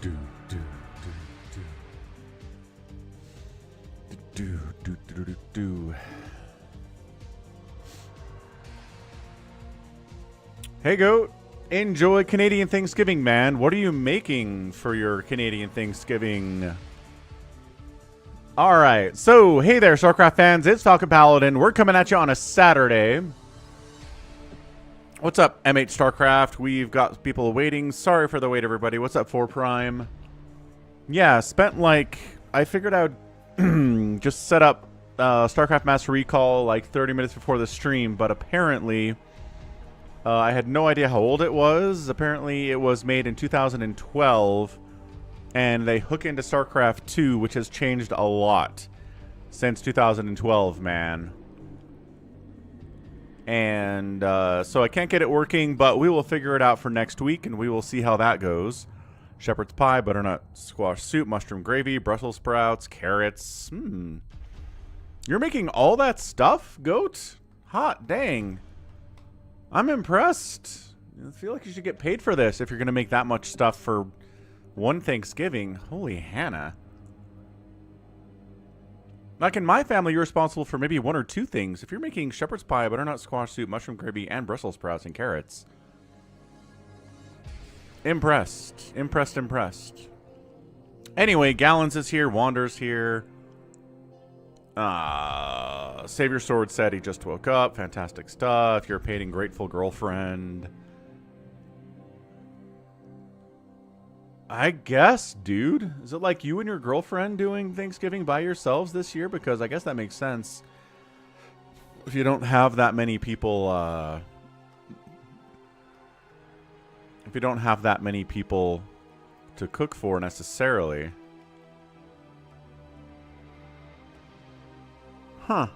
do, do, do, do, do, do, do, do. Hey, Goat. Enjoy Canadian Thanksgiving, man. What are you making for your Canadian Thanksgiving? All right. So, hey there, StarCraft fans. It's Falcon Paladin. We're coming at you on a Saturday. What's up, MH StarCraft? We've got people waiting. Sorry for the wait, everybody. What's up, 4 Prime? Yeah, spent like... I figured I would just set up StarCraft Master Recall like 30 minutes before the stream, but apparently... I had no idea how old it was. Apparently, it was made in 2012, and they hook into StarCraft 2, which has changed a lot since 2012, man. And so I can't get it working, but we will figure it out for next week, and we will see how that goes. Shepherd's pie, butternut squash soup, mushroom gravy, Brussels sprouts, carrots. You're making all that stuff, Goat? Hot dang. I'm impressed. I feel like you should get paid for this if you're going to make that much stuff for one Thanksgiving. Holy Hannah. Like in my family, you're responsible for maybe 1 or 2 things. If you're making shepherd's pie, butternut squash soup, mushroom gravy, and Brussels sprouts and carrots. Impressed. Impressed, impressed. Anyway, Gallons is here. Wander's here. Savior Sword said he just woke up. Fantastic stuff. You're painting grateful girlfriend. I guess, dude. Is it like you and your girlfriend doing Thanksgiving by yourselves this year? Because I guess that makes sense. If you don't have that many people, if you don't have that many people to cook for necessarily. Huh.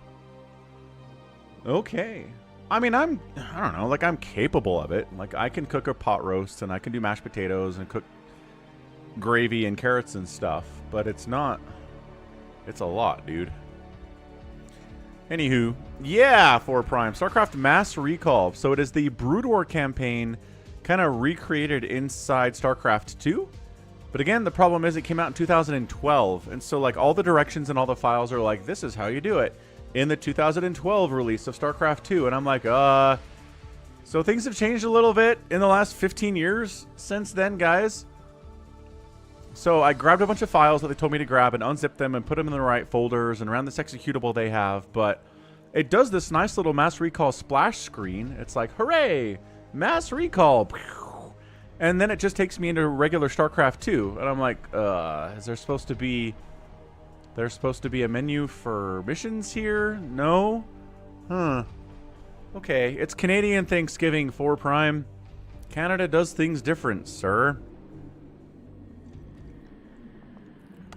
Okay. I mean, I don't know, like, I'm capable of it. Like, I can cook a pot roast, and I can do mashed potatoes, and cook gravy and carrots and stuff. But it's not... It's a lot, dude. Anywho. Yeah, 4 Prime. StarCraft Mass Recall. So it is the Brood War campaign kind of recreated inside StarCraft 2. But again, the problem is it came out in 2012. And so, like, all the directions and all the files are like, this is how you do it. In the 2012 release of StarCraft 2. And I'm like, so things have changed a little bit in the last 15 years since then, guys. So I grabbed a bunch of files that they told me to grab and unzip them and put them in the right folders and around this executable they have. But it does this nice little Mass Recall splash screen. It's like, hooray, Mass Recall. And then it just takes me into regular StarCraft 2. And I'm like, is there supposed to be... There's supposed to be a menu for missions here? No? Huh. Okay, it's Canadian Thanksgiving, 4 Prime. Canada does things different, sir.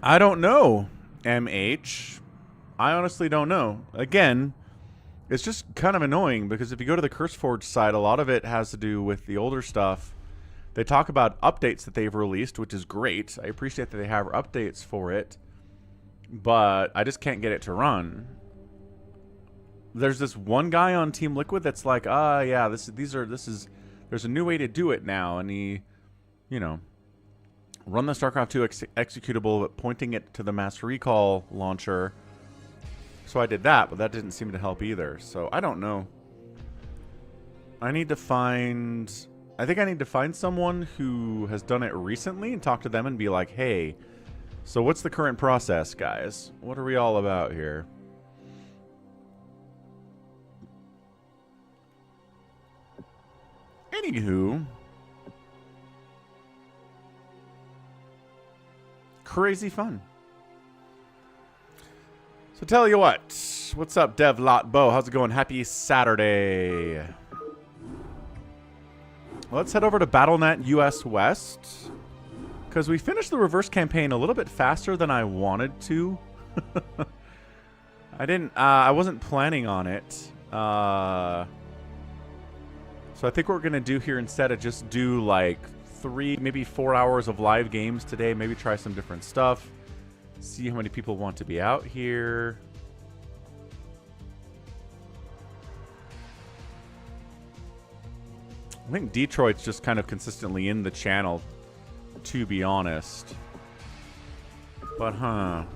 I don't know, MH. I honestly don't know. Again, it's just kind of annoying because if you go to the CurseForge site, a lot of it has to do with the older stuff. They talk about updates that they've released, which is great. I appreciate that they have updates for it. But I just can't get it to run. There's this one guy on Team Liquid that's like, yeah, there's a new way to do it now, and he, you know, run the StarCraft 2 executable, but pointing it to the Mass Recall launcher. So I did that, but that didn't seem to help either. So I don't know. I think I need to find someone who has done it recently and talk to them and be like, hey. So what's the current process, guys? What are we all about here? Anywho. Crazy fun. So tell you what. What's up, Dev Lot Bo? How's it going? Happy Saturday. Let's head over to BattleNet US West. Because we finished the reverse campaign a little bit faster than I wanted to. I wasn't planning on it. So I think what we're going to do here instead of just do like 3, maybe 4 hours of live games today. Maybe try some different stuff. See how many people want to be out here. I think Detroit's just kind of consistently in the channel. to be honest. But,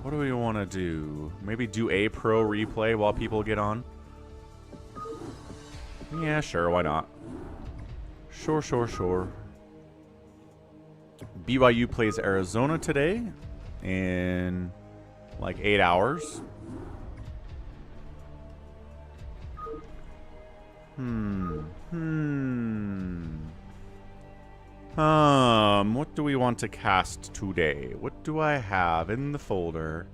what do we want to do? Maybe do a pro replay while people get on? Yeah, sure, why not? Sure. BYU plays Arizona today in like 8 hours. What do we want to cast today? What do I have in the folder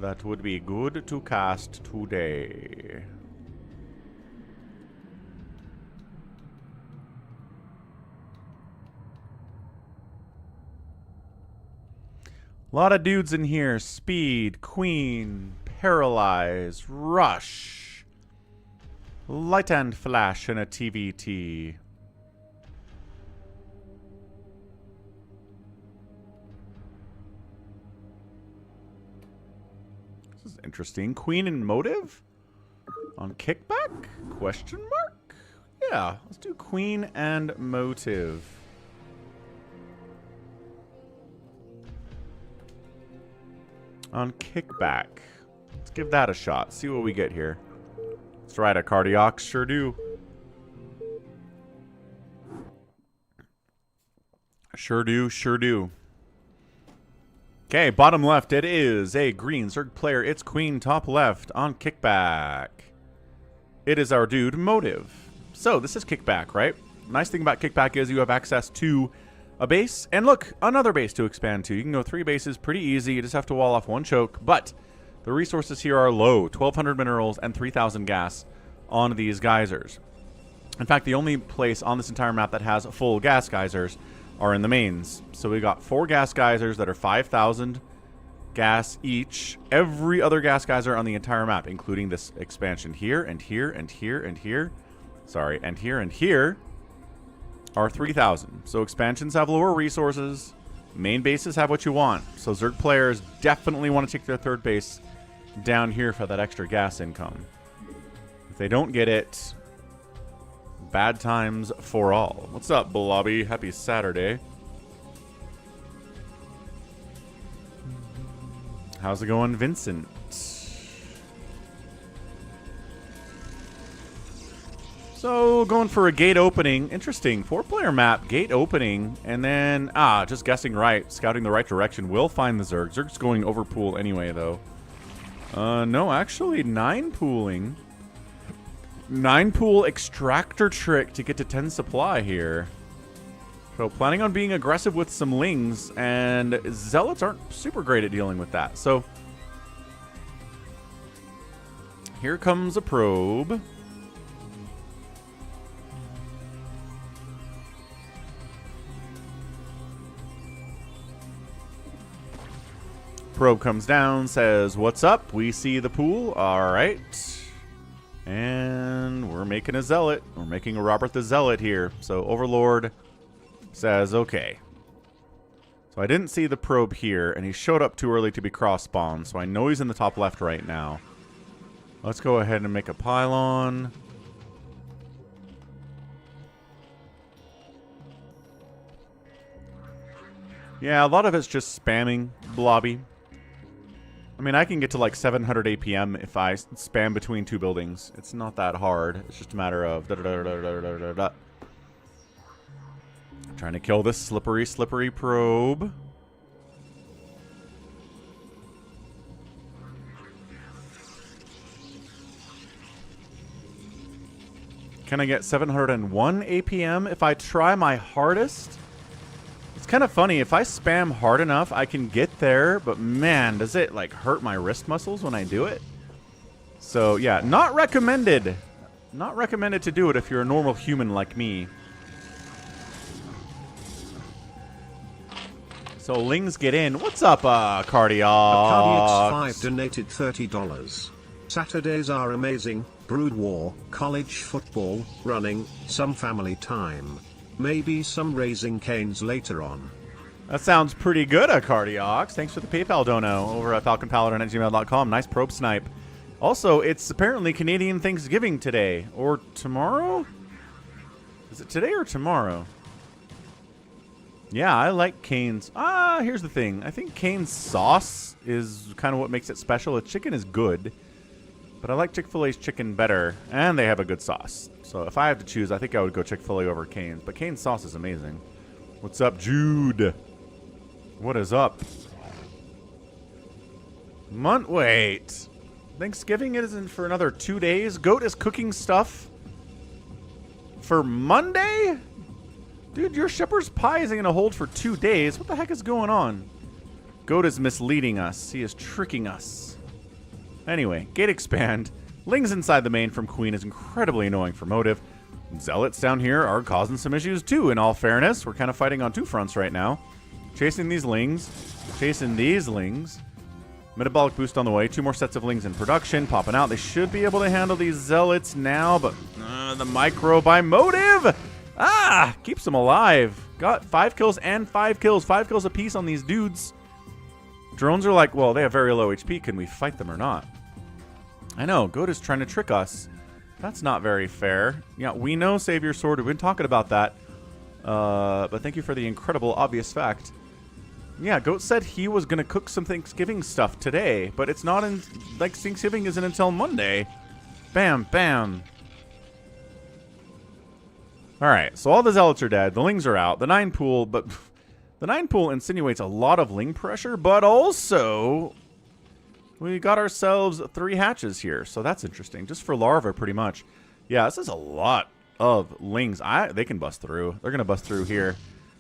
that would be good to cast today? A lot of dudes in here. Speed, Queen, Paralyze, Rush, Light and Flash, and a TVT. This is interesting. Queen and Motive? On Kickback? Question mark? Yeah, let's do Queen and Motive. On Kickback. Let's give that a shot. See what we get here. Let's try it, Cardiac. Sure do. Sure do. Okay, bottom left, it is a green Zerg player. It's Queen. Top left on Kickback. It is our dude, Motive. So, this is Kickback, right? Nice thing about Kickback is you have access to a base, and look, another base to expand to. You can go 3 bases, pretty easy. You just have to wall off 1 choke, but the resources here are low. 1,200 minerals and 3,000 gas on these geysers. In fact, the only place on this entire map that has full gas geysers are in the mains. So we got 4 gas geysers that are 5,000 gas each. Every other gas geyser on the entire map, including this expansion here, and here, and here, and here. Sorry, and here, and here, are 3,000. So expansions have lower resources. Main bases have what you want. So Zerg players definitely want to take their 3rd base down here for that extra gas income. If they don't get it, bad times for all. What's up, Blobby? Happy Saturday. How's it going, Vincent? So, going for a gate opening. Interesting. 4-player map, gate opening, and then, just guessing right. Scouting the right direction. Will find the Zerg. Zerg's going over pool anyway, though. No, actually, 9 pooling. 9 pool extractor trick to get to 10 supply here. So, planning on being aggressive with some lings, and Zealots aren't super great at dealing with that. So, here comes a probe. Probe comes down, says, "What's up? We see the pool. All right." And we're making a Zealot. We're making a Robert the Zealot here. So Overlord says, okay. So I didn't see the probe here, and he showed up too early to be cross-spawned, so I know he's in the top left right now. Let's go ahead and make a pylon. Yeah, a lot of it's just spamming Blobby. I mean, I can get to like 700 APM if I spam between 2 buildings. It's not that hard. It's just a matter of trying to kill this slippery probe. Can I get 701 APM if I try my hardest? It's kind of funny. If I spam hard enough, I can get there, but man, does it like hurt my wrist muscles when I do it? So yeah, not recommended. Not recommended to do it if you're a normal human like me. So Lings get in. What's up, Cardiac? Cardiacs5 donated $30. Saturdays are amazing. Brood War, college football, running, some family time. Maybe some raising canes later on. That sounds pretty good, Cardiacs. Thanks for the PayPal dono over at falconpaladin@gmail.com. Nice probe snipe. Also, it's apparently Canadian Thanksgiving today. Or tomorrow? Is it today or tomorrow? Yeah, I like Cane's. Here's the thing. I think Cane's sauce is kind of what makes it special. The chicken is good, but I like Chick-fil-A's chicken better, and they have a good sauce. So if I have to choose, I think I would go Chick-fil-A over Cane's. But Cane's sauce is amazing. What's up, Jude? What is up? Wait. Thanksgiving isn't for another 2 days? Goat is cooking stuff for Monday? Dude, your shepherd's pie isn't going to hold for 2 days. What the heck is going on? Goat is misleading us. He is tricking us. Anyway, gate expand. Lings inside the main from Queen is incredibly annoying for Motive. Zealots down here are causing some issues too, in all fairness. We're kind of fighting on two fronts right now. Chasing these Lings. Chasing these Lings. Metabolic boost on the way. 2 more sets of Lings in production. Popping out. They should be able to handle these Zealots now, but the micro by Motive! Keeps them alive. Got 5 kills and 5 kills. 5 kills apiece on these dudes. Drones are like, well, they have very low HP. Can we fight them or not? I know. Goat is trying to trick us. That's not very fair. Yeah, we know Save Your Sword. We've been talking about that. But thank you for the incredible obvious fact. Yeah, Goat said he was going to cook some Thanksgiving stuff today. But it's not in... Like, Thanksgiving isn't until Monday. Bam, bam. Alright, so all the Zealots are dead. The Lings are out. The 9 pool, but... The 9 pool insinuates a lot of Ling pressure, but also... We got ourselves 3 hatches here, so that's interesting. Just for larva, pretty much. Yeah, this is a lot of Lings. They can bust through. They're going to bust through here.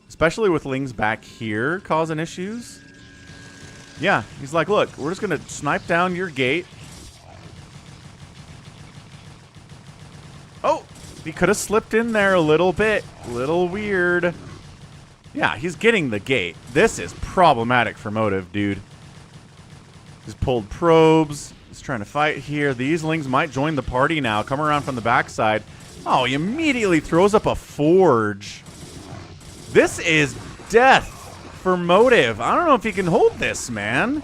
Especially with Lings back here causing issues. Yeah, he's like, look, we're just going to snipe down your gate. Oh! He could have slipped in there a little bit. Little weird. Yeah, he's getting the gate. This is problematic for Motive, dude. He's pulled probes. He's trying to fight here. These Lings might join the party now. Come around from the backside. Oh, he immediately throws up a forge. This is death for Motive. I don't know if he can hold this, man.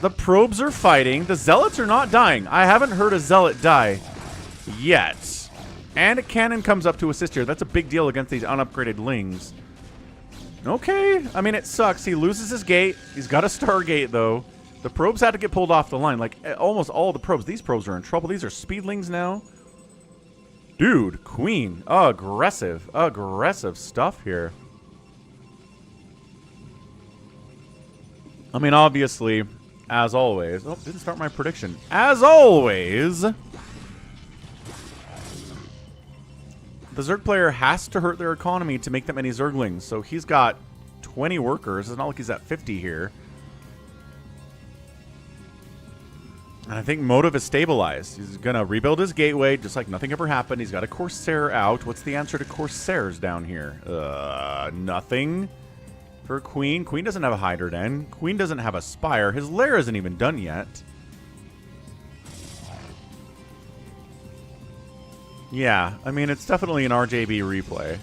The probes are fighting. The Zealots are not dying. I haven't heard a Zealot die yet. And a cannon comes up to assist here. That's a big deal against these unupgraded Lings. Okay. I mean, it sucks. He loses his gate. He's got a Stargate, though. The probes had to get pulled off the line. Like, almost all the probes. These probes are in trouble. These are Speedlings now. Dude, Queen. Aggressive. Aggressive stuff here. I mean, obviously, as always... Oh, didn't start my prediction. As always... The Zerg player has to hurt their economy to make that many Zerglings. So he's got 20 workers. It's not like he's at 50 here. And I think Motive is stabilized. He's going to rebuild his gateway just like nothing ever happened. He's got a Corsair out. What's the answer to Corsairs down here? Nothing for Queen. Queen doesn't have a Hydra Den. Queen doesn't have a Spire. His lair isn't even done yet. Yeah, I mean, it's definitely an RJB replay.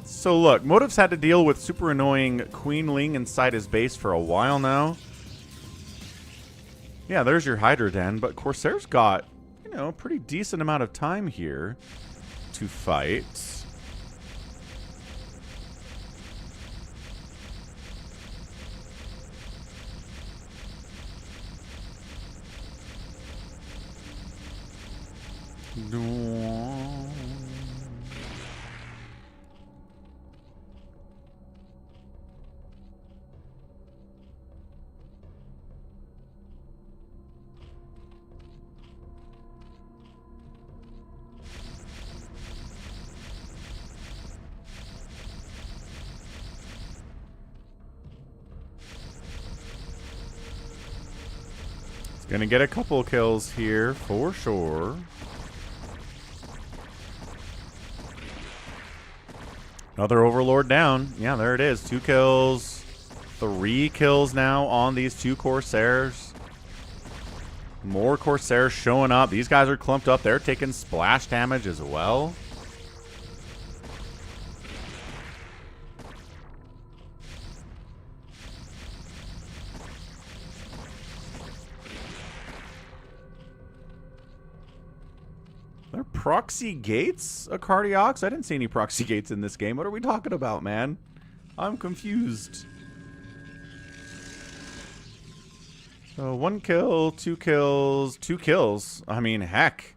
So look, Motive's had to deal with super annoying Queen Ling inside his base for a while now. Yeah, there's your Hydra Den, but Corsair's got, you know, a pretty decent amount of time here to fight. Gonna get a couple kills here for sure. Another Overlord down. Yeah, there it is. 2 kills. 3 kills now on these 2 Corsairs. More Corsairs showing up. These guys are clumped up. They're taking splash damage as well. They're proxy gates a Cardiox? I didn't see any proxy gates in this game. What are we talking about, man? I'm confused. So 1 kill, 2 kills, 2 kills. I mean, heck.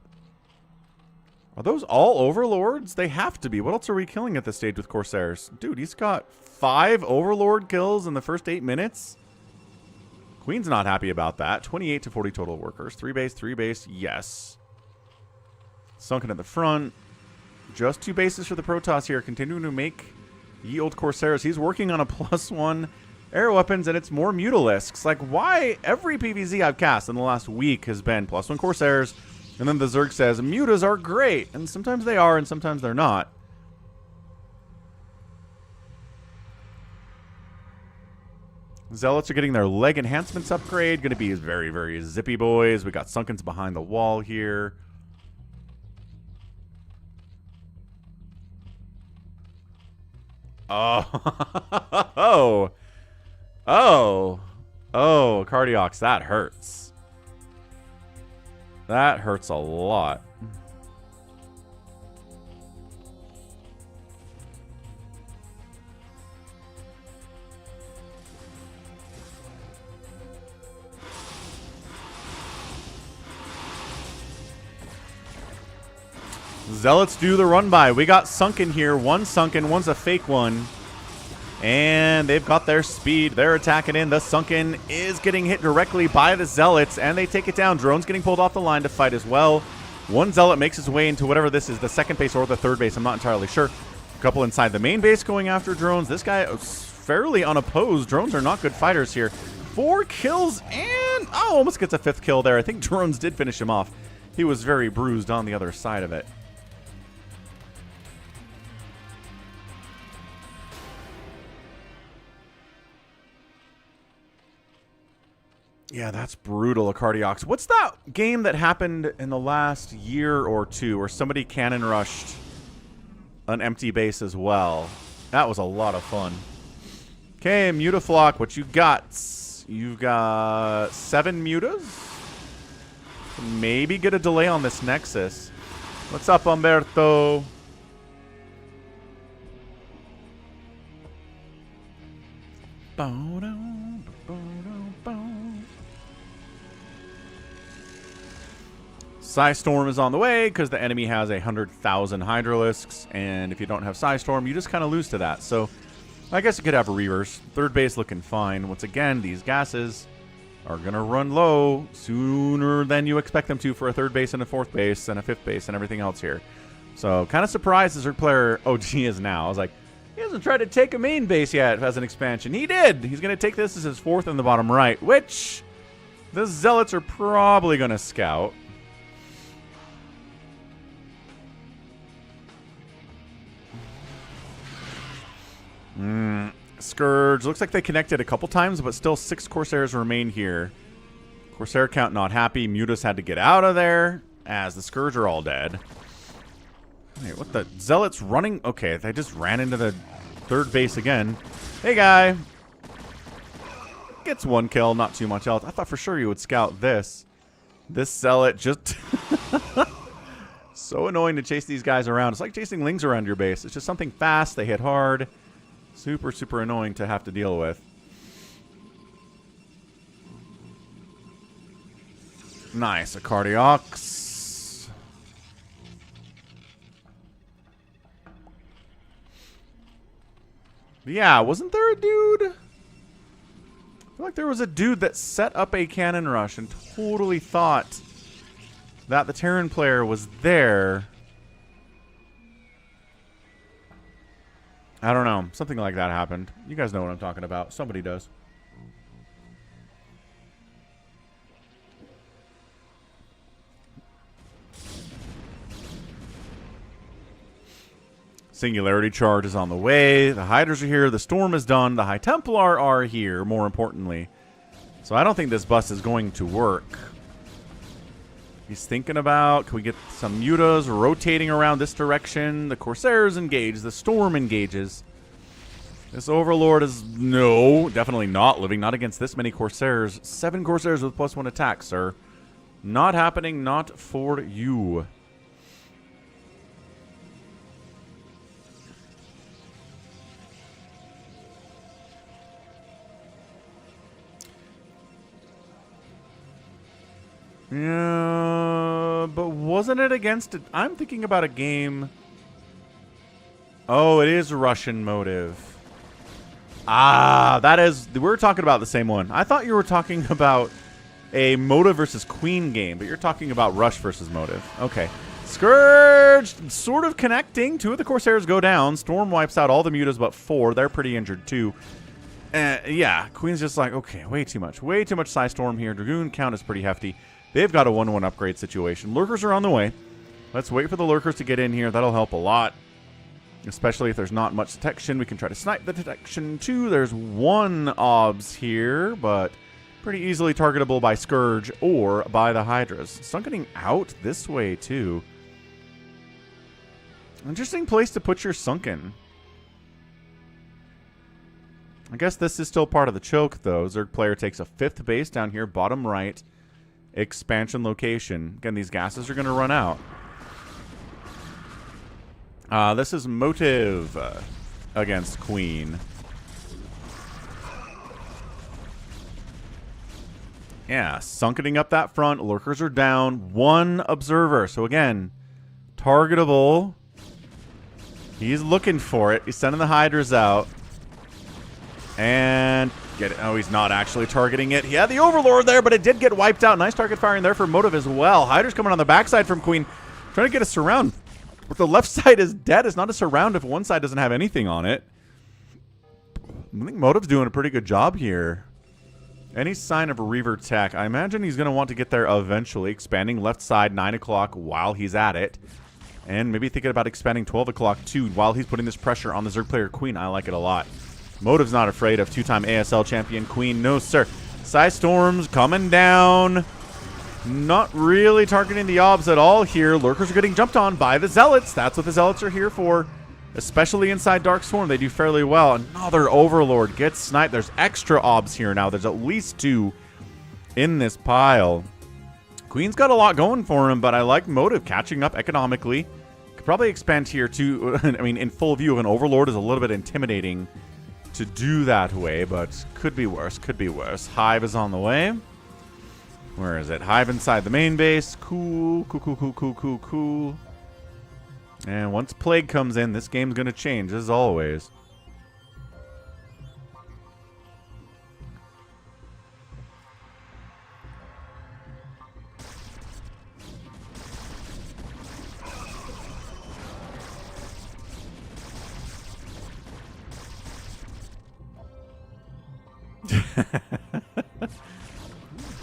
Are those all Overlords? They have to be. What else are we killing at this stage with Corsairs? Dude, he's got 5 Overlord kills in the first 8 minutes. Queen's not happy about that. 28 to 40 total workers. 3 base, yes. Sunken at the front. Just 2 bases for the Protoss here. Continuing to make ye old Corsairs. He's working on a +1 air weapons, and it's more Mutalisks. Like, why every PvZ I've cast in the last week has been +1 Corsairs, and then the Zerg says, Mutas are great. And sometimes they are, and sometimes they're not. Zealots are getting their leg enhancements upgrade. Going to be very, very zippy boys. We got Sunkens behind the wall here. Oh. Oh, Cardiox, that hurts. That hurts a lot. Zealots do the run by. We got Sunken here. One Sunken, one's a fake one. And they've got their speed. They're attacking in. The Sunken is getting hit directly by the Zealots, and they take it down. Drone's getting pulled off the line to fight as well. One Zealot makes his way into whatever this is, the second base or the third base. I'm not entirely sure. A couple inside the main base going after drones. This guy is fairly unopposed. Drones are not good fighters here. 4 kills and almost gets a 5th kill there. I think drones did finish him off. He was very bruised on the other side of it. Yeah, that's brutal, Cardiox. What's that game that happened in the last year or two where somebody cannon rushed an empty base as well? That was a lot of fun. Okay, Mutaflock, what you got? You've got 7 Mutas. Maybe get a delay on this Nexus. What's up, Umberto? Psystorm is on the way because the enemy has 100,000 Hydralisks, and if you don't have Psystorm, you just kind of lose to that. So I guess you could have a reverse. Third base looking fine. Once again, these gases are going to run low sooner than you expect them to for a third base and a fourth base and a fifth base and everything else here. So kind of surprised as Zerg player OG is now. I was like, he hasn't tried to take a main base yet as an expansion. He did. He's going to take this as his 4th in the bottom right, which the Zealots are probably going to scout. Scourge. Looks like they connected a couple times, but still 6 Corsairs remain here. Corsair count not happy. Mutas had to get out of there as the Scourge are all dead. Wait, what the? Zealots running? Okay, they just ran into the third base again. Hey, guy. Gets 1 kill, not too much else. I thought for sure you would scout this. This Zealot just... so annoying to chase these guys around. It's like chasing lings around your base. It's just something fast. They hit hard. Super, super annoying to have to deal with. Nice. A Cardiox. Yeah, wasn't there a dude? I feel like there was a dude that set up a cannon rush and totally thought that the Terran player was there. I don't know. Something like that happened. You guys know what I'm talking about. Somebody does. Singularity charge is on the way. The Hydras are here. The Storm is done. The High Templar are here, more importantly. So I don't think this bus is going to work. He's thinking about, can we get some Mutas rotating around this direction? The Corsairs engage. The Storm engages. This Overlord is, no, definitely not living. Not against this many Corsairs. 7 Corsairs with +1 attack, sir. Not happening. Not for you. Yeah, but wasn't it against it? I'm thinking about a game. Oh, it is Russian motive. Ah, that is. We're talking about the same one. I thought you were talking about a motive versus queen game, but you're talking about rush versus motive. Okay. Scourge sort of connecting. 2 of the Corsairs go down. Storm wipes out all the mutas but 4. They're pretty injured too. Yeah, Queen's just like, okay, way too much. Way too much Psy Storm here. Dragoon count is pretty hefty. They've got a 1-1 upgrade situation. Lurkers are on the way. Let's wait for the Lurkers to get in here. That'll help a lot. Especially if there's not much detection. We can try to snipe the detection too. There's 1 obs here, but pretty easily targetable by Scourge or by the Hydras. Sunkening out this way too. Interesting place to put your Sunken. I guess this is still part of the choke though. Zerg player takes a 5th base down here, bottom right. Expansion location. Again, these gases are going to run out. This is motive against Queen. Yeah, sunketing up that front. Lurkers are down. 1 observer. So again, targetable. He's looking for it. He's sending the Hydras out. And get it. Oh, he's not actually targeting it. He had the Overlord there, but it did get wiped out. Nice target firing there for motive as well. Hydras coming on the backside from Queen. Trying to get a surround. But the left side is dead. It's not a surround if one side doesn't have anything on it. I think motive's doing a pretty good job here. Any sign of a Reaver tech? I imagine he's going to want to get there eventually. Expanding left side 9 o'clock while he's at it. And maybe thinking about expanding 12 o'clock too while he's putting this pressure on the Zerg player Queen. I like it a lot. Motive's not afraid of 2-time ASL champion Queen. No, sir. Psy Storms coming down. Not really targeting the obs at all here. Lurkers are getting jumped on by the Zealots. That's what the Zealots are here for. Especially inside Dark Swarm, they do fairly well. Another Overlord gets sniped. There's extra obs here now. There's at least 2 in this pile. Queen's got a lot going for him, but I like motive catching up economically. Could probably expand here too. I mean, in full view of an Overlord is a little bit intimidating to do that way, but could be worse. Could be worse. Hive is on the way. Where is it? Hive inside the main base. Cool. Cool. And once Plague comes in, this game's going to change, as always.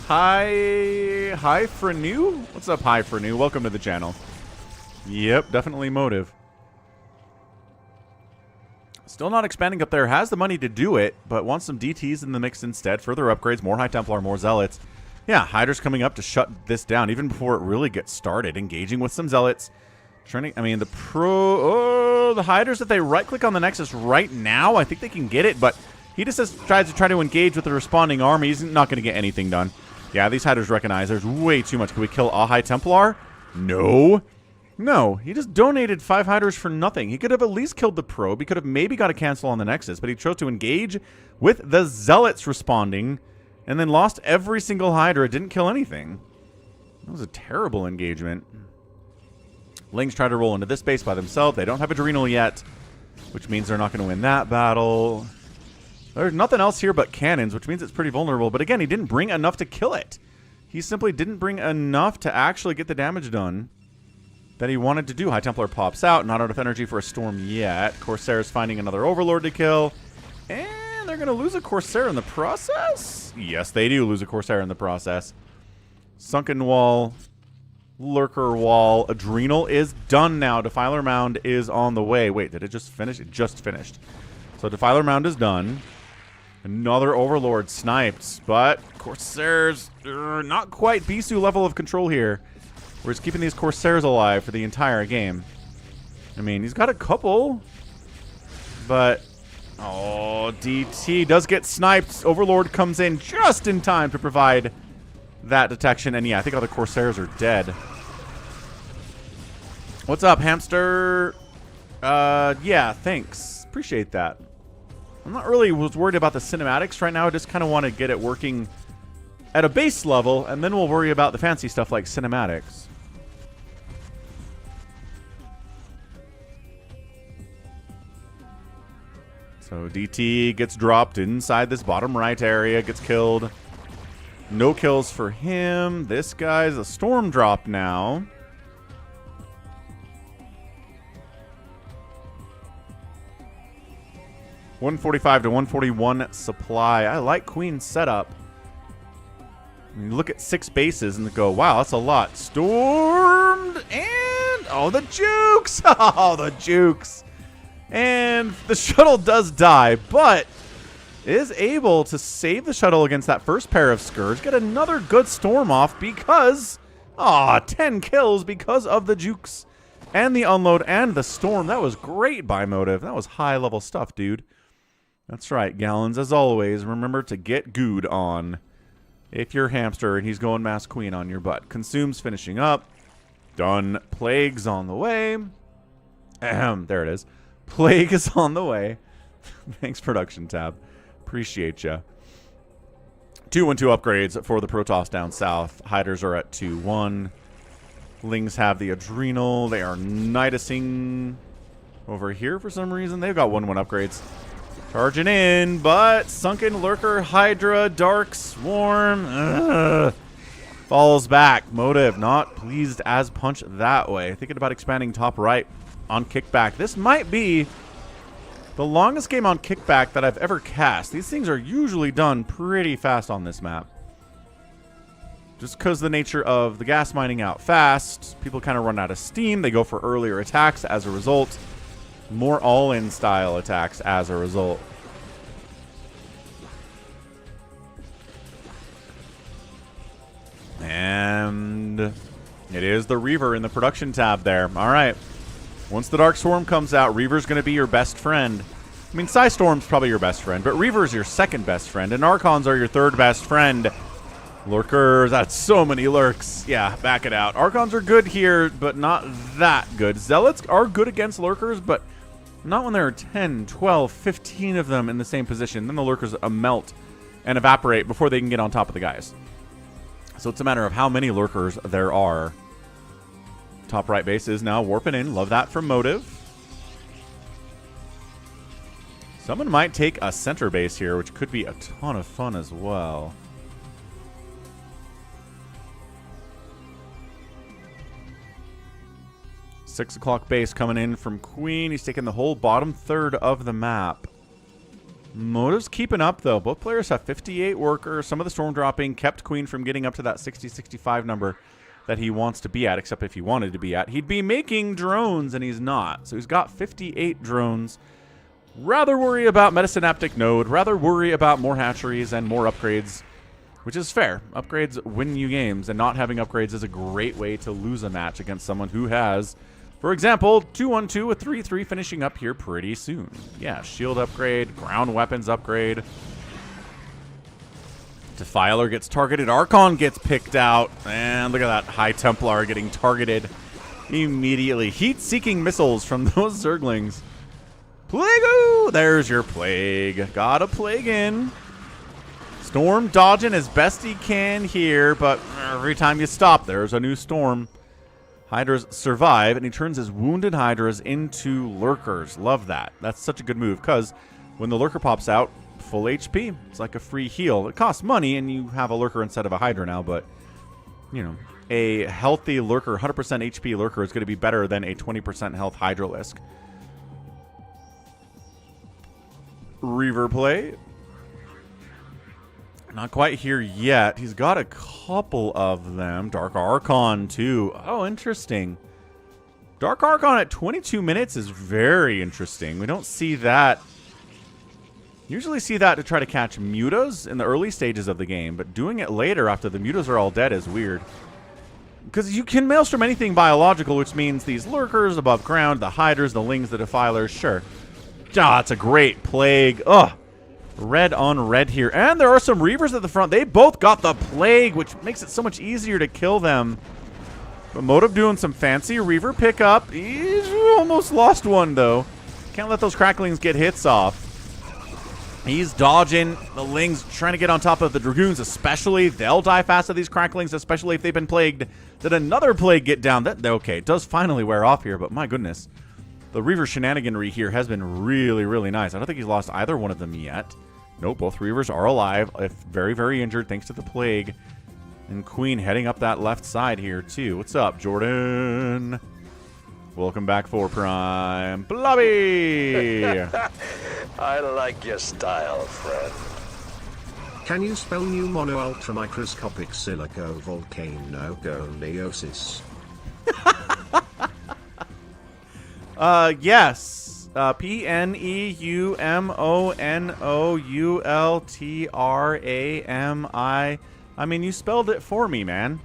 Hi for new? What's up, hi for new? Welcome to the channel. Yep, definitely motive. Still not expanding up there. Has the money to do it, but wants some DTs in the mix instead. Further upgrades, more High Templar, more Zealots. Yeah, Hydra's coming up to shut this down even before it really gets started. Engaging with some Zealots. Trying to, I mean, the Hydras, if they right-click on the Nexus right now, I think they can get it, but he just tries to try to engage with the responding army. He's not going to get anything done. Yeah, these Hydras recognize there's way too much. Can we kill a High Templar? No. No, he just donated 5 Hydras for nothing. He could have at least killed the probe. He could have maybe got a cancel on the Nexus, but he chose to engage with the Zealots responding and then lost every single Hydra. Didn't kill anything. That was a terrible engagement. Lings try to roll into this base by themselves. They don't have Adrenal yet, which means they're not going to win that battle. There's nothing else here but cannons, which means it's pretty vulnerable. But again, he didn't bring enough to kill it. He simply didn't bring enough to actually get the damage done that he wanted to do. High Templar pops out. Not enough energy for a Storm yet. Corsair's finding another Overlord to kill. And they're going to lose a Corsair in the process? Yes, they do lose a Corsair in the process. Sunken Wall. Lurker Wall. Adrenal is done now. Defiler Mound is on the way. Wait, did it just finish? It just finished. So Defiler Mound is done. Another Overlord sniped. But Corsairs, not quite Bisu level of control here. We're just keeping these Corsairs alive for the entire game. I mean, he's got a couple. But, oh, DT does get sniped. Overlord comes in just in time to provide that detection. And yeah, I think all the Corsairs are dead. What's up, Hamster? Yeah, thanks. Appreciate that. I'm not really worried about the cinematics right now. I just kind of want to get it working at a base level, and then we'll worry about the fancy stuff like cinematics. So DT gets dropped inside this bottom right area, gets killed. No kills for him. This guy's a storm drop now. $145 to $141 supply. I like Queen's setup. You look at 6 bases and go, wow, that's a lot. Stormed and oh, the jukes! Oh, the jukes! And the shuttle does die, but is able to save the shuttle against that first pair of Scourge. Get another good storm off because, 10 kills because of the jukes and the unload and the storm. That was great by Motive. That was high level stuff, dude. That's right, Gallons, as always, remember to get good on. If you're Hamster and he's going Mass Queen on your butt. Consumes finishing up. Done. Plague's on the way. Ahem, there it is. Plague is on the way. Thanks, production tab. Appreciate ya. 2-1-2 upgrades for the Protoss down south. Hiders are at 2-1. Lings have the Adrenal. They are Nidusing over here for some reason. They've got 1-1 upgrades. Charging in, but Sunken Lurker, Hydra, Dark Swarm, falls back. Motive not pleased as punch that way. Thinking about expanding top right on kickback. This might be the longest game on kickback that I've ever cast. These things are usually done pretty fast on this map. Just because the nature of the gas mining out fast, people kind of run out of steam. They go for earlier attacks as a result. More all-in style attacks as a result. And it is the Reaver in the production tab there. All right. Once the Dark Swarm comes out, Reaver's going to be your best friend. I mean, Psy Storm's probably your best friend, but Reaver's your second best friend, and Archons are your third best friend. Lurkers, that's so many lurks. Yeah, back it out. Archons are good here, but not that good. Zealots are good against Lurkers, but not when there are 10, 12, 15 of them in the same position. Then the Lurkers melt and evaporate before they can get on top of the guys. So it's a matter of how many Lurkers there are. Top right base is now warping in. Love that from Motive. Someone might take a center base here, which could be a ton of fun as well. Six o'clock base coming in from Queen. He's taking the whole bottom third of the map. Motive's keeping up, though. Both players have 58 workers. Some of the storm dropping kept Queen from getting up to that 60-65 number that he wants to be at, except if he wanted to be at. He'd be making drones, and he's not. So he's got 58 drones. Rather worry about Metasynaptic Node. Rather worry about more hatcheries and more upgrades, which is fair. Upgrades win you games, and not having upgrades is a great way to lose a match against someone who has... For example, 2-1-2 with 3-3 finishing up here pretty soon. Yeah, shield upgrade, ground weapons upgrade. Defiler gets targeted. Archon gets picked out. And look at that High Templar getting targeted immediately. Heat-seeking missiles from those Zerglings. Plague-oo! There's your Plague. Got a Plague in. Storm dodging as best he can here, but every time you stop, there's a new Storm. Hydras survive, and he turns his wounded Hydras into Lurkers. Love that. That's such a good move, because when the Lurker pops out, full HP. It's like a free heal. It costs money, and you have a Lurker instead of a Hydra now, but, you know, a healthy Lurker, 100% HP Lurker is going to be better than a 20% health Hydralisk. Reaver play. Not quite here yet. He's got a couple of them. Dark Archon, too. Oh, interesting. Dark Archon at 22 minutes is very interesting. We don't see that. Usually see that to try to catch mutas in the early stages of the game, but doing it later after the mutas are all dead is weird. Because you can maelstrom anything biological, which means these Lurkers above ground, the Hydras, the Lings, the Defilers, sure. Ah, it's a great Plague. Ugh. Red on red here. And there are some Reavers at the front. They both got the Plague, which makes it so much easier to kill them. But Motive doing some fancy Reaver pickup. He's almost lost one, though. Can't let those cracklings get hits off. He's dodging. The Lings trying to get on top of the Dragoons especially. They'll die fast of these Cracklings, especially if they've been plagued. Did another plague get down? Okay, it does finally wear off here, but my goodness. The Reaver shenaniganry here has been really, really nice. I don't think he's lost either one of them yet. Nope, both Reavers are alive, if very, very injured thanks to the plague. And Queen heading up that left side here, too. What's up, Jordan? Welcome back, 4 Prime. Blobby! I like your style, friend. Can you spell new mono ultra microscopic silico volcanogoniosis? Yes. PNEUMONOULTRAMI. I mean, you spelled it for me, man.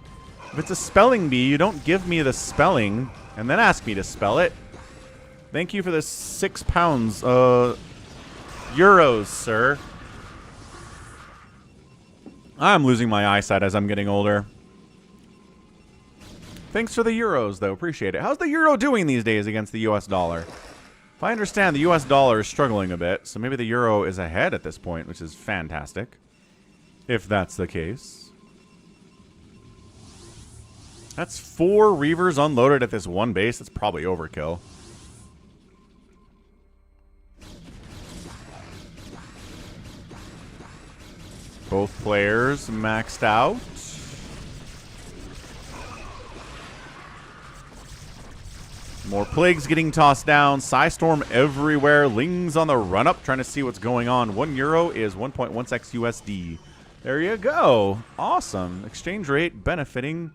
If it's a spelling bee, you don't give me the spelling and then ask me to spell it. Thank you for the 6 pounds, euros, sir. I'm losing my eyesight as I'm getting older. Thanks for the euros, though. Appreciate it. How's the euro doing these days against the US dollar? If I understand, the US dollar is struggling a bit, so maybe the euro is ahead at this point, which is fantastic. If that's the case. That's 4 Reavers unloaded at this one base. That's probably overkill. Both players maxed out. More plagues getting tossed down. Psystorm everywhere. Lings on the run-up, trying to see what's going on. 1 euro is 1.16 USD. There you go. Awesome. Exchange rate benefiting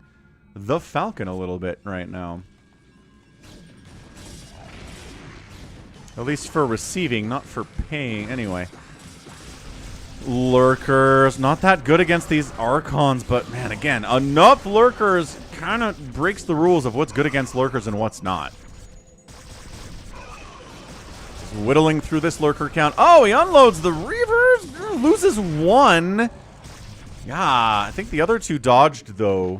the Falcon a little bit right now. At least for receiving, not for paying. Anyway. Lurkers. Not that good against these Archons, but man, again, enough Lurkers kind of breaks the rules of what's good against Lurkers and what's not. Just whittling through this Lurker count. Oh, he unloads the Reavers. Loses 1. Yeah, I think the other 2 dodged, though.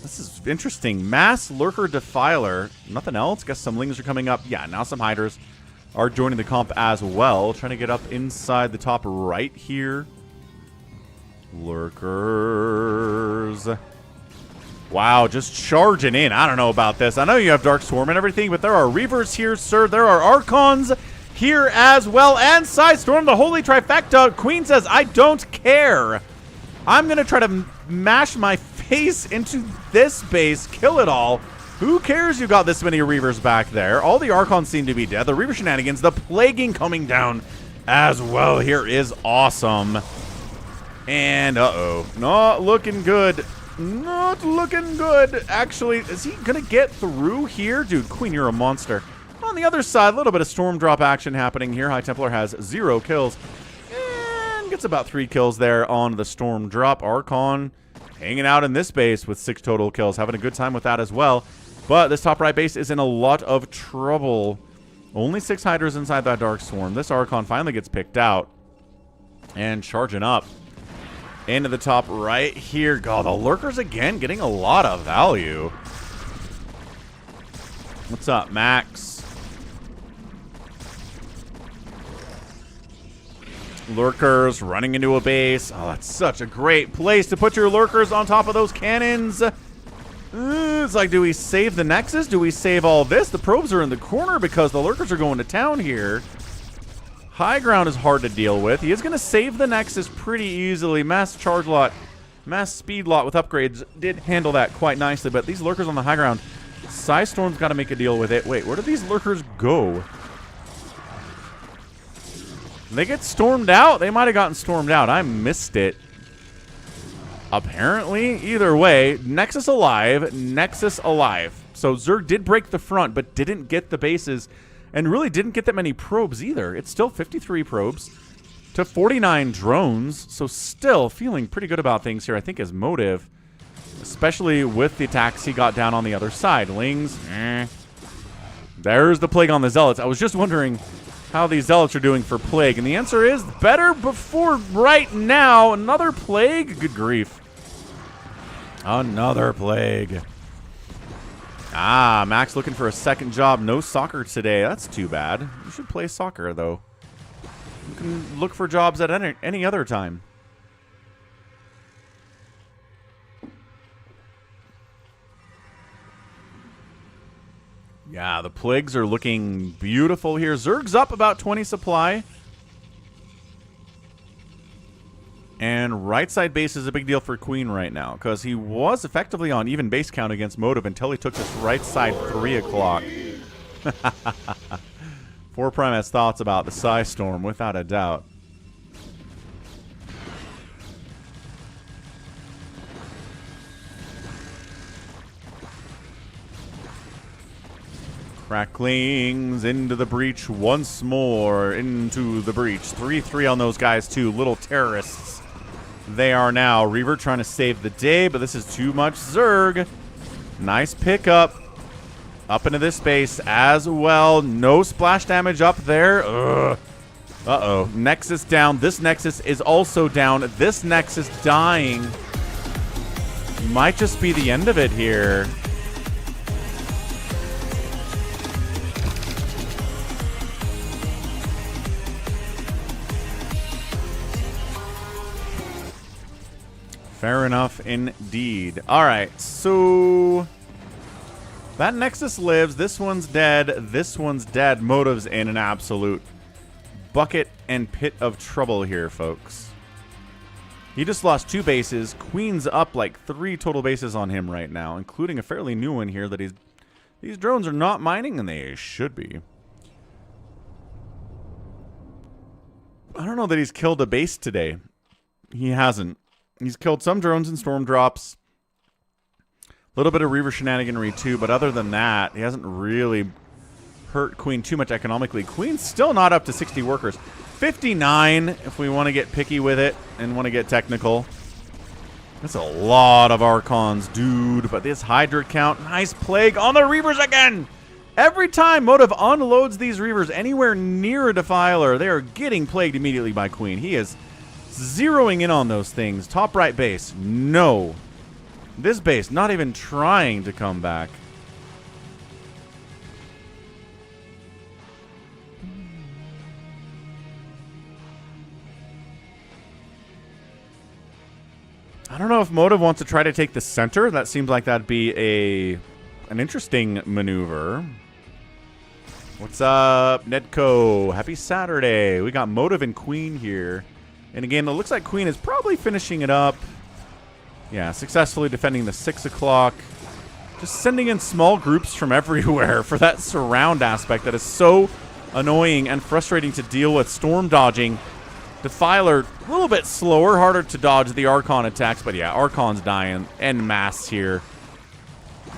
This is interesting. Mass Lurker Defiler. Nothing else? Guess some Lings are coming up. Yeah, now some Hydras are joining the comp as well. Trying to get up inside the top right here. Lurkers. Wow, just charging in. I don't know about this. I know you have Dark Swarm and everything, but there are Reavers here, sir. There are Archons here as well. And Psystorm, the holy trifecta. Queen says, I don't care. I'm going to try to mash my face into this base. Kill it all. Who cares you got this many Reavers back there? All the Archons seem to be dead. The Reaver shenanigans, the plaguing coming down as well here is awesome. And, uh-oh. Not looking good. Not looking good. Actually, is he going to get through here? Dude, Queen, you're a monster. On the other side, a little bit of Storm Drop action happening here. High Templar has 0 kills. And gets about 3 kills there on the Storm Drop. Archon hanging out in this base with 6 total kills. Having a good time with that as well. But this top right base is in a lot of trouble. Only 6 Hydras inside that Dark Swarm. This Archon finally gets picked out. And charging up into the top right here. God, the Lurkers again getting a lot of value. What's up, Max? Lurkers running into a base. Oh, that's such a great place to put your Lurkers on top of those cannons. It's like, do we save the Nexus? Do we save all this? The probes are in the corner because the Lurkers are going to town here. High ground is hard to deal with. He is going to save the Nexus pretty easily. Mass charge lot, mass speed lot with upgrades did handle that quite nicely. But these Lurkers on the high ground, Psystorm's got to make a deal with it. Wait, where did these Lurkers go? They get stormed out? They might have gotten stormed out. I missed it. Apparently, either way, Nexus alive, Nexus alive. So Zerg did break the front, but didn't get the bases, and really didn't get that many probes either. It's still 53 probes to 49 drones, so still feeling pretty good about things here, I think, as motive, especially with the attacks he got down on the other side. Lings, There's the Plague on the Zealots. I was just wondering how these Zealots are doing for Plague, and the answer is better before right now. Another Plague? Good grief. Another Plague. Ah, Max looking for a second job. No soccer today. That's too bad. You should play soccer, though. can look for jobs at any other time. Yeah, the plagues are looking beautiful here. Zerg's up about 20 supply. And right side base is a big deal for Queen right now, because he was effectively on even base count against Motive until he took this right side 3 o'clock. 4 Prime has thoughts about the Psy Storm, without a doubt. Cracklings into the breach once more. Into the breach. 3-3 on those guys, too. Little terrorists. They are now. Reaver trying to save the day, but this is too much Zerg. Nice pickup. Up into this space as well. No splash damage up there. Ugh. Uh-oh. Nexus down. This Nexus is also down. This Nexus dying. Might just be the end of it here. Fair enough indeed. All right, so that Nexus lives. This one's dead. This one's dead. Motive's in an absolute bucket and pit of trouble here, folks. He just lost 2 bases. Queen's up like 3 total bases on him right now, including a fairly new one here that these drones are not mining, and they should be. I don't know that he's killed a base today. He hasn't. He's killed some drones and storm drops. A little bit of Reaver shenaniganry too, but other than that, he hasn't really hurt Queen too much economically. Queen's still not up to 60 workers. 59 if we want to get picky with it and want to get technical. That's a lot of Archons, dude. But this Hydra count, nice plague on the Reavers again. Every time Motive unloads these Reavers anywhere near a Defiler, they are getting plagued immediately by Queen. He is zeroing in on those things. Top right base, no. This base, not even trying to come back. I don't know if Motive wants to try to take the center. That seems like that'd be an interesting maneuver. What's up, Nedco? Happy Saturday. We got Motive and Queen here. And again, it looks like Queen is probably finishing it up. Yeah, successfully defending the 6 o'clock. Just sending in small groups from everywhere for that surround aspect that is so annoying and frustrating to deal with. Storm dodging. Defiler, a little bit slower, harder to dodge the Archon attacks. But yeah, Archon's dying en masse here.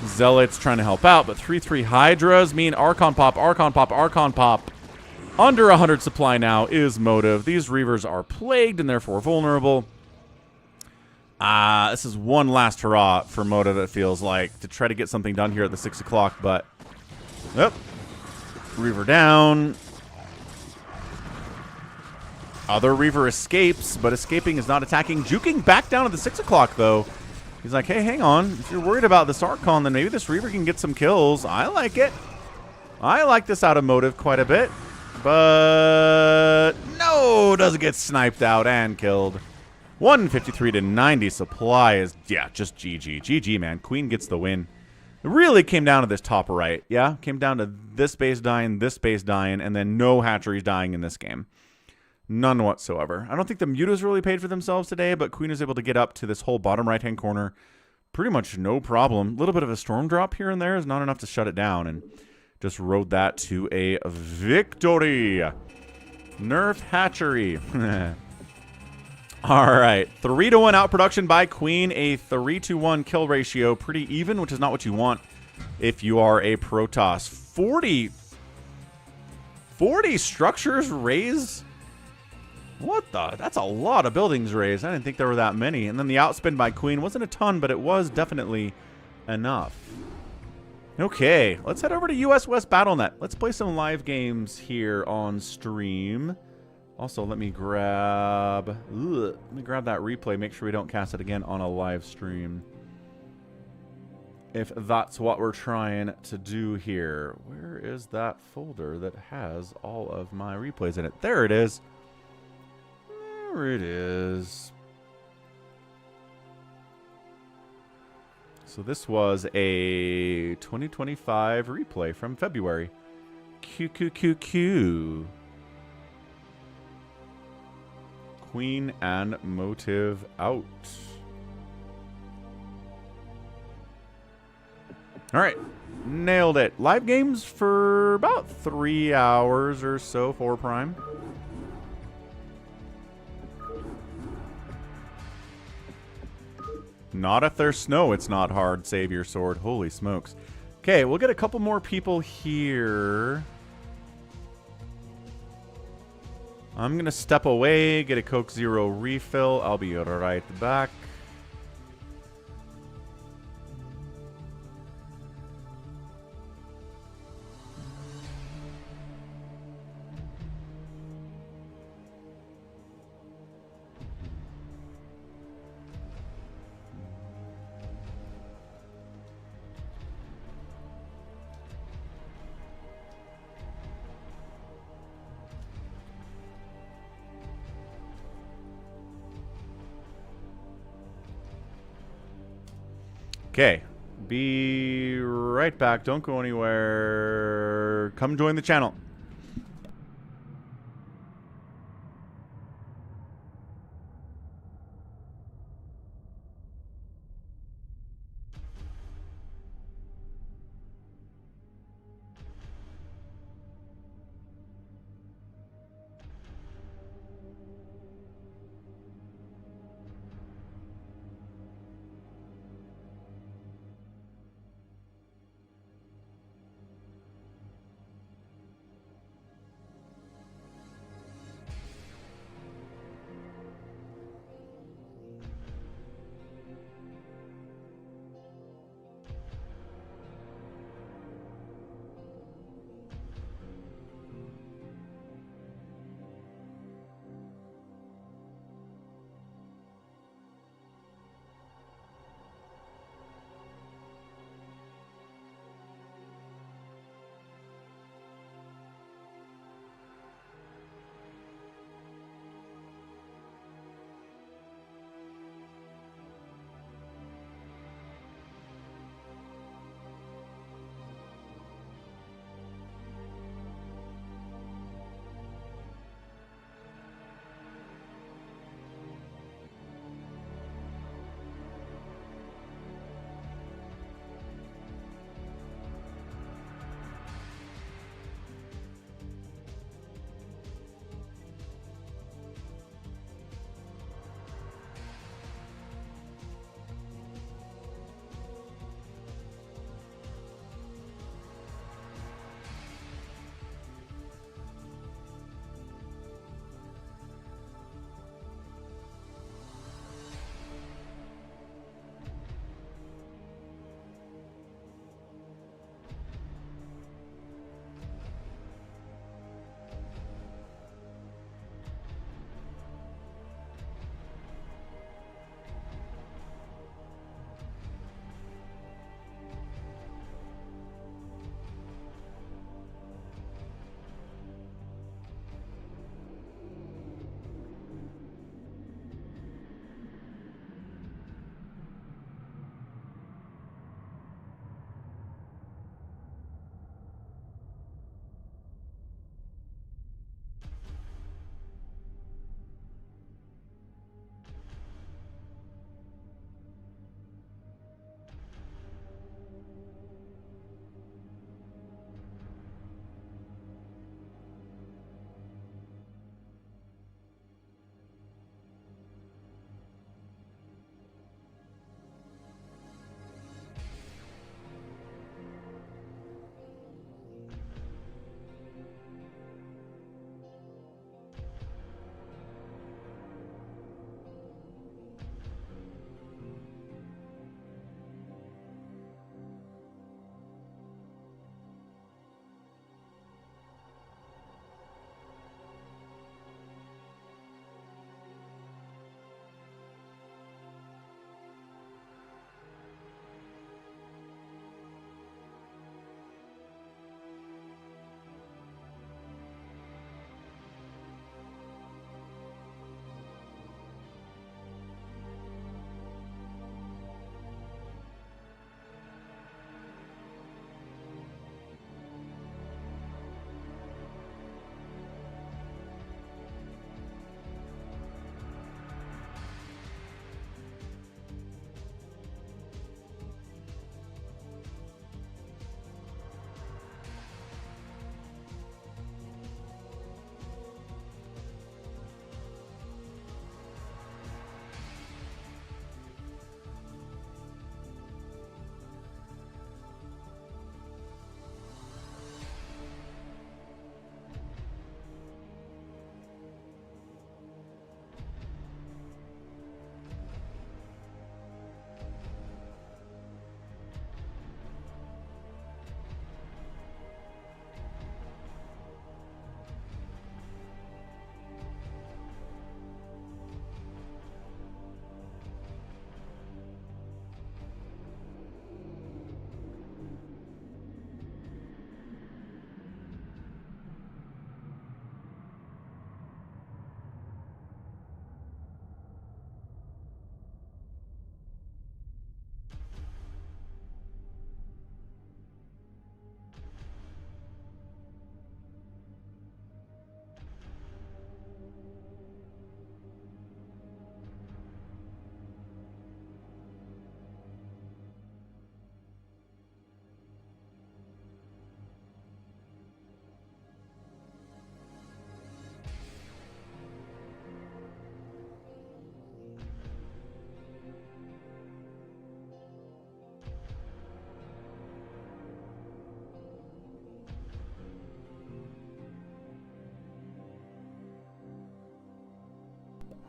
Zealots trying to help out, but 3-3 Hydras mean Archon pop, Archon pop, Archon pop. Under 100 supply now is Motive. These Reavers are plagued and therefore vulnerable. This is one last hurrah for Motive, it feels like, to try to get something done here at the 6 o'clock, but... Yep. Reaver down. Other Reaver escapes, but escaping is not attacking. Juking back down at the 6 o'clock, though. He's like, hey, hang on. If you're worried about this Archon, then maybe this Reaver can get some kills. I like it. I like this out of Motive quite a bit. But no, doesn't get sniped out and killed. 153 to 90 supply is, yeah, just GG. GG, man. Queen gets the win. It really came down to this top right, yeah? Came down to this base dying, and then no hatcheries dying in this game. None whatsoever. I don't think the mutas really paid for themselves today, but Queen was able to get up to this whole bottom right-hand corner pretty much no problem. A little bit of a storm drop here and there is not enough to shut it down, and just rode that to a victory. Nerf hatchery. All right. 3-1 outproduction by Queen. A 3-1 kill ratio. Pretty even, which is not what you want if you are a Protoss. 40 structures raised? What the? That's a lot of buildings raised. I didn't think there were that many. And then the outspin by Queen wasn't a ton, but it was definitely enough. Okay, let's head over to US West BattleNet. Let's play some live games here on stream. Also, let me grab that replay. Make sure we don't cast it again on a live stream, if that's what we're trying to do here. Where is that folder that has all of my replays in it? There it is. There it is. So this was a 2025 replay from February. Q. Queen and motive out. All right. Nailed it. Live games for about 3 hours or so for Prime. Not if there's snow, it's not hard. Save your sword. Holy smokes. Okay, we'll get a couple more people here. I'm going to step away, get a Coke Zero refill. I'll be right back. Okay, be right back. Don't go anywhere. Come join the channel.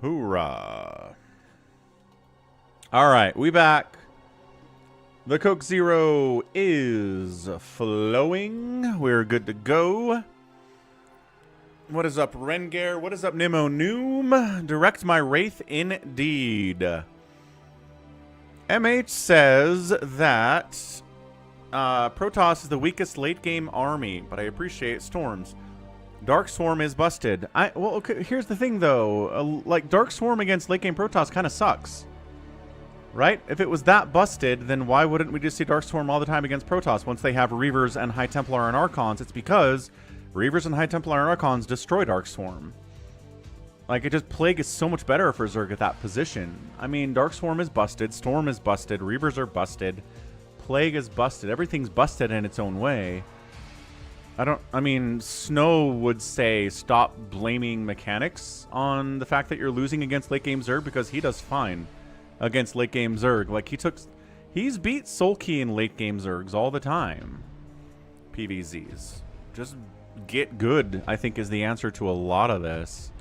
Hoorah. All right, we back. The Coke Zero is flowing. We're good to go. What is up, Rengar? What is up, Nemo Noom? Direct my wraith indeed. MH says that Protoss is the weakest late-game army, but I appreciate Storms. Dark Swarm is busted. Well, okay, here's the thing, though. Like, Dark Swarm against late-game Protoss kind of sucks. Right? If it was that busted, then why wouldn't we just see Dark Swarm all the time against Protoss once they have Reavers and High Templar and Archons? It's because Reavers and High Templar and Archons destroy Dark Swarm. Like, it just Plague is so much better for Zerg at that position. I mean, Dark Swarm is busted, Storm is busted, Reavers are busted, Plague is busted. Everything's busted in its own way. I mean, Snow would say stop blaming mechanics on the fact that you're losing against late game Zerg because he does fine against late game Zerg. Like, he's beat Sulky in late game Zergs all the time. PVZs. Just get good, I think, is the answer to a lot of this.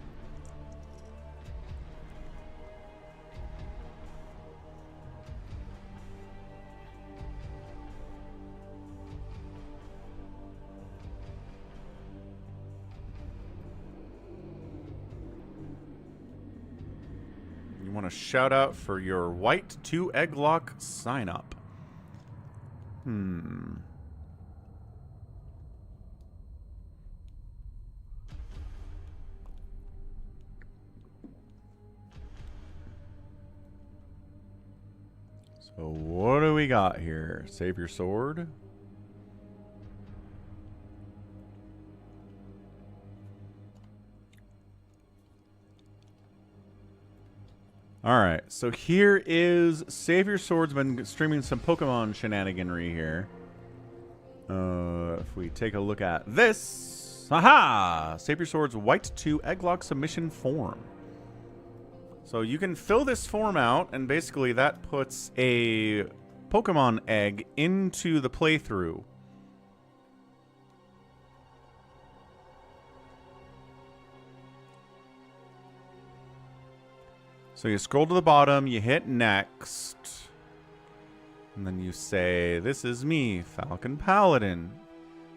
Want a shout out for your white 2 Egglock sign up. So what do we got here? Save your sword. Alright, so here is Save Your Sword's been streaming some Pokemon shenaniganry here. If we take a look at this. Aha! Save Your Sword's White 2 Egglock Submission form. So you can fill this form out, and basically that puts a Pokemon egg into the playthrough. So you scroll to the bottom, you hit next, and then you say, this is me, Falcon Paladin.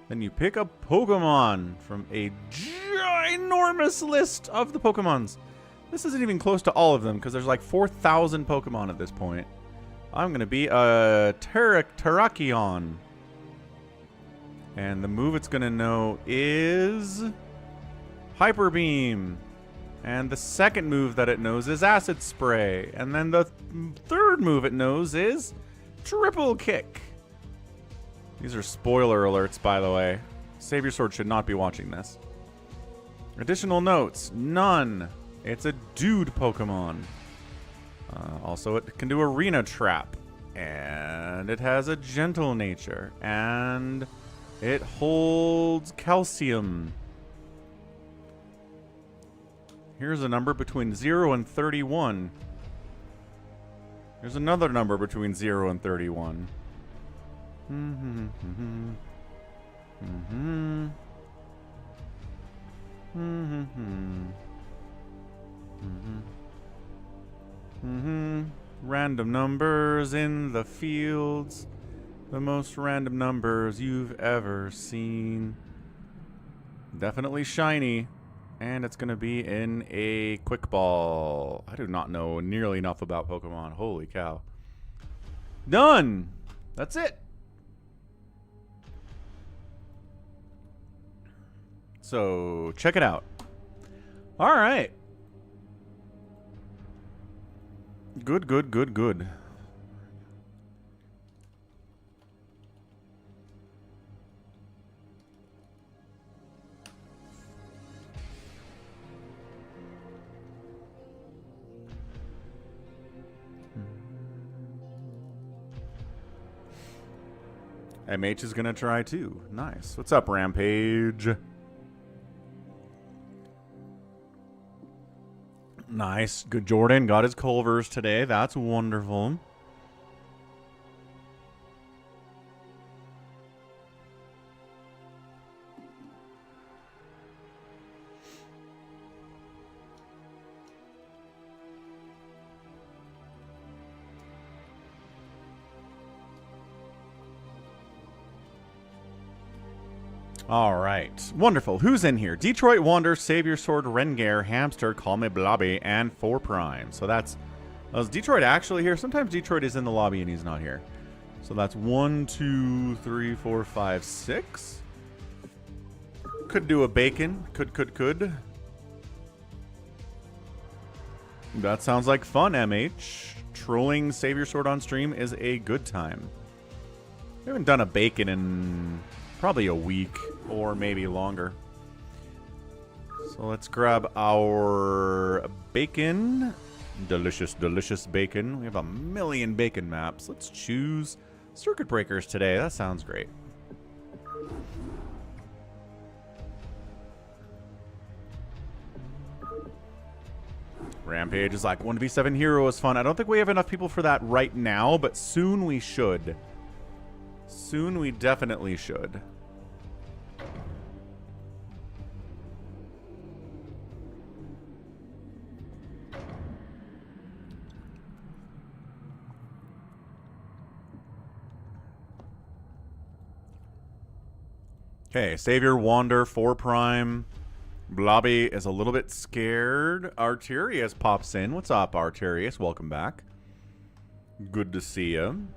Then you pick a Pokemon from a ginormous list of the Pokemons. This isn't even close to all of them, because there's like 4,000 Pokemon at this point. I'm going to be a Terrakion. And the move it's going to know is Hyper Beam. And the second move that it knows is Acid Spray. And then the third move it knows is Triple Kick. These are spoiler alerts, by the way. Save Your Sword should not be watching this. Additional notes, none. It's a dude Pokemon. Also, it can do Arena Trap. And it has a gentle nature. And it holds calcium. Here's a number between 0 and 31. Here's another number between 0 and 31. Random numbers in the fields. The most random numbers you've ever seen. Definitely shiny. And it's going to be in a quick ball. I do not know nearly enough about Pokemon. Holy cow. Done! That's it. So, check it out. Alright. Good, good, good, good. MH is gonna try too. Nice. What's up, Rampage? Nice. Good. Jordan got his Culvers today. That's wonderful. All right. Wonderful. Who's in here? Detroit Wander, Savior Sword, Rengar, Hamster, Call Me Blobby, and 4 Prime. So that's... is Detroit actually here? Sometimes Detroit is in the lobby and he's not here. So that's 1, 2, 3, 4, 5, 6. Could do a bacon. Could. That sounds like fun, MH. Trolling Savior Sword on stream is a good time. We haven't done a bacon in probably a week or maybe longer. So let's grab our bacon. Delicious, delicious bacon. We have a million bacon maps. Let's choose circuit breakers today. That sounds great. Rampage is like 1v7 hero is fun. I don't think we have enough people for that right now, but soon we should. Soon we definitely should. Okay, Savior, Wander, 4 Prime. Blobby is a little bit scared. Arterius pops in. What's up, Arterius? Welcome back. Good to see you.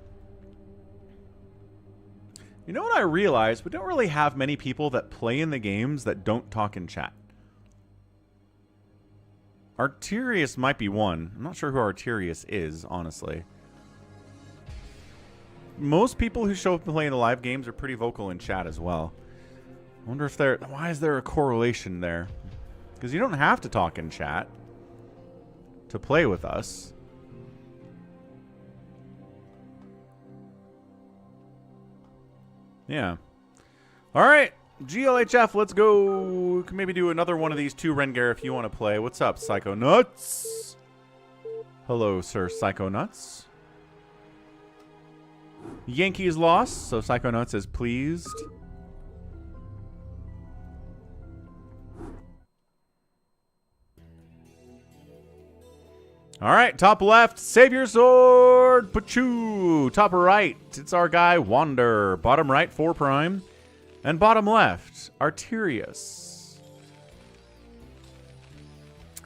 You know what I realized? We don't really have many people that play in the games that don't talk in chat. Arterius might be one. I'm not sure who Arterius is, honestly. Most people who show up and play in the live games are pretty vocal in chat as well. I wonder if there... Why is there a correlation there? Because you don't have to talk in chat to play with us. Yeah. All right. GLHF, let's go. We can maybe do another one of these 2 Rengar if you want to play. What's up, Psycho Nuts? Hello, Sir Psycho Nuts. Yankees lost, so Psycho Nuts is pleased. All right, top left, Savior Sword, Pachoo. Top right, it's our guy, Wander. Bottom right, 4 Prime. And bottom left, Arterius.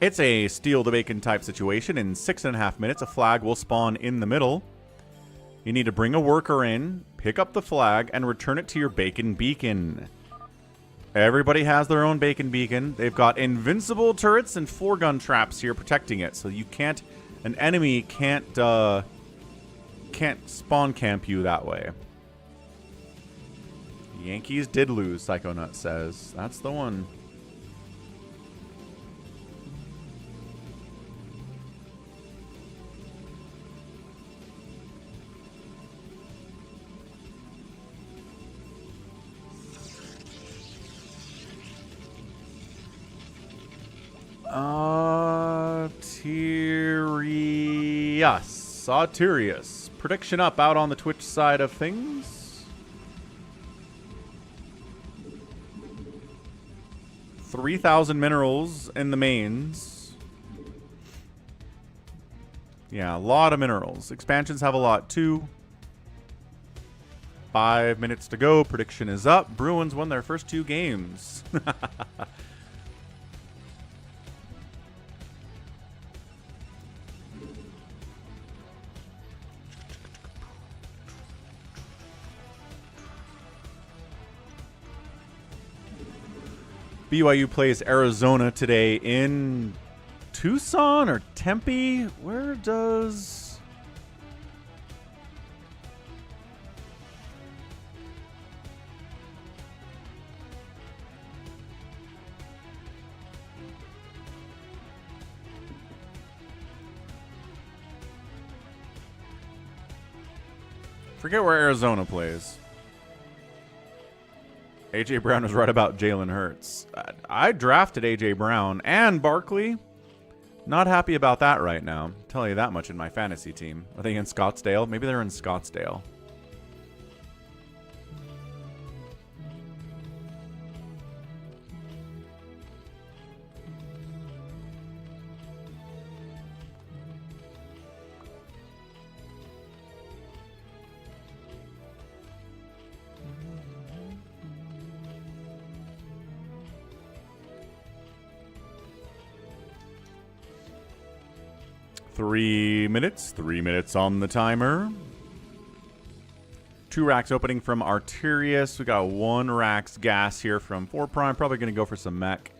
It's a steal the bacon type situation. In 6.5 minutes, a flag will spawn in the middle. You need to bring a worker in, pick up the flag, and return it to your bacon beacon. Everybody has their own bacon beacon. They've got invincible turrets and 4-gun traps here protecting it, so you can't, an enemy can't spawn camp you that way. Yankees did lose, Psychonut says. That's the one. Arterius. Prediction up out on the Twitch side of things. 3,000 minerals in the mains. Yeah, a lot of minerals. Expansions have a lot too. 5 minutes to go. Prediction is up. Bruins won their first 2 games. BYU plays Arizona today in Tucson or Tempe. Where does... Forget where Arizona plays. A.J. Brown was right about Jalen Hurts. I drafted A.J. Brown and Barkley. Not happy about that right now. I'll tell you that much in my fantasy team. Are they in Scottsdale? Maybe they're in Scottsdale. 3 minutes. 3 minutes on the timer. 2 racks opening from Arterius. We got 1 rack's gas here from 4 Prime. Probably going to go for some mech.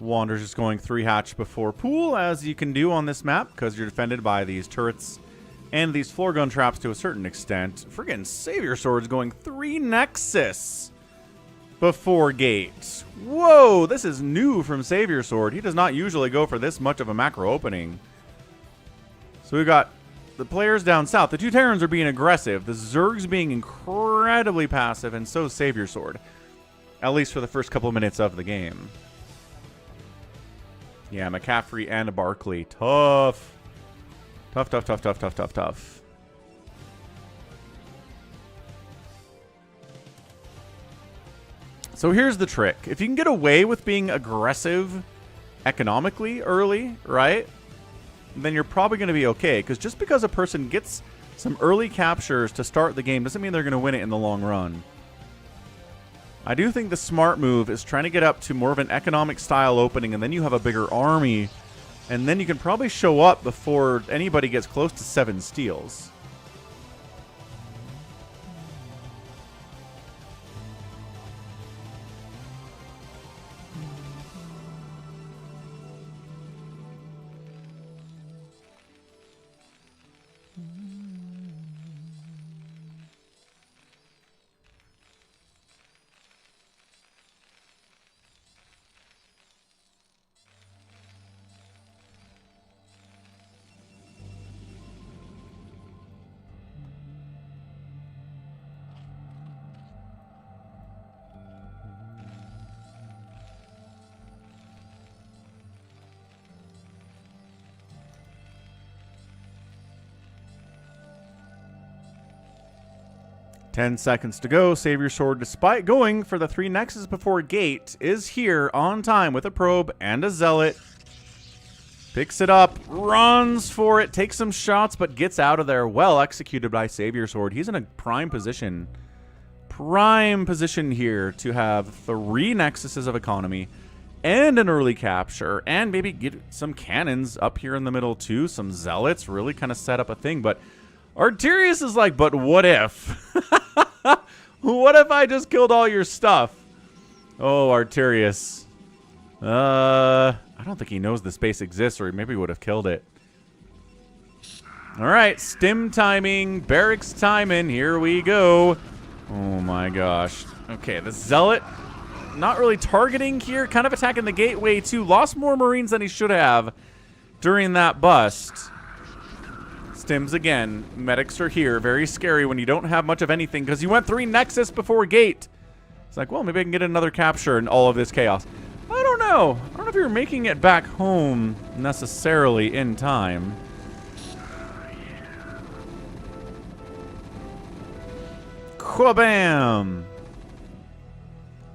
Wander's just going 3 hatch before pool, as you can do on this map, because you're defended by these turrets and these floor gun traps to a certain extent. Friggin' Savior Sword's going 3 Nexus before gate. Whoa, this is new from Savior Sword. He does not usually go for this much of a macro opening. So we've got the players down south. The 2 Terrans are being aggressive. The Zerg's being incredibly passive, and so is Savior Sword. At least for the first couple minutes of the game. Yeah, McCaffrey and Barkley. Tough. Tough, tough, tough, tough, tough, tough, tough. So here's the trick. If you can get away with being aggressive economically early, right? Then you're probably going to be okay. Because just because a person gets some early captures to start the game doesn't mean they're going to win it in the long run. I do think the smart move is trying to get up to more of an economic style opening, and then you have a bigger army, and then you can probably show up before anybody gets close to 7 steals. Ten seconds to go. Savior Sword, despite going for the 3 Nexus before gate, is here on time with a probe and a zealot. Picks it up, runs for it, takes some shots, but gets out of there. Well executed by Savior Sword. He's in a prime position. Prime position here to have 3 Nexuses of economy and an early capture, and maybe get some cannons up here in the middle too. Some zealots, really kind of set up a thing, but Arterius is like, but what if? What if I just killed all your stuff? Oh, Arterius. I don't think he knows the space exists, or maybe he would have killed it. All right, stim timing, barracks timing. Here we go. Oh my gosh. Okay, the zealot not really targeting here, kind of attacking the gateway too. Lost more Marines than he should have during that bust. Stims again. Medics are here. Very scary when you don't have much of anything, because you went 3 Nexus before gate. It's like, well, maybe I can get another capture in all of this chaos. I don't know. I don't know if you're making it back home necessarily in time. Kwabam!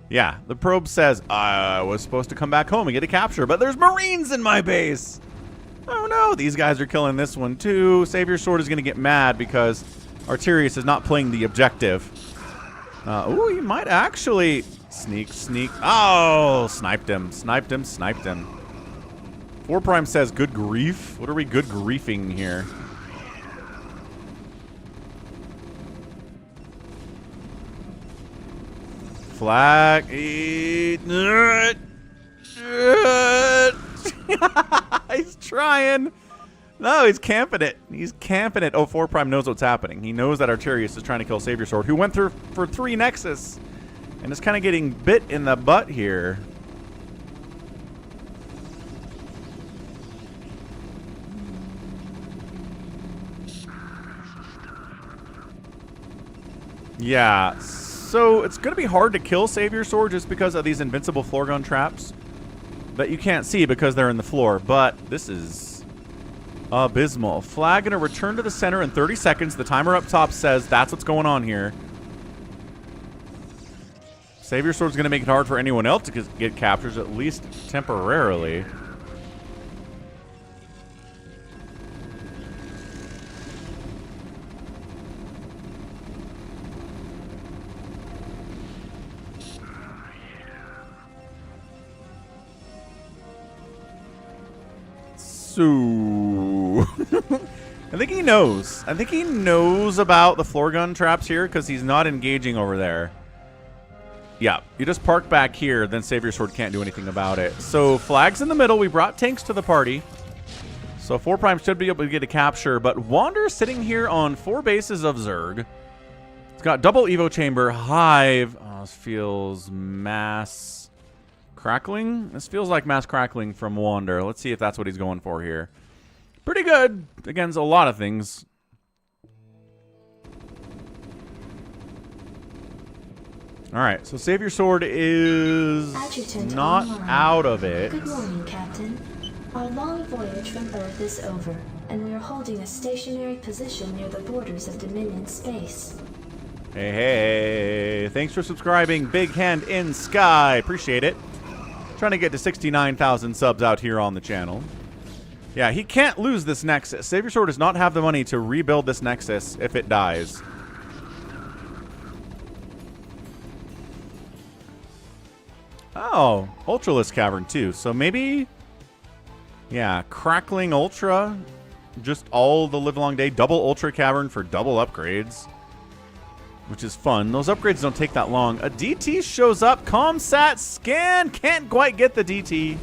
Yeah, the probe says, I was supposed to come back home and get a capture, but there's Marines in my base! Oh no, these guys are killing this one too. Savior Sword is going to get mad because Arterius is not playing the objective. Ooh, he might actually sneak. Oh, sniped him. 4 Prime says, good grief. What are we good griefing here? Flag. He's trying. No, he's camping it. He's camping it. Oh, 4 Prime knows what's happening. He knows that Arterius is trying to kill Savior Sword, who went through for 3 Nexus and is kind of getting bit in the butt here. Yeah, so it's going to be hard to kill Savior Sword just because of these invincible floor gun traps that you can't see because they're in the floor, but this is abysmal. Flag gonna return to the center in 30 seconds. The timer up top says that's what's going on here. Savior Sword's gonna make it hard for anyone else to get captures, at least temporarily. So I think he knows. I think he knows about the floor gun traps here because he's not engaging over there. Yeah, you just park back here, then Savior Sword can't do anything about it. So flags in the middle. We brought tanks to the party. So 4 Prime should be able to get a capture, but Wander's sitting here on 4 bases of Zerg. It's got double Evo Chamber, Hive. Oh, this feels mass crackling. This feels like mass crackling from Wander. Let's see if that's what he's going for here. Pretty good against a lot of things. All right, so Savior Sword is Adjutant not online. out of it. Good morning, Captain. Our long voyage from Earth is over, and we are holding a stationary position near the borders of Dominion space. Hey, hey, thanks for subscribing. Big hand in sky. Appreciate it. Trying to get to 69,000 subs out here on the channel. Yeah, he can't lose this Nexus. Savior Sword does not have the money to rebuild this Nexus if it dies. Oh, Ultralisk Cavern too. So maybe, yeah, Crackling Ultra, just all the livelong day. Double Ultra Cavern for double upgrades, which is fun. Those upgrades don't take that long. A DT shows up. Comsat scan. Can't quite get the DT.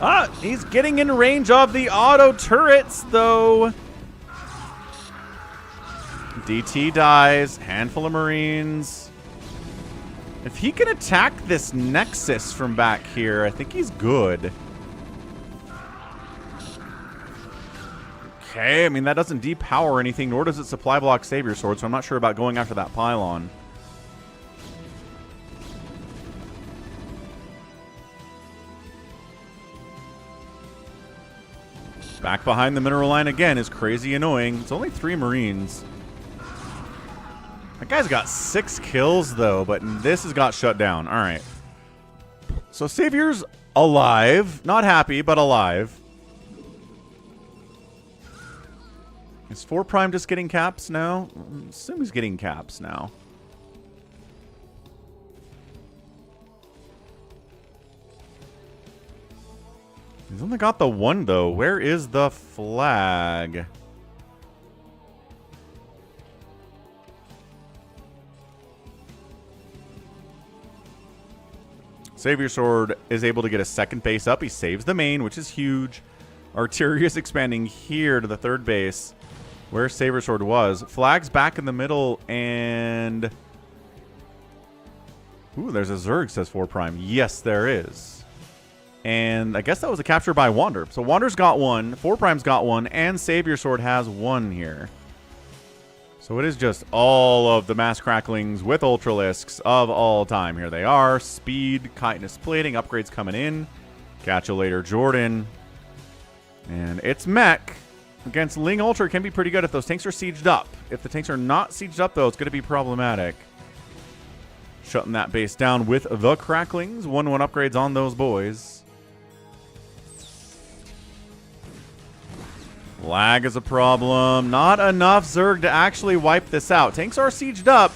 Ah, he's getting in range of the auto turrets, though. DT dies. Handful of Marines. If he can attack this Nexus from back here, I think he's good. Okay, I mean, that doesn't depower anything, nor does it supply block Savior Sword, so I'm not sure about going after that pylon. Back behind the mineral line again is crazy annoying. It's only 3 Marines. That guy's got 6 kills, though, but this has got shut down. All right. So Savior's alive. Not happy, but alive. Is 4 Prime just getting caps now? I assume he's getting caps now. He's only got the 1, though. Where is the flag? Savior Sword is able to get a 2nd base up. He saves the main, which is huge. Artillery expanding here to the 3rd base, where Savior Sword was. Flags back in the middle, and... Ooh, there's a Zerg, says 4 Prime. Yes, there is. And I guess that was a capture by Wander. So Wander's got 1, 4 Prime's got 1, and Savior Sword has 1 here. So it is just all of the mass cracklings with Ultralisks of all time. Here they are. Speed, chitinous plating, upgrades coming in. Catch you later, Jordan. And it's mech. Against Ling Ultra can be pretty good if those tanks are sieged up. If the tanks are not sieged up, though, it's going to be problematic. Shutting that base down with the cracklings. 1-1 upgrades on those boys. Lag is a problem. Not enough Zerg to actually wipe this out. Tanks are sieged up.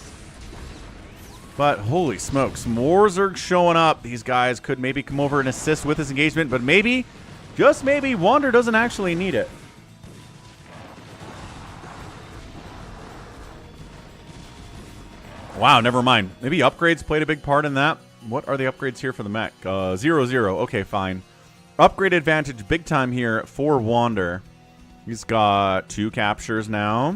But holy smokes, more Zerg showing up. These guys could maybe come over and assist with this engagement, but maybe, just maybe, Wander doesn't actually need it. Wow, never mind. Maybe upgrades played a big part in that. What are the upgrades here for the mech? 0-0. Okay, fine. Upgrade advantage big time here for Wander. He's got 2 captures now.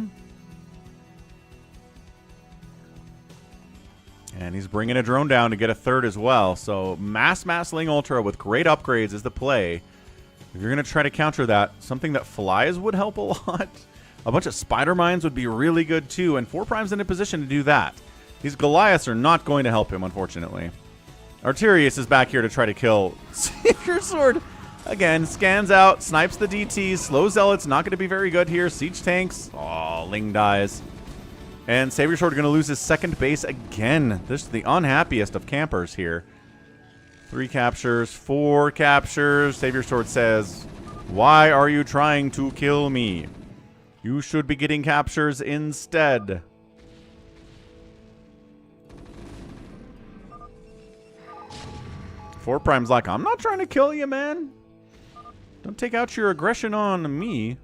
And he's bringing a drone down to get a 3rd as well. So Mass Ling Ultra with great upgrades is the play. If you're going to try to counter that, something that flies would help a lot. A bunch of Spider Mines would be really good too. And 4 Prime's in a position to do that. These Goliaths are not going to help him, unfortunately. Arterius is back here to try to kill Savior Sword. Again, scans out, snipes the DTs. Slow Zealot's not going to be very good here. Siege tanks. Oh, Ling dies. And Savior Sword going to lose his 2nd base again. This is the unhappiest of campers here. 3 captures, 4 captures. Savior Sword says, "Why are you trying to kill me? You should be getting captures instead." 4 Prime's like, "I'm not trying to kill you, man. Don't take out your aggression on me."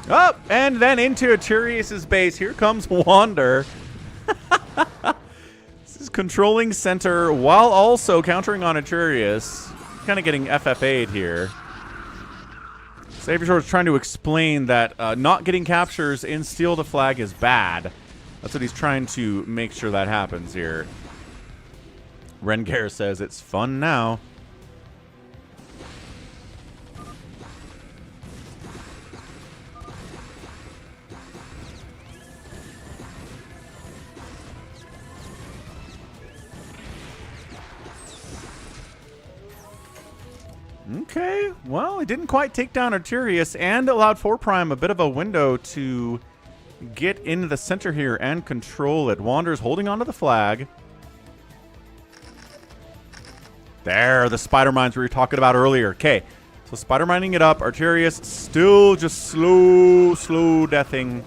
Up and then into Aturius' base. Here comes Wander. This is controlling center while also countering on Aturius. Kind of getting FFA'd here. Savior Sword's trying to explain that not getting captures in Steal the Flag is bad. That's what he's trying to make sure that happens here. Rengar says it's fun now. Okay, well, he didn't quite take down Arterius and allowed 4 Prime a bit of a window to get into the center here and control it. Wander's holding onto the flag. There, the spider mines we were talking about earlier. Okay, so spider mining it up. Arterius still just slow deathing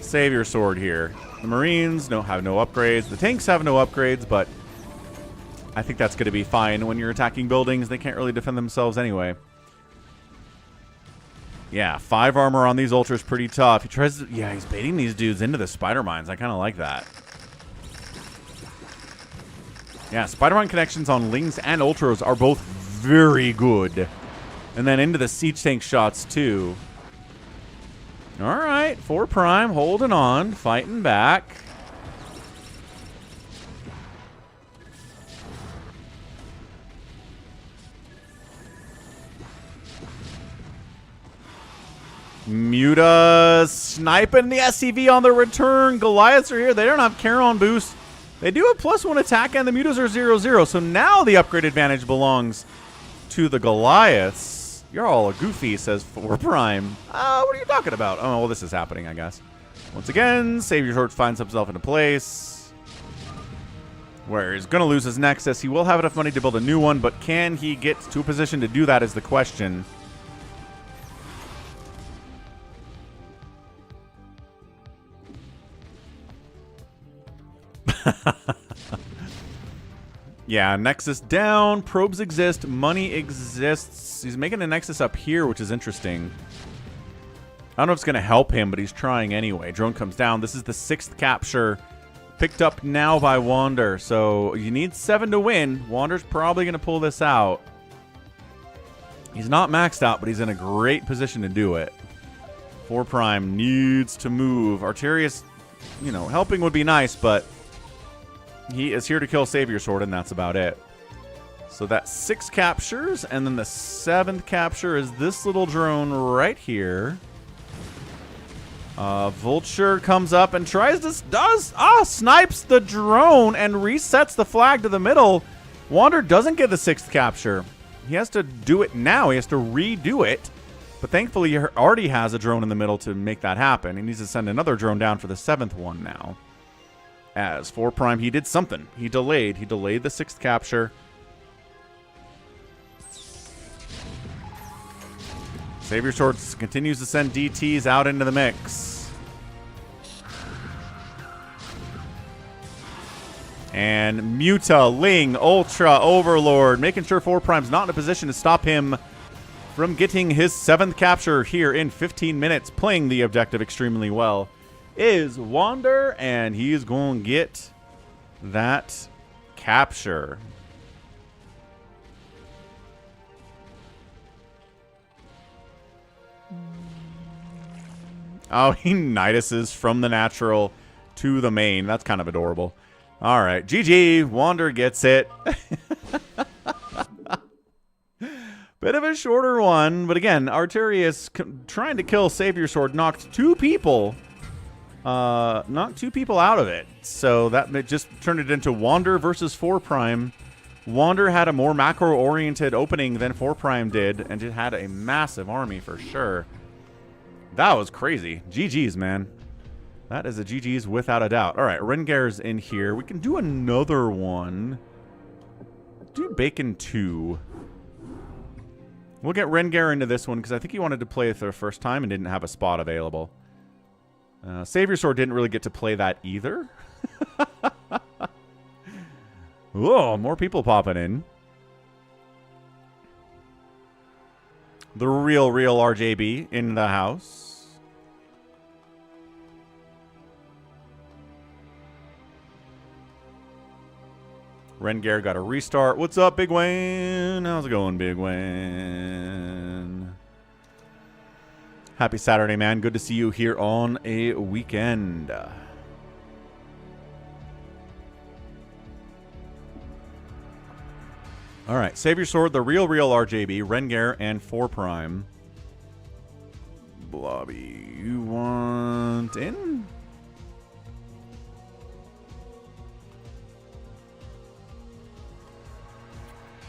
Savior Sword here. The Marines have no upgrades. The tanks have no upgrades, but I think that's going to be fine. When you're attacking buildings, they can't really defend themselves anyway. Yeah, 5 armor on these ultras pretty tough. He tries to, yeah, he's baiting these dudes into the spider mines. I kind of like that. Yeah, spider mine connections on Lings and ultras are both very good. And then into the siege tank shots too. All right, 4 Prime holding on, fighting back. Muta sniping the SCV on the return. Goliaths are here. They don't have Charon boost. They do have +1 attack, and the Mutas are 0-0. So now the upgrade advantage belongs to the Goliaths. You're all goofy, says 4 Prime. What are you talking about? Oh, well, this is happening, I guess. Once again, Savior Sword finds himself into place where he's going to lose his Nexus. He will have enough money to build a new one, but can he get to a position to do that is the question. Yeah, Nexus down, probes exist, money exists. He's making a Nexus up here, which is interesting. I don't know if it's going to help him, but he's trying anyway. Drone comes down. This is the 6th capture. Picked up now by Wander. So you need 7 to win. Wander's probably going to pull this out. He's not maxed out, but he's in a great position to do it. 4 Prime needs to move. Arterius, you know, helping would be nice, but he is here to kill Savior Sword, and that's about it. So that's 6 captures, and then the 7th capture is this little drone right here. Vulture comes up and tries to... snipes the drone and resets the flag to the middle. Wander doesn't get the 6th capture. He has to do it now. He has to redo it. But thankfully, he already has a drone in the middle to make that happen. He needs to send another drone down for the 7th one now. As 4 Prime, he did something. He delayed the 6th capture. Savior Sword continues to send DTs out into the mix. And Muta, Ling, Ultra, Overlord, making sure 4 Prime's not in a position to stop him from getting his 7th capture here in 15 minutes, playing the objective extremely well. Is Wander, and he's going to get that capture. Oh, he Niduses from the natural to the main. That's kind of adorable. All right, GG. Wander gets it. Bit of a shorter one, but again, Arterius trying to kill Savior Sword knocked 2 people. Knocked 2 people out of it. So that just turned it into Wander versus 4 Prime. Wander had a more macro-oriented opening than 4 Prime did, and it had a massive army for sure. That was crazy. GG's, man. That is a GG's without a doubt. All right, Rengar's in here. We can do another one. Do Bacon 2. We'll get Rengar into this one because I think he wanted to play it for the first time and didn't have a spot available. Savior Sword didn't really get to play that either. Whoa, more people popping in. The real RJB in the house. Rengar got a restart. What's up, Big Wayne? How's it going, Big Wayne? Happy Saturday, man. Good to see you here on a weekend. All right, save your sword. The real RJB, Rengar, and 4 Prime. Blobby, you want in?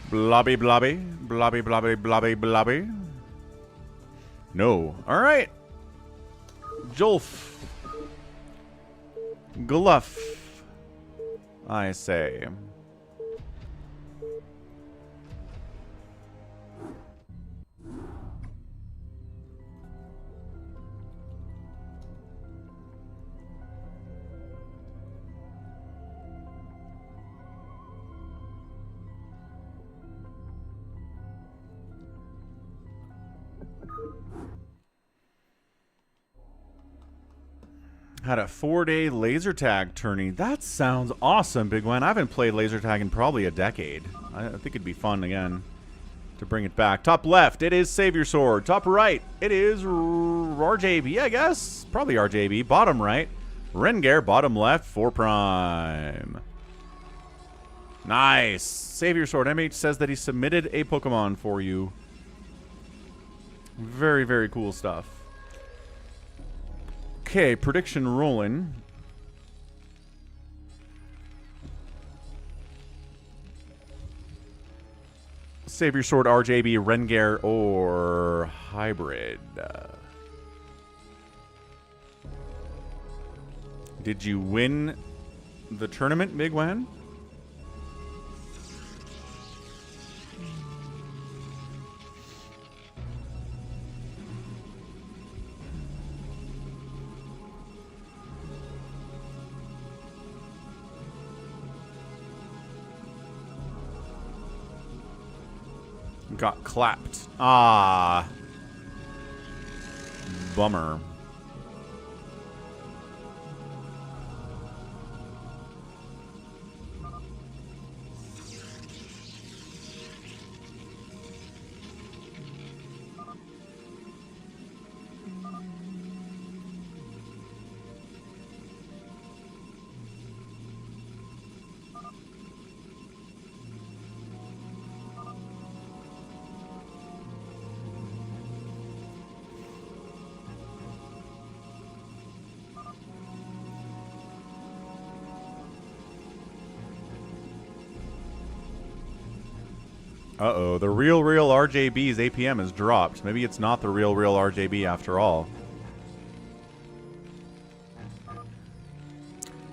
Blobby, blobby, blobby, blobby, blobby, blobby. No. All right. Jolf. Gluff. I say. Had a 4-day laser tag tourney. That sounds awesome, Big Wen. I haven't played laser tag in probably a decade. I think it'd be fun again to bring it back. Top left, it is Save Your Sword. Top right, it is RJB, I guess. Probably RJB. Bottom right, Rengar. Bottom left, 4 Prime. Nice. Save Your Sword. MH says that he submitted a Pokemon for you. Very, very cool stuff. Okay, prediction rolling. Save Your Sword, RJB, Rengar, or Hybrid. Did you win the tournament, Big Wan? Got clapped. Ah. Bummer. Uh-oh, the real RJB's APM has dropped. Maybe it's not the real RJB after all.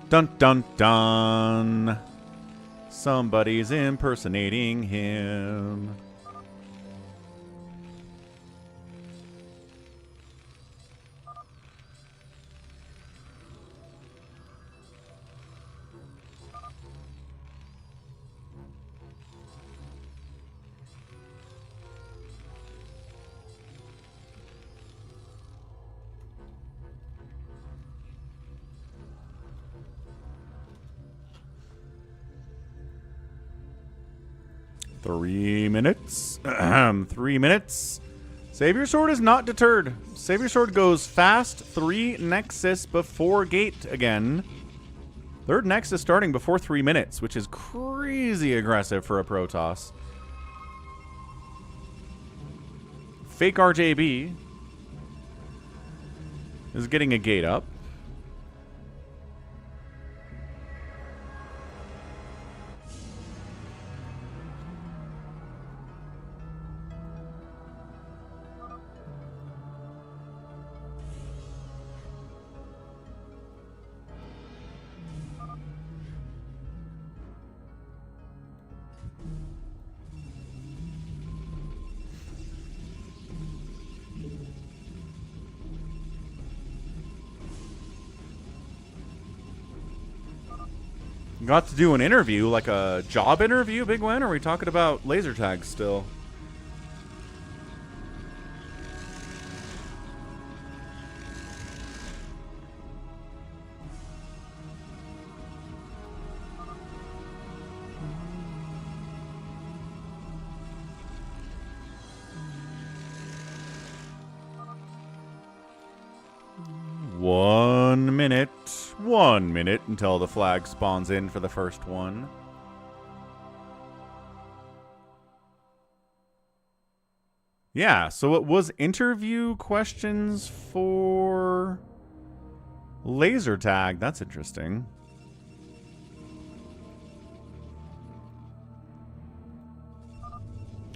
Dun dun dun. Somebody's impersonating him. Three minutes. 3 minutes. Save Your Sword is not deterred. Save Your Sword goes fast. 3 Nexus before gate again. Third Nexus starting before 3 minutes, which is crazy aggressive for a Protoss. Fake RJB is getting a gate up. Got to do an interview, like a job interview, Big Wen? Or are we talking about laser tags still? 1 minute. 1 minute until the flag spawns in for the first one. Yeah, so it was interview questions for laser tag. That's interesting.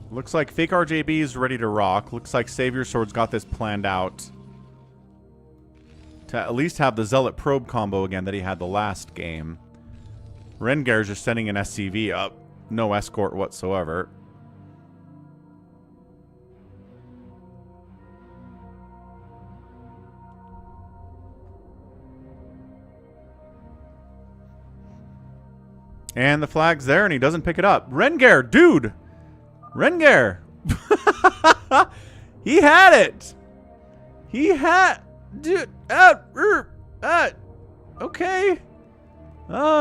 Looks like Fake RJB is ready to rock. Looks like Savior Sword's got this planned out to at least have the Zealot Probe combo again that he had the last game. Rengar's just sending an SCV up. No escort whatsoever. And the flag's there, and he doesn't pick it up. Rengar, dude! Rengar! He had it! He had... Dude, okay.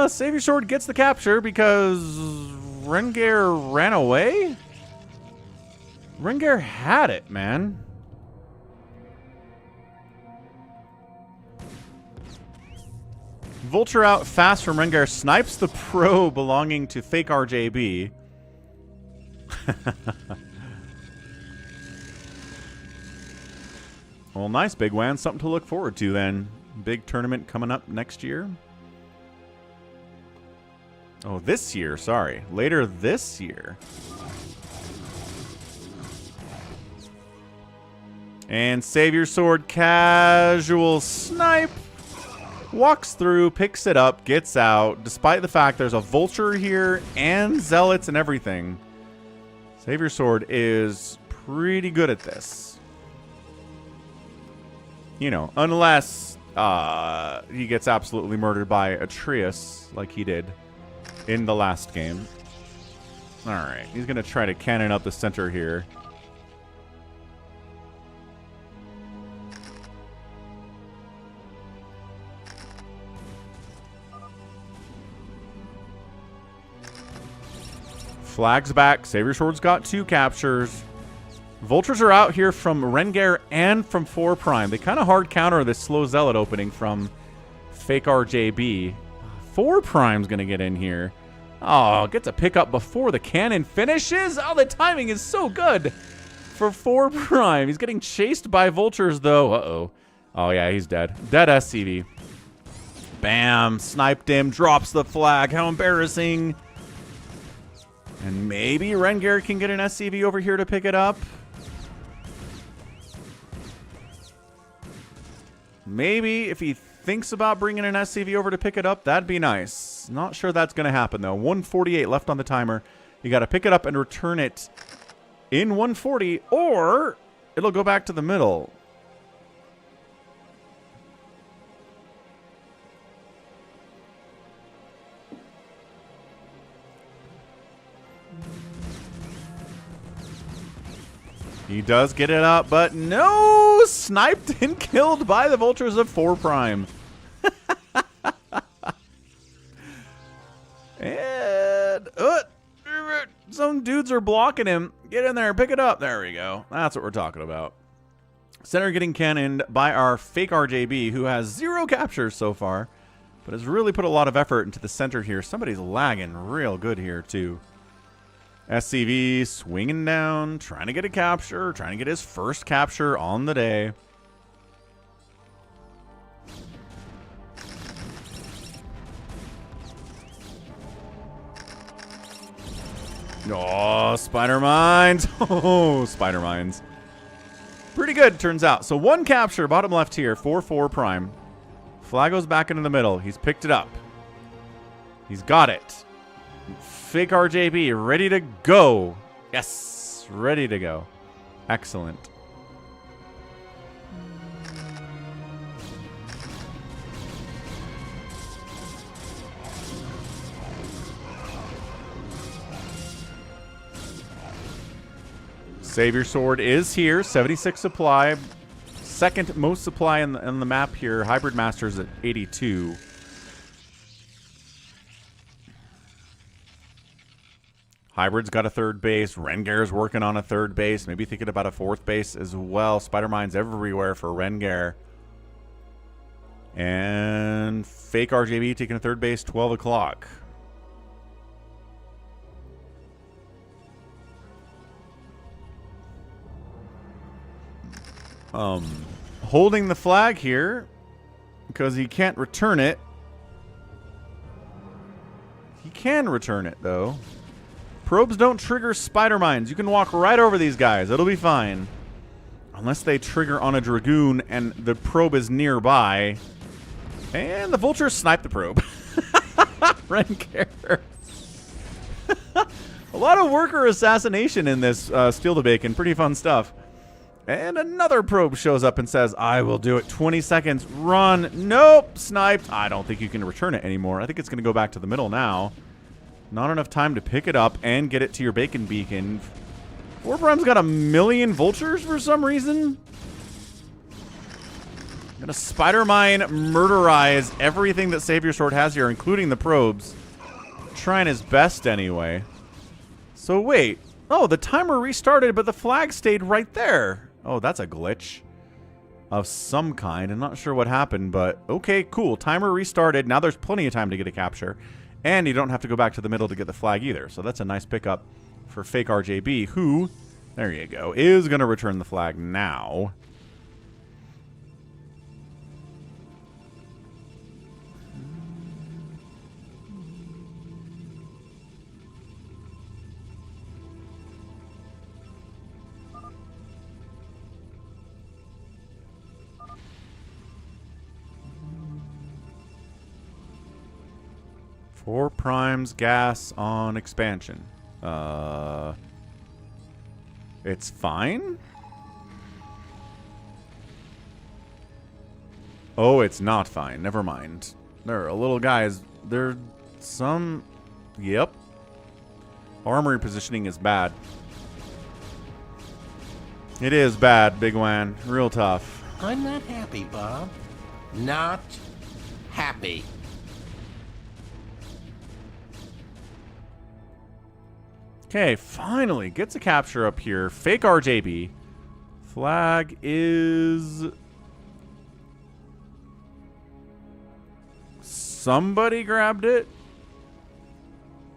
Savior Sword gets the capture because Rengar ran away? Rengar had it, man. Vulture out fast from Rengar, snipes the pro belonging to Fake RJB. Well, nice, Big Wan. Something to look forward to then. Big tournament coming up next year. Oh, this year. Sorry. Later this year. And Savior Sword casual snipe. Walks through, picks it up, gets out. Despite the fact there's a Vulture here and Zealots and everything. Savior Sword is pretty good at this. You know, unless he gets absolutely murdered by Atreus like he did in the last game. Alright, he's going to try to cannon up the center here. Flag's back. Savior Sword's got 2 captures. Vultures are out here from Rengar and from 4 Prime. They kind of hard counter this slow Zealot opening from Fake RJB. 4 Prime's going to get in here. Oh, gets a pickup before the cannon finishes. Oh, the timing is so good for 4 Prime. He's getting chased by Vultures, though. Uh-oh. Oh, yeah, he's dead. Dead SCV. Bam. Sniped him. Drops the flag. How embarrassing. And maybe Rengar can get an SCV over here to pick it up. Maybe if he thinks about bringing an SCV over to pick it up, that'd be nice. Not sure that's going to happen, though. 148 left on the timer. You got to pick it up and return it in 140, or it'll go back to the middle. He does get it up, but no! Sniped and killed by the Vultures of 4 Prime. And some dudes are blocking him. Get in there, pick it up. There we go. That's what we're talking about. Center getting cannoned by our Fake RJB, who has 0 captures so far, but has really put a lot of effort into the center here. Somebody's lagging real good here, too. SCV swinging down, trying to get a capture, trying to get his first capture on the day. Oh, Spider Mines. Oh, Spider Mines. Pretty good, turns out. So 1 capture, bottom left here, 4-4 Prime. Flag goes back into the middle. He's picked it up. He's got it. Fake RJB, ready to go. Yes, ready to go. Excellent. Savior Sword is here, 76 supply. Second most supply on the map here. Hybrid Masters at 82. Hybrid's got a 3rd base. Rengar's working on a 3rd base. Maybe thinking about a 4th base as well. Spider Mine's everywhere for Rengar. And fake RJB taking a third base, 12 o'clock. Holding the flag here because he can't return it. He can return it, though. Probes don't trigger spider mines. You can walk right over these guys. It'll be fine. Unless they trigger on a Dragoon and the probe is nearby. And the vultures snipe the probe. Renker. A lot of worker assassination in this Steal the Bacon. Pretty fun stuff. And another probe shows up and says, I will do it. 20 seconds. Run. Nope. Sniped. I don't think you can return it anymore. I think it's going to go back to the middle now. Not enough time to pick it up and get it to your bacon beacon. 4 Prime's got 1,000,000 vultures for some reason. Gonna spider mine murderize everything that Savior Sword has here, including the probes. Trying his best anyway. So wait. Oh, the timer restarted, but the flag stayed right there. Oh, that's a glitch of some kind. I'm not sure what happened, but okay, cool. Timer restarted. Now there's plenty of time to get a capture. And you don't have to go back to the middle to get the flag either. So that's a nice pickup for fake RJB, who, there you go, is going to return the flag now. Four primes gas on expansion. It's fine? Oh, it's not fine. Never mind. There are little guys. There some... Yep. Armory positioning is bad. It is bad, Big Wan. Real tough. I'm not happy, Bob. Not happy. Okay, finally gets a capture up here. Fake RJB. Flag is... Somebody grabbed it.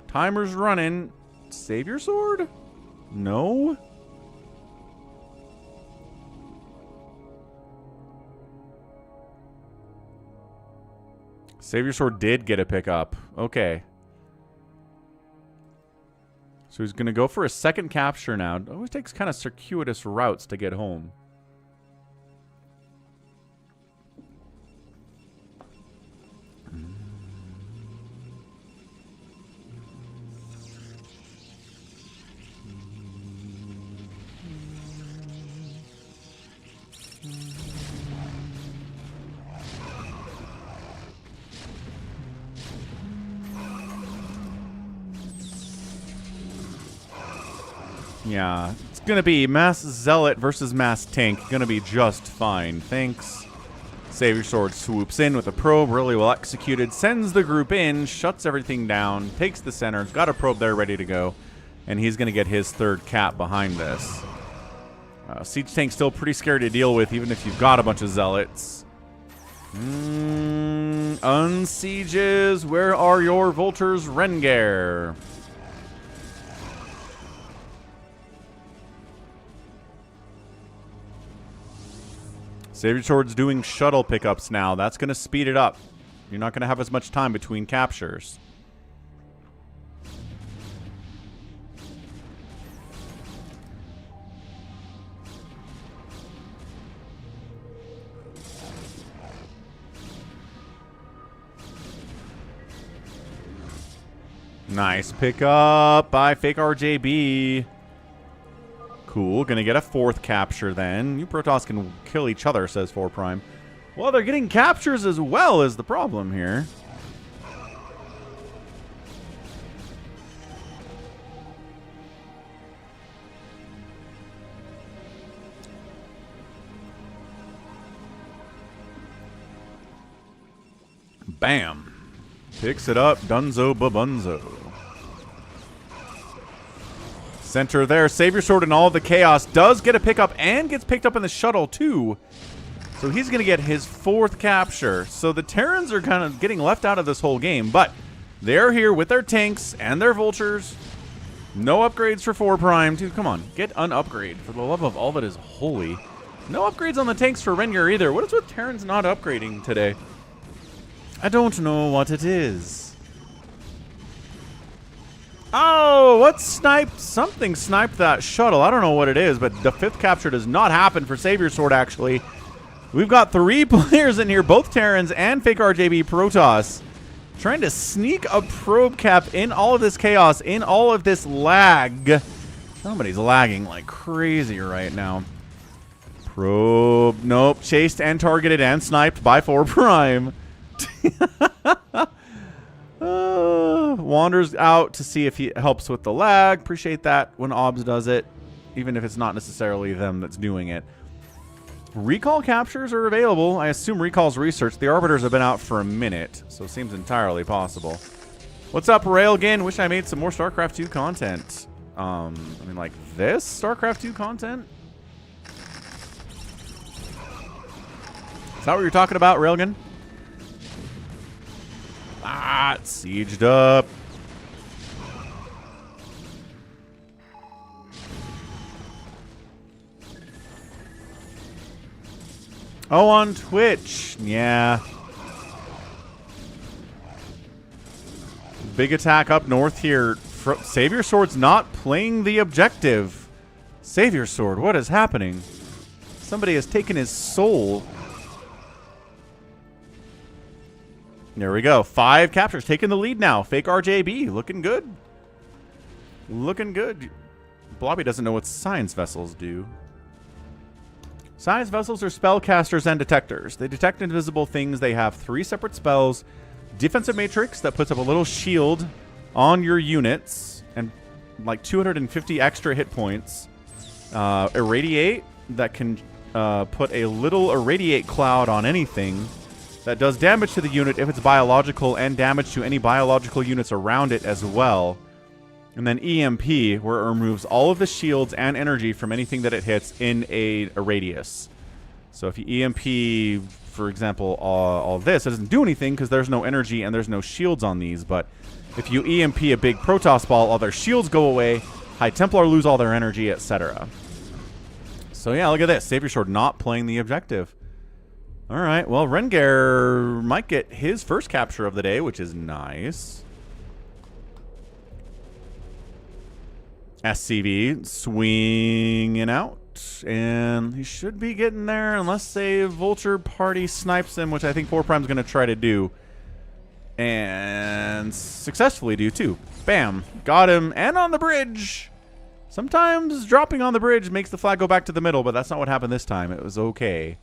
Timer's running. Savior Sword? No. Savior Sword did get a pickup. Okay. So he's going to go for a second capture now. It always takes kind of circuitous routes to get home. Yeah, it's going to be Mass Zealot versus Mass Tank. Going to be just fine. Thanks. Savior Sword swoops in with a probe, really well executed, sends the group in, shuts everything down, takes the center, got a probe there ready to go, and he's going to get his third cap behind this. Siege Tank's still pretty scary to deal with, even if you've got a bunch of Zealots. Unsieges, where are your vultures, Rengar? Savior Sword's doing shuttle pickups now. That's going to speed it up. You're not going to have as much time between captures. Nice pickup by fake RJB. Cool. Gonna get a fourth capture then. You Protoss can kill each other, says 4 Prime. Well, they're getting captures as well is the problem here. Bam. Picks it up. Dunzo babunzo. Center there. Savior Sword and all the chaos does get a pickup and gets picked up in the shuttle too. So So he's going to get his 4th capture. So the Terrans are kind of getting left out of this whole game, but they're here with their tanks and their vultures. No upgrades for 4 Prime. Dude, come on. Get an upgrade for the love of all that is holy. No upgrades on the tanks for Rengar either. What is with Terrans not upgrading today? I don't know what it is. Oh, what sniped? Something sniped that shuttle. I don't know what it is, but the 5th capture does not happen for Savior Sword, actually. We've got 3 players in here, both Terrans and fake RJB Protoss, trying to sneak a probe cap in all of this chaos, in all of this lag. Somebody's lagging like crazy right now. Probe. Nope. Chased and targeted and sniped by 4 Prime. Wanders out to see if he helps with the lag. Appreciate that when OBS does it, even if it's not necessarily them that's doing it. Recall captures are available. I assume recall's research. The Arbiters have been out for a minute, so it seems entirely possible. What's up, Railgun? Wish I made some more StarCraft 2 content. I mean, like this StarCraft 2 content? Is that what you're talking about, Railgun? Ah, it's sieged up. Oh, on Twitch. Yeah. Big attack up north here. Savior Sword's not playing the objective. Savior Sword, what is happening? Somebody has taken his soul. There we go. 5 captures. Taking the lead now. Fake RJB. Looking good. Looking good. Blobby doesn't know what science vessels do. Science vessels are spellcasters and detectors. They detect invisible things. They have 3 separate spells. Defensive Matrix that puts up a little shield on your units and like 250 extra hit points. Irradiate that can put a little irradiate cloud on anything. That does damage to the unit if it's biological and damage to any biological units around it as well. And then EMP, where it removes all of the shields and energy from anything that it hits in a radius. So if you EMP, for example, all this, it doesn't do anything because there's no energy and there's no shields on these. But if you EMP a big Protoss ball, all their shields go away, High Templar lose all their energy, etc. So yeah, look at this. Savior Sword not playing the objective. All right, well, Rengar might get his first capture of the day, which is nice. SCV swinging out, and he should be getting there unless a Vulture party snipes him, which I think 4 Prime's going to try to do. And successfully do, too. Bam. Got him, and on the bridge. Sometimes dropping on the bridge makes the flag go back to the middle, but that's not what happened this time. It was okay.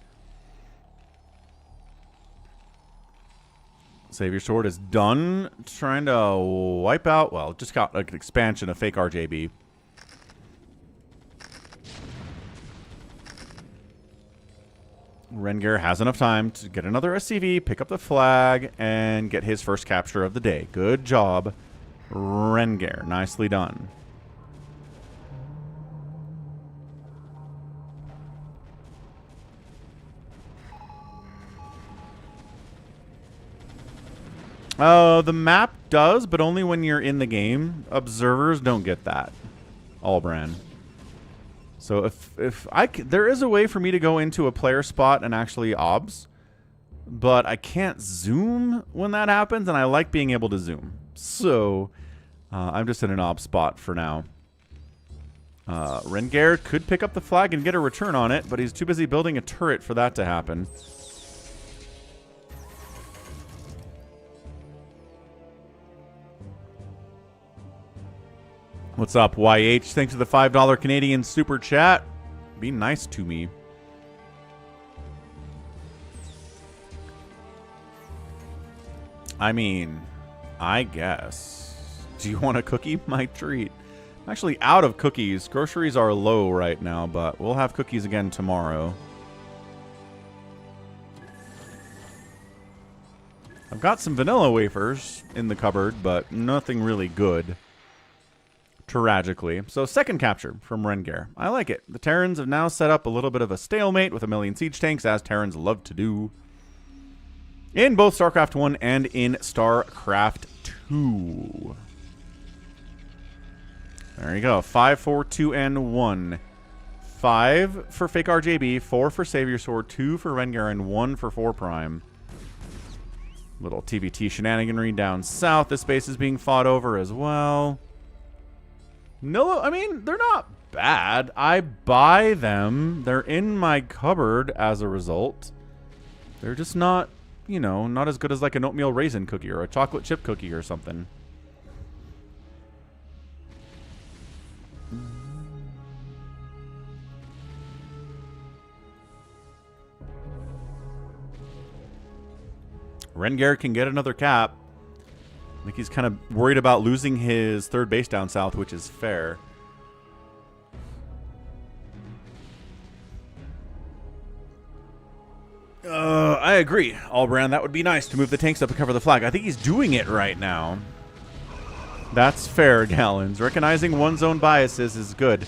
Savior Sword is done trying to wipe out, well, just got like an expansion of fake RJB. Rengar has enough time to get another SCV, pick up the flag, and get his first capture of the day. Good job, Rengar. Nicely done. The map does, but only when you're in the game. Observers don't get that. Allbrand. So there is a way for me to go into a player spot and actually obs, but I can't zoom when that happens, and I like being able to zoom. So I'm just in an ob spot for now. Rengar could pick up the flag and get a return on it, but he's too busy building a turret for that to happen. What's up, YH? Thanks for the $5 Canadian super chat. Be nice to me. I mean, I guess. Do you want a cookie? My treat. I'm actually out of cookies. Groceries are low right now, but we'll have cookies again tomorrow. I've got some vanilla wafers in the cupboard, but nothing really good. Tragically. So second capture from Rengar. I like it. The Terrans have now set up a little bit of a stalemate with a million siege tanks, as Terrans love to do. In both StarCraft 1 and in StarCraft 2. There you go. 5, 4, 2, and 1. 5 for Fake RJB, 4 for Savior Sword, 2 for Rengar, and 1 for 4 Prime. Little TVT shenaniganry down south. This base is being fought over as well. No, I mean, they're not bad. I buy them. They're in my cupboard as a result. They're just not, you know, not as good as like an oatmeal raisin cookie or a chocolate chip cookie or something. Rengar can get another cap. I think he's kind of worried about losing his third base down south, which is fair. I agree, Albrand. That would be nice to move the tanks up and cover the flag. I think he's doing it right now. That's fair, Gallons. Recognizing one's own biases is good.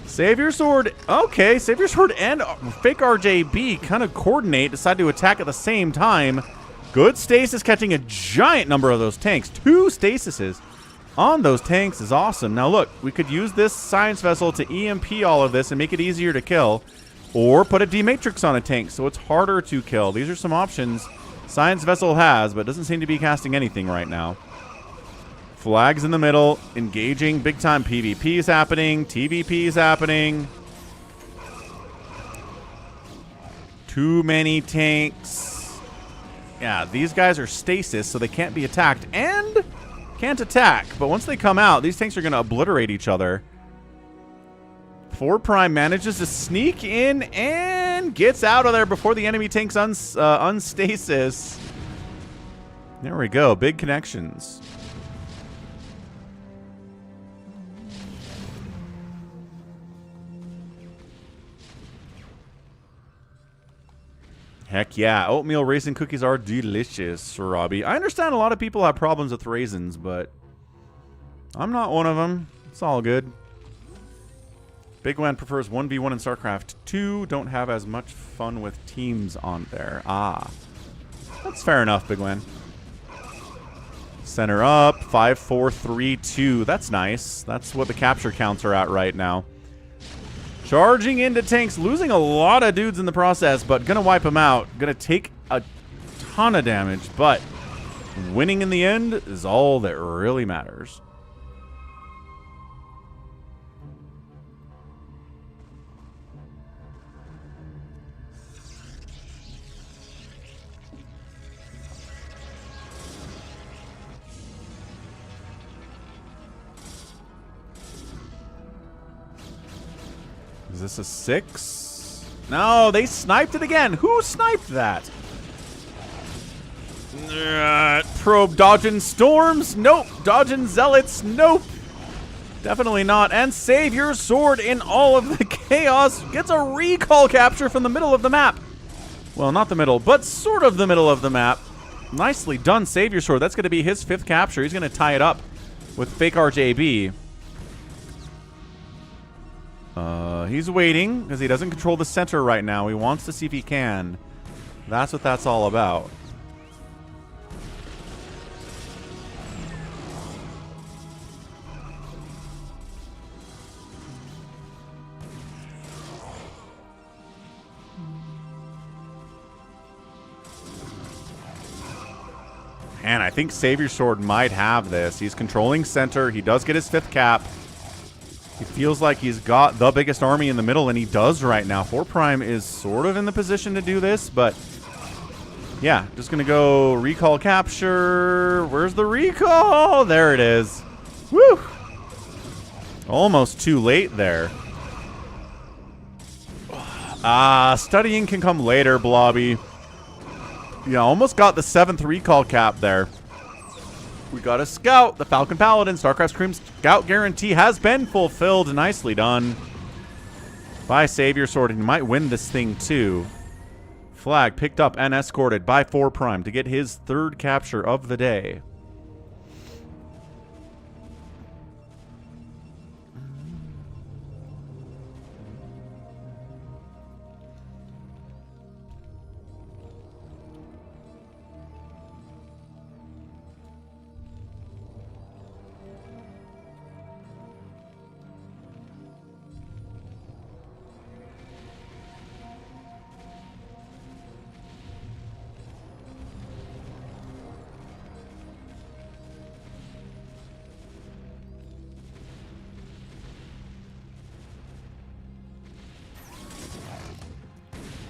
Savior Sword. Okay, Savior Sword and Fake RJB kind of coordinate, decide to attack at the same time. Good stasis, catching a giant number of those tanks. 2 stasises on those tanks is awesome. Now look, we could use this science vessel to EMP all of this and make it easier to kill. Or put a D-Matrix on a tank so it's harder to kill. These are some options Science Vessel has, but doesn't seem to be casting anything right now. Flags in the middle, engaging, big time PvP is happening, TVP is happening. Too many tanks. Yeah, these guys are stasis, so they can't be attacked and can't attack. But once they come out, these tanks are going to obliterate each other. 4 Prime manages to sneak in and gets out of there before the enemy tanks unstasis. There we go. Big connections. Heck yeah. Oatmeal raisin cookies are delicious, Robbie. I understand a lot of people have problems with raisins, but I'm not one of them. It's all good. Big Wan prefers 1v1 in StarCraft 2. Don't have as much fun with teams on there. Ah. That's fair enough, Big Wan. Center up. 5, 4, 3, 2. That's nice. That's what the capture counts are at right now. Charging into tanks. Losing a lot of dudes in the process, but gonna wipe them out. Gonna take a ton of damage, but winning in the end is all that really matters. Is this a 6? No, they sniped it again. Who sniped that? Probe dodging storms? Nope. Dodging zealots? Nope. Definitely not. And Savior Sword in all of the chaos gets a recall capture from the middle of the map. Well, not the middle, but sort of the middle of the map. Nicely done, Savior Sword. That's going to be his 5th capture. He's going to tie it up with Fake RJB. He's waiting because he doesn't control the center right now. He wants to see if he can. That's what that's all about. Man, I think Savior Sword might have this. He's controlling center. He does get his 5th cap. He feels like he's got the biggest army in the middle, and he does right now. 4 Prime is sort of in the position to do this, but yeah, just going to go recall capture. Where's the recall? There it is. Woo! Almost too late there. Studying can come later, Blobby. Yeah, almost got the 7th recall cap there. We got a scout, the Falcon Paladin. StarCraft Scream's scout guarantee has been fulfilled. Nicely done by Savior Sword, and he might win this thing too. Flag picked up and escorted by 4 Prime to get his 3rd capture of the day.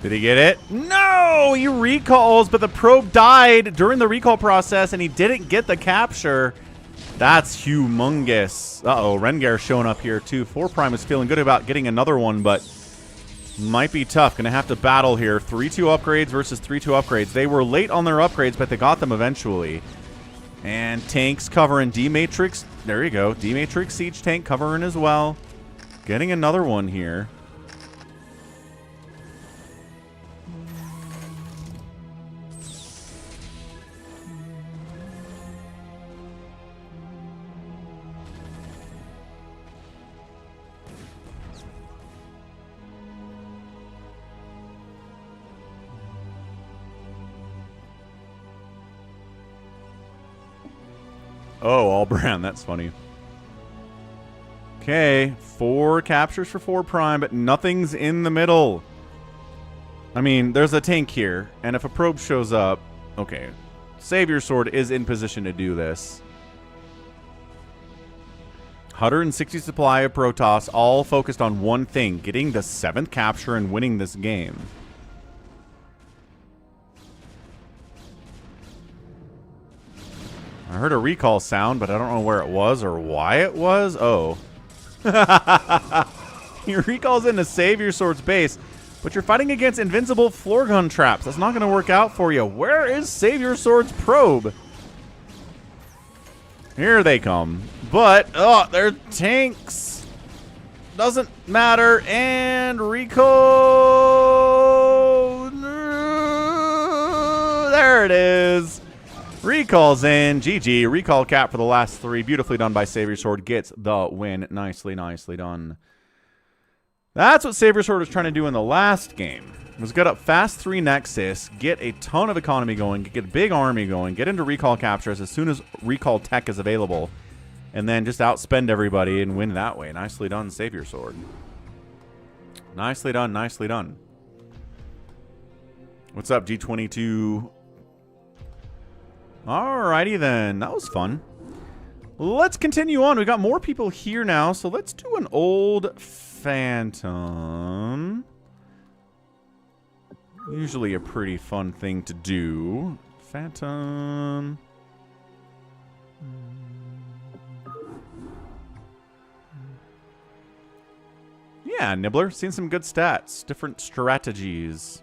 Did he get it? No! He recalls, but the probe died during the recall process, and he didn't get the capture. That's humongous. Uh-oh, Rengar showing up here, too. 4 Prime is feeling good about getting another one, but might be tough. Gonna have to battle here. 3-2 upgrades versus 3-2 upgrades. They were late on their upgrades, but they got them eventually. And tanks covering D-Matrix. There you go. D-Matrix Siege tank covering as well. Getting another one here. Oh, all brand. That's funny. Okay, 4 captures for 4 Prime, but nothing's in the middle. I mean, there's a tank here, and if a probe shows up... Okay, Savior Sword is in position to do this. 160 supply of Protoss, all focused on one thing, getting the 7th capture and winning this game. I heard a recall sound, but I don't know where it was or why it was. Oh. He recalls into Savior Sword's base, but you're fighting against invincible floor gun traps. That's not going to work out for you. Where is Savior Sword's probe? Here they come. But, oh, they're tanks. Doesn't matter. And recall. There it is. Recalls in. GG. Recall cap for the last 3. Beautifully done by Savior Sword. Gets the win. Nicely, nicely done. That's what Savior Sword was trying to do in the last game. Was get up fast 3 Nexus, get a ton of economy going, get a big army going, get into recall captures as soon as recall tech is available, and then just outspend everybody and win that way. Nicely done, Savior Sword. Nicely done, nicely done. What's up, G22? Alrighty then. That was fun. Let's continue on. We got more people here now, so let's do an old Phantom. Usually a pretty fun thing to do. Phantom. Yeah, Nibbler. Seen some good stats. Different strategies.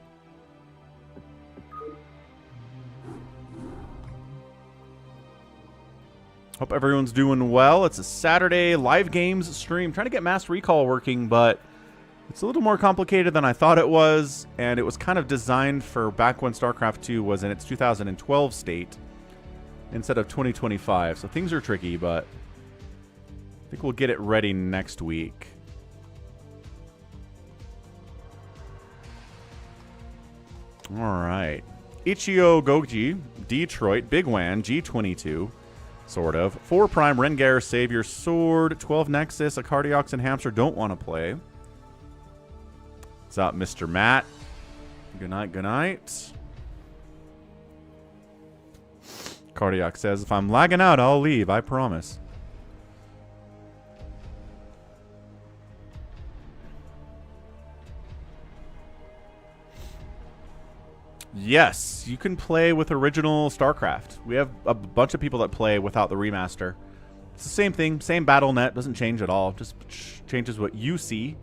Hope everyone's doing well. It's a Saturday live games stream. Trying to get Mass Recall working, but it's a little more complicated than I thought it was, and it was kind of designed for back when StarCraft 2 was in its 2012 state instead of 2025. So things are tricky, but I think we'll get it ready next week. All right. Ichio Goji, Detroit, Big Wan, G22. Sort of. 4 Prime, Rengar, Savior Sword, 12 Nexus, a Cardiox, and Hamster don't want to play. What's up, Mr. Matt? Good night, good night. Cardiox says, if I'm lagging out, I'll leave, I promise. Yes, you can play with original StarCraft. We have a bunch of people that play without the remaster. It's the same thing, same battle net, doesn't change at all. Just changes what you see,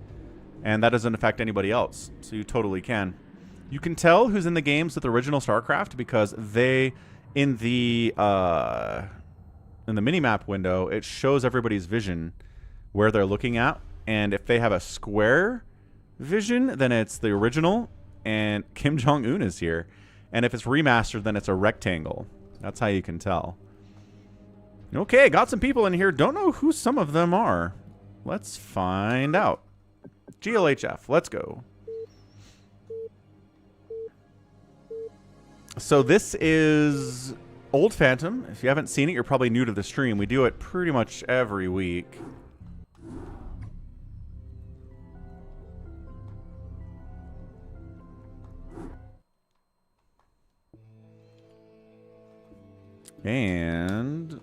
and that doesn't affect anybody else. So you totally can. You can tell who's in the games with original StarCraft because they, in the minimap window, it shows everybody's vision where they're looking at, and if they have a square vision, then it's the original. And Kim Jong-un is here. And if it's remastered, then it's a rectangle. That's how you can tell. Okay, got some people in here. Don't know who some of them are. Let's find out. GLHF, let's go. So this is Old Phantom. If you haven't seen it, you're probably new to the stream. We do it pretty much every week. And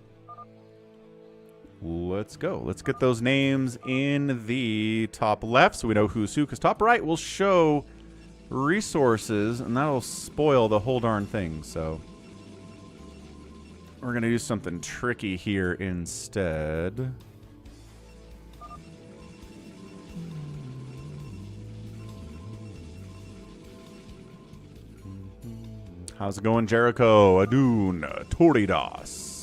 let's go. Let's get those names in the top left so we know who's who, because top right will show resources, and that'll spoil the whole darn thing. So we're going to do something tricky here instead. How's it going, Jericho? Adun, Toridas.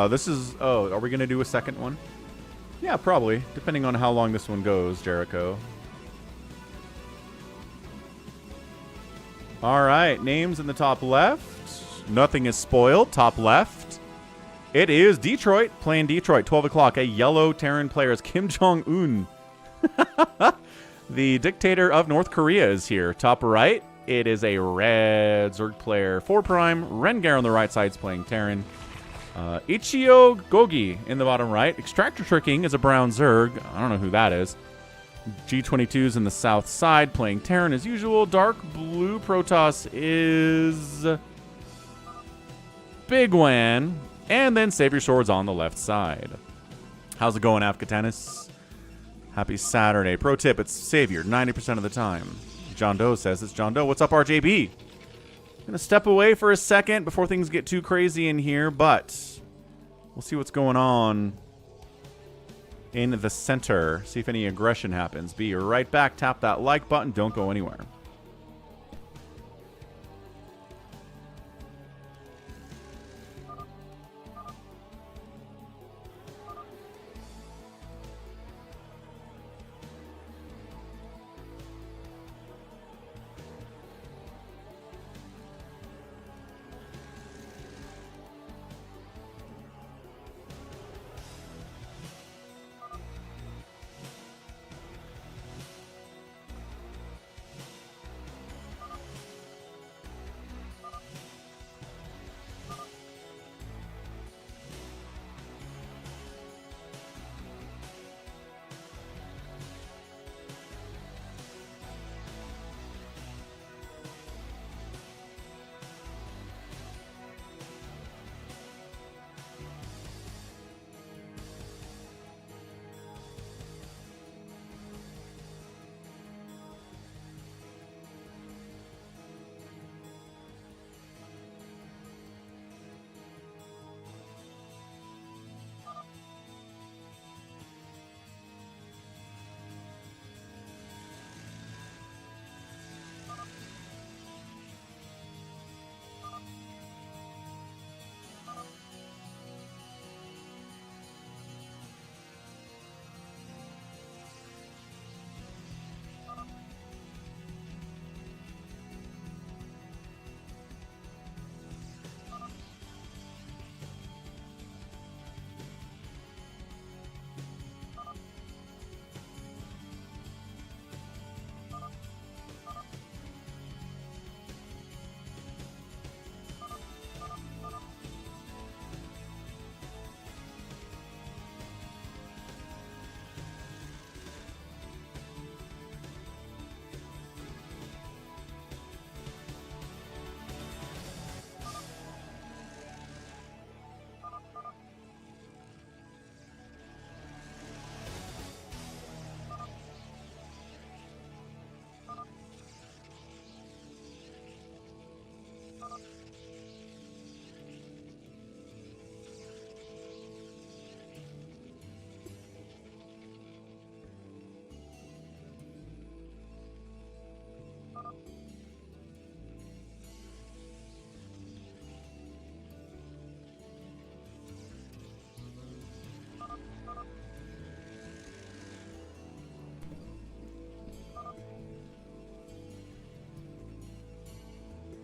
This is... Oh, are we going to do a second one? Yeah, probably. Depending on how long this one goes, Jericho. All right, names in the top left. Nothing is spoiled. Top left. It is Detroit, playing Detroit. 12 o'clock. A yellow Terran player is Kim Jong-un. The dictator of North Korea is here. Top right. It is a red Zerg player. 4 prime. Rengar on the right side is playing Terran. Ichio Gogi in the bottom right. Extractor Tricking is a brown Zerg. I don't know who that is. G22's in the south side, playing Terran as usual. Dark blue Protoss is Big Wan. And then Save Your Swords on the left side. How's it going, Afghatanis? Happy Saturday. Pro tip, it's Savior 90% of the time. John Doe says it's John Doe. What's up, RJB? I'm going to step away for a second before things get too crazy in here, but we'll see what's going on in the center. See if any aggression happens. Be right back. Tap that like button. Don't go anywhere.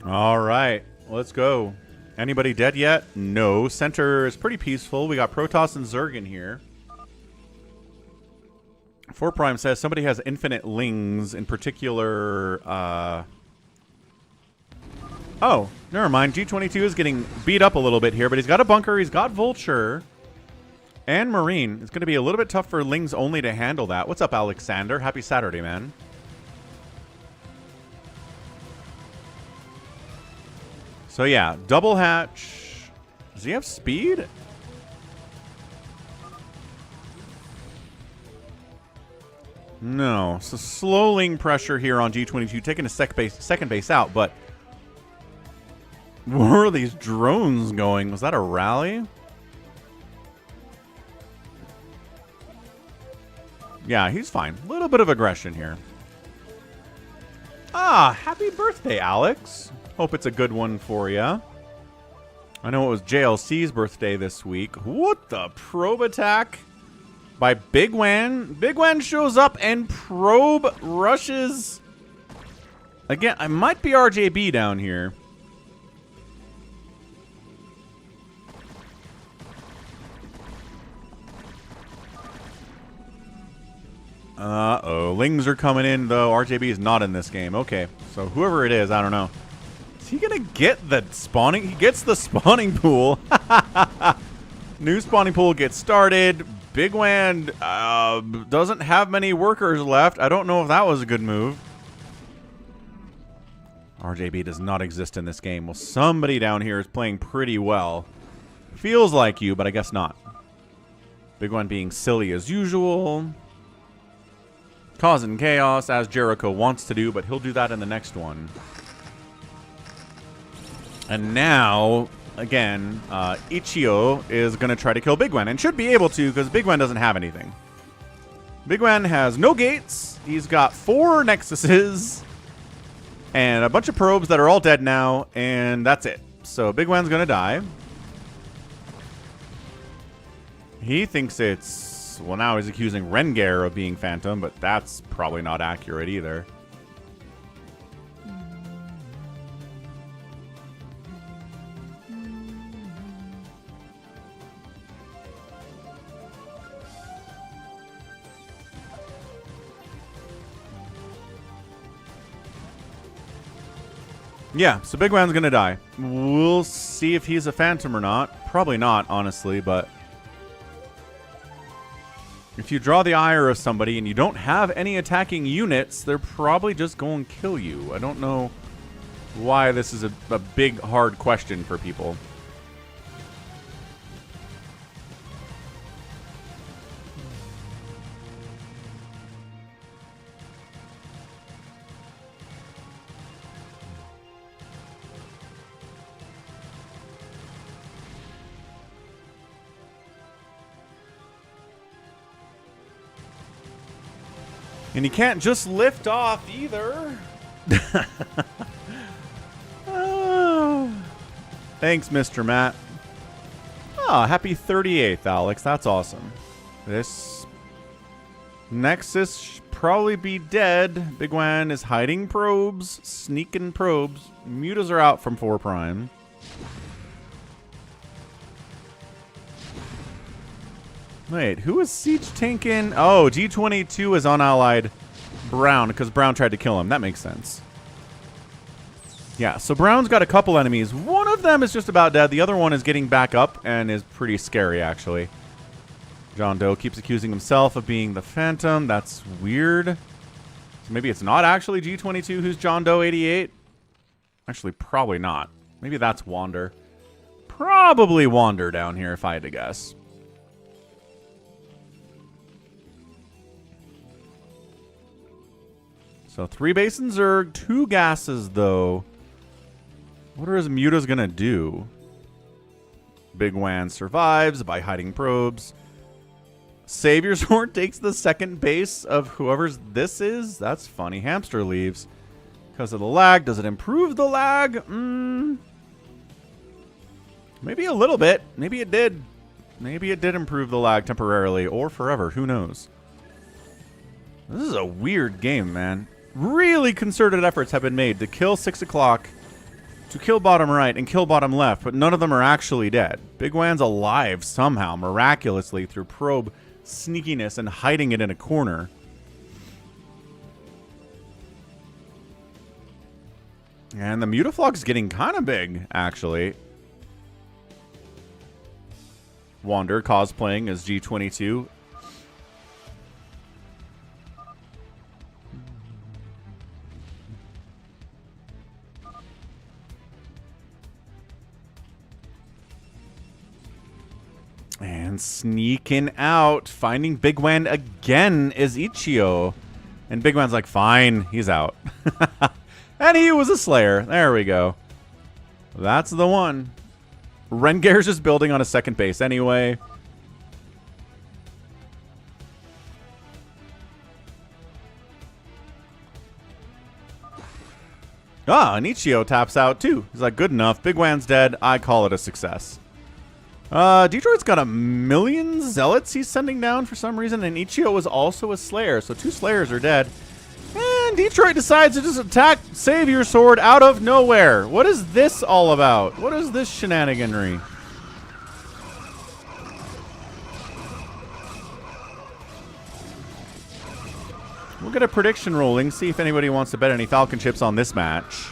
All right, let's go. Anybody dead yet? No. Center is pretty peaceful. We got Protoss and Zerg in here. 4 Prime says somebody has infinite lings, in particular. Oh, never mind. G22 is getting beat up a little bit here, but he's got a bunker. He's got Vulture and Marine. It's going to be a little bit tough for lings only to handle that. What's up, Alexander? Happy Saturday, man. So yeah, double hatch. Does he have speed? No. So slowing pressure here on G22, taking a second base out, but where are these drones going? Was that a rally? Yeah, he's fine. A little bit of aggression here. Ah, happy birthday, Alex. Hope it's a good one for you. I know it was JLC's birthday this week. What the probe attack by Big Wan. Big Wan shows up and probe rushes. Again, I might be RJB down here. Uh-oh. Lings are coming in, though. RJB is not in this game. Okay. So whoever it is, I don't know. Is he going to get the spawning? He gets the spawning pool. New spawning pool gets started. Big Wan doesn't have many workers left. I don't know if that was a good move. RJB does not exist in this game. Well, somebody down here is playing pretty well. Feels like you, but I guess not. Big Wan being silly as usual. Causing chaos, as Jericho wants to do, but he'll do that in the next one. And now, again, Ichio is going to try to kill Big Wan, and should be able to, because Big Wan doesn't have anything. Big Wan has no gates. He's got 4 Nexuses, and a bunch of probes that are all dead now, and that's it. So Big Wan's going to die. He thinks it's... Well, now he's accusing Rengar of being Phantom, but that's probably not accurate either. Yeah, so Big Wan's gonna die. We'll see if he's a Phantom or not. Probably not, honestly, but... If you draw the ire of somebody and you don't have any attacking units, they're probably just going to kill you. I don't know why this is a big, hard question for people. And you can't just lift off either. Oh. Thanks, Mr. Matt. Oh, happy 38th, Alex. That's awesome. This Nexus should probably be dead. Big Wan is hiding probes, sneaking probes. Mutas are out from 4 Prime. Wait, who is siege tanking? Oh, G22 is unallied Brown because Brown tried to kill him. That makes sense. Yeah, so Brown's got a couple enemies. One of them is just about dead. The other one is getting back up and is pretty scary, actually. John Doe keeps accusing himself of being the Phantom. That's weird. So maybe it's not actually G22 who's John Doe 88. Actually, probably not. Maybe that's Wander. Probably Wander down here, if I had to guess. So 3 basins or 2 gases, though. What are his mutas going to do? Big Wan survives by hiding probes. Savior's Horde takes the second base of whoever's this is. That's funny. Hamster leaves because of the lag. Does it improve the lag? Maybe a little bit. Maybe it did. Maybe it did improve the lag temporarily or forever. Who knows? This is a weird game, man. Really concerted efforts have been made to kill 6 o'clock, to kill bottom right, and kill bottom left, but none of them are actually dead. Big Wan's alive somehow, miraculously, through probe sneakiness and hiding it in a corner. And the Mutaflog's getting kind of big, actually. Wander cosplaying as G22. And sneaking out, finding Big Wan again is Ichio. And Big Wan's like, fine, he's out. And he was a Slayer. There we go. That's the one. Rengar's just building on a second base anyway. Ah, and Ichio taps out too. He's like, good enough. Big Wan's dead. I call it a success. Detroit's got 1 million zealots he's sending down for some reason, and Ichio was also a Slayer, so 2 Slayers are dead. And Detroit decides to just attack Savior Sword out of nowhere. What is this all about? What is this shenaniganry? We'll get a prediction rolling, see if anybody wants to bet any Falcon chips on this match.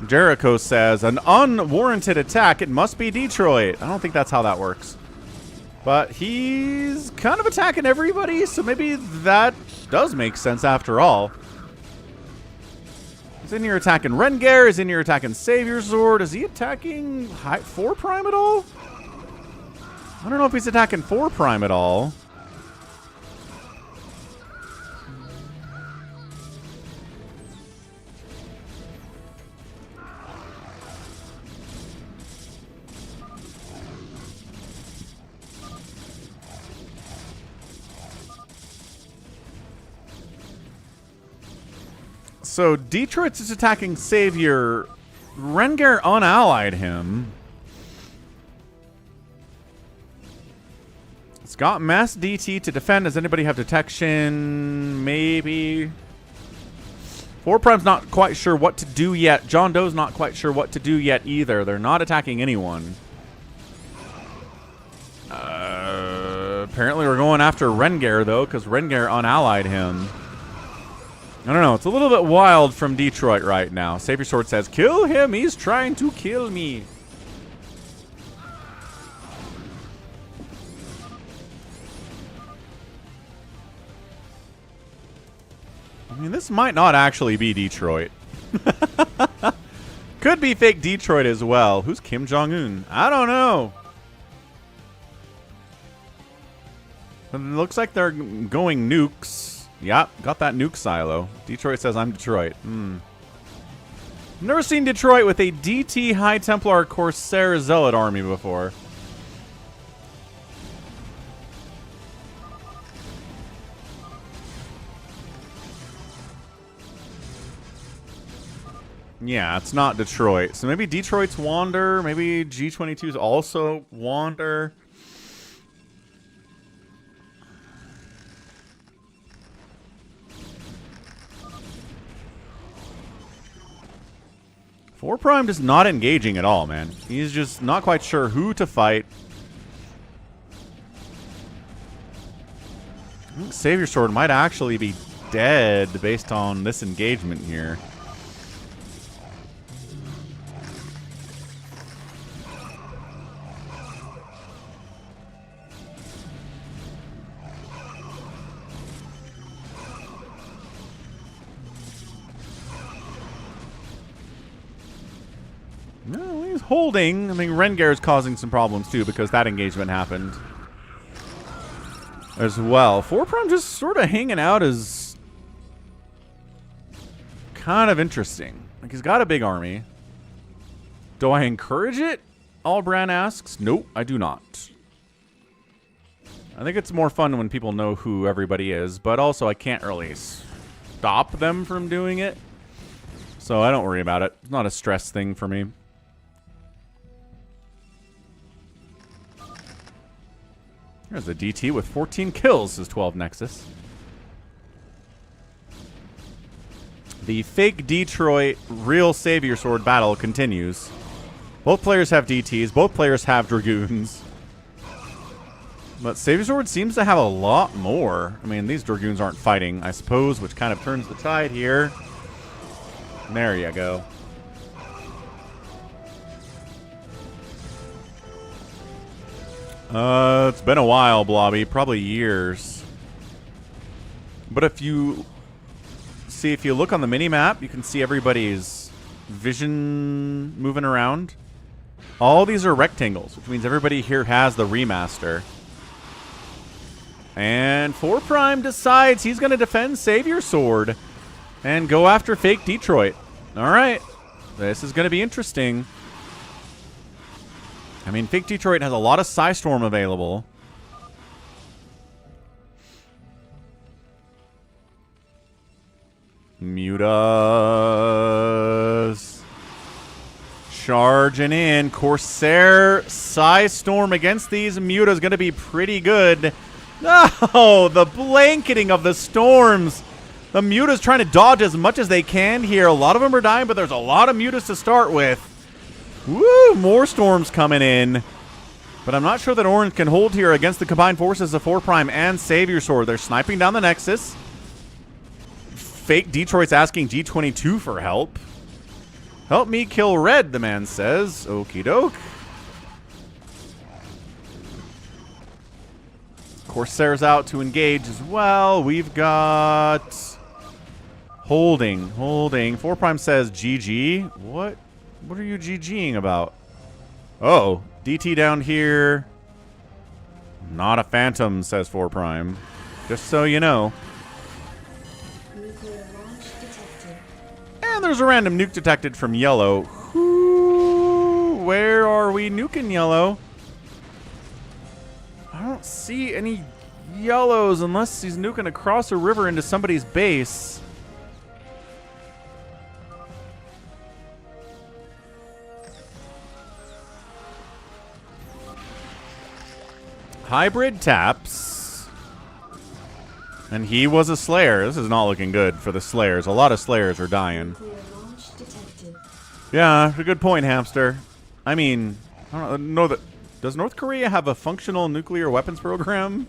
Jericho says, an unwarranted attack, it must be Detroit. I don't think that's how that works. But he's kind of attacking everybody, so maybe that does make sense after all. He's in here attacking Rengar, he's in here attacking Savior Sword. Is he attacking 4 Prime at all? I don't know if he's attacking 4 Prime at all. So Detroit's just attacking Savior. Rengar unallied him. It's got mass DT to defend. Does anybody have detection? Maybe. 4 Prime's not quite sure what to do yet. John Doe's not quite sure what to do yet either. They're not attacking anyone. Apparently we're going after Rengar though, because Rengar unallied him. I don't know. It's a little bit wild from Detroit right now. Savior Sword says, kill him. He's trying to kill me. I mean, this might not actually be Detroit. Could be fake Detroit as well. Who's Kim Jong-un? I don't know. But it looks like they're going nukes. Yep, got that nuke silo. Detroit says, I'm Detroit. Never seen Detroit with a DT High Templar Corsair Zealot army before. Yeah, it's not Detroit. So maybe Detroit's Wander. Maybe G22's also Wander. Four Prime just not engaging at all, man. He's just not quite sure who to fight. I think Savior Sword might actually be dead based on this engagement here. No, he's holding. I mean, Rengar is causing some problems too because that engagement happened as well. 4 Prime just sort of hanging out is kind of interesting. Like, he's got a big army. Do I encourage it? Albran asks. Nope, I do not. I think it's more fun when people know who everybody is, but also I can't really stop them from doing it. So I don't worry about it. It's not a stress thing for me. There's a DT with 14 kills, says 12 Nexus. The fake Detroit real Savior Sword battle continues. Both players have DTs. Both players have Dragoons. But Savior Sword seems to have a lot more. I mean, these Dragoons aren't fighting, I suppose, which kind of turns the tide here. There you go. It's been a while, Blobby. Probably years. But if you look on the mini-map, you can see everybody's vision moving around. All these are rectangles, which means everybody here has the remaster. And 4 Prime decides he's going to defend Savior Sword and go after Fake Detroit. All right. This is going to be interesting. I mean, Fake Detroit has a lot of Psystorm available. Mutas. Charging in. Corsair Psystorm against these Mutas is going to be pretty good. Oh, the blanketing of the storms. The Muta's trying to dodge as much as they can here. A lot of them are dying, but there's a lot of Mutas to start with. Woo! More storms coming in. But I'm not sure that Orange can hold here against the combined forces of 4 Prime and Savior Sword. They're sniping down the Nexus. Fake Detroit's asking G22 for help. Help me kill Red, the man says. Okie doke. Corsair's out to engage as well. We've got... Holding. 4 Prime says GG. What are you GGing about? Oh, DT down here. Not a Phantom, says 4 Prime. Just so you know. Nuclear launch detected. And there's a random nuke detected from Yellow. Where are we nuking Yellow? I don't see any Yellows unless he's nuking across a river into somebody's base. Hybrid taps. And he was a Slayer. This is not looking good for the Slayers. A lot of Slayers are dying. Nuclear launch detected. Yeah, a good point, Hamster. I mean, I don't know that... Does North Korea have a functional nuclear weapons program?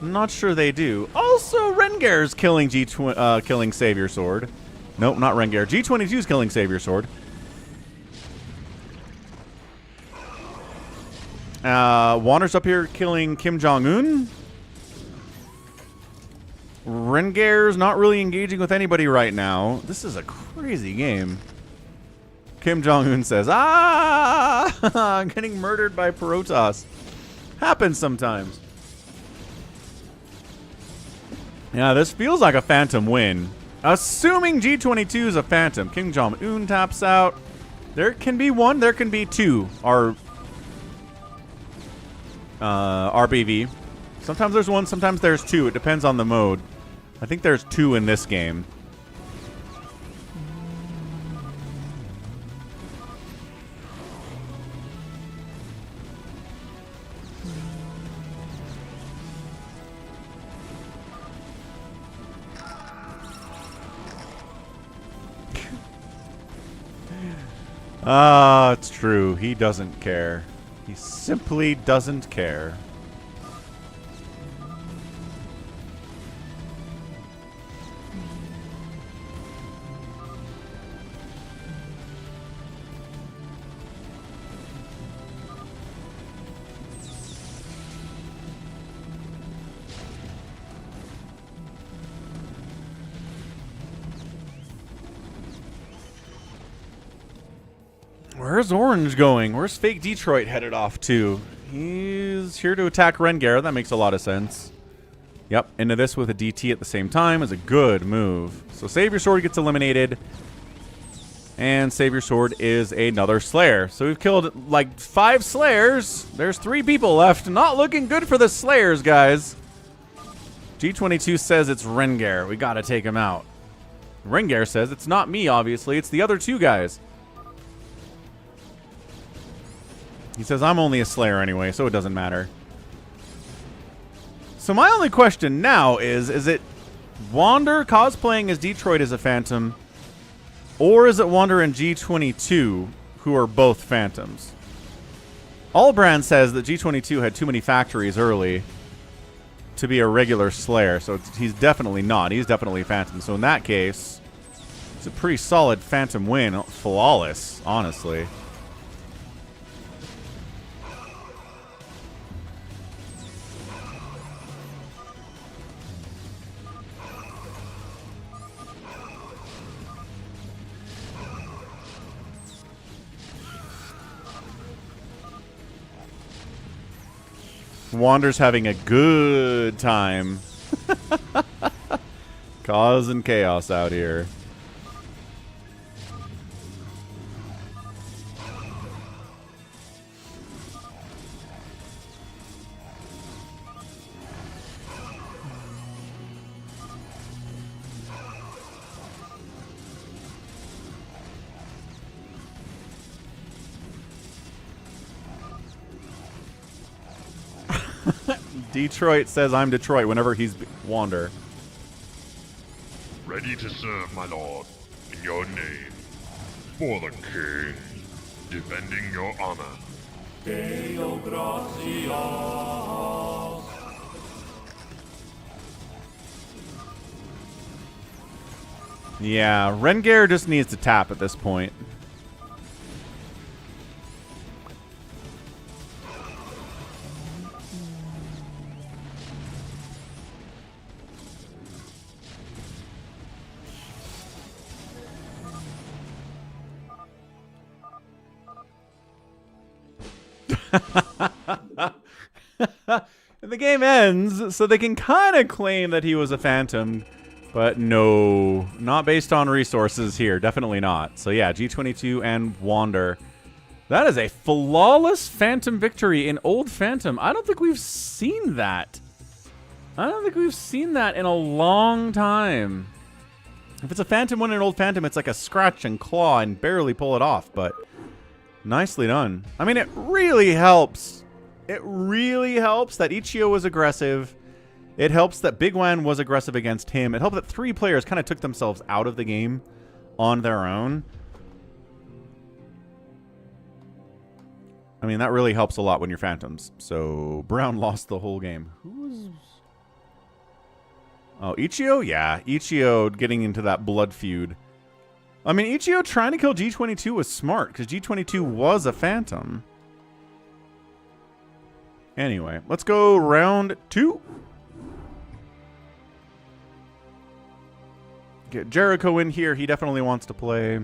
I'm not sure they do. Also, Rengar's killing killing Savior Sword. Nope, not Rengar. G22's killing Savior Sword. Wander's up here killing Kim Jong-un. Rengar's not really engaging with anybody right now. This is a crazy game. Kim Jong-un says, I'm getting murdered by Protoss. Happens sometimes. Yeah, this feels like a Phantom win. Assuming G22 is a Phantom. Kim Jong-un taps out. There can be one, there can be two. RBV. Sometimes there's one, sometimes there's two. It depends on the mode. I think there's two in this game. It's true. He doesn't care. He simply doesn't care. Where's Orange going? Where's Fake Detroit headed off to? He's here to attack Rengar. That makes a lot of sense. Yep, into this with a DT at the same time is a good move. So Savior Sword gets eliminated. And Savior Sword is another Slayer. So we've killed like 5 Slayers. There's 3 people left. Not looking good for the Slayers, guys. G22 says it's Rengar. We gotta take him out. Rengar says it's not me, obviously. It's the other 2 guys. He says, I'm only a Slayer anyway, so it doesn't matter. So my only question now is it Wander cosplaying as Detroit as a Phantom? Or is it Wander and G22 who are both Phantoms? Allbrand says that G22 had too many factories early to be a regular Slayer, so he's definitely not. He's definitely Phantom. So in that case, it's a pretty solid Phantom win. Flawless, honestly. Wander's having a good time. Causing chaos out here. Detroit says I'm Detroit whenever he's Wander. Ready to serve, my lord, in your name. For the king, defending your honor. Yeah, Rengar just needs to tap at this point. The game ends, so they can kind of claim that he was a phantom, but no, not based on resources here. Definitely not. So yeah, G22 and Wander. That is a flawless phantom victory in Old Phantom. I don't think we've seen that. I don't think we've seen that in a long time. If it's a phantom win in Old Phantom, it's like a scratch and claw and barely pull it off, but nicely done. I mean, it really helps. It really helps that Ichio was aggressive. It helps that Big Wan was aggressive against him. It helped that 3 players kind of took themselves out of the game on their own. I mean, that really helps a lot when you're phantoms. So, Brown lost the whole game. Who was... Oh, Ichio? Yeah, Ichio getting into that blood feud. I mean, Ichio trying to kill G22 was smart, because G22 was a phantom. Anyway, let's go round 2. Get Jericho in here. He definitely wants to play.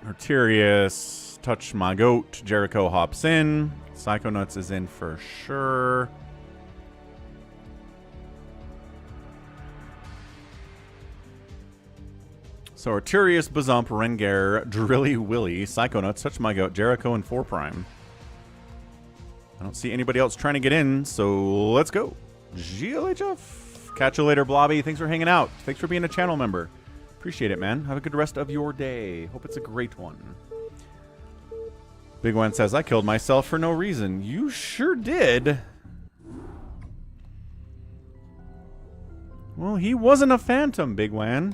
Arterius, touch my goat. Jericho hops in. Psychonauts is in for sure. So Arterius, Bazump, Rengar, Drilly Willy, Psychonauts, Touch My Goat, Jericho, and 4 Prime. I don't see anybody else trying to get in, so let's go. GLHF. Catch you later, Blobby. Thanks for hanging out. Thanks for being a channel member. Appreciate it, man. Have a good rest of your day. Hope it's a great one. Big One says, I killed myself for no reason. You sure did. Well, he wasn't a phantom, Big Wan.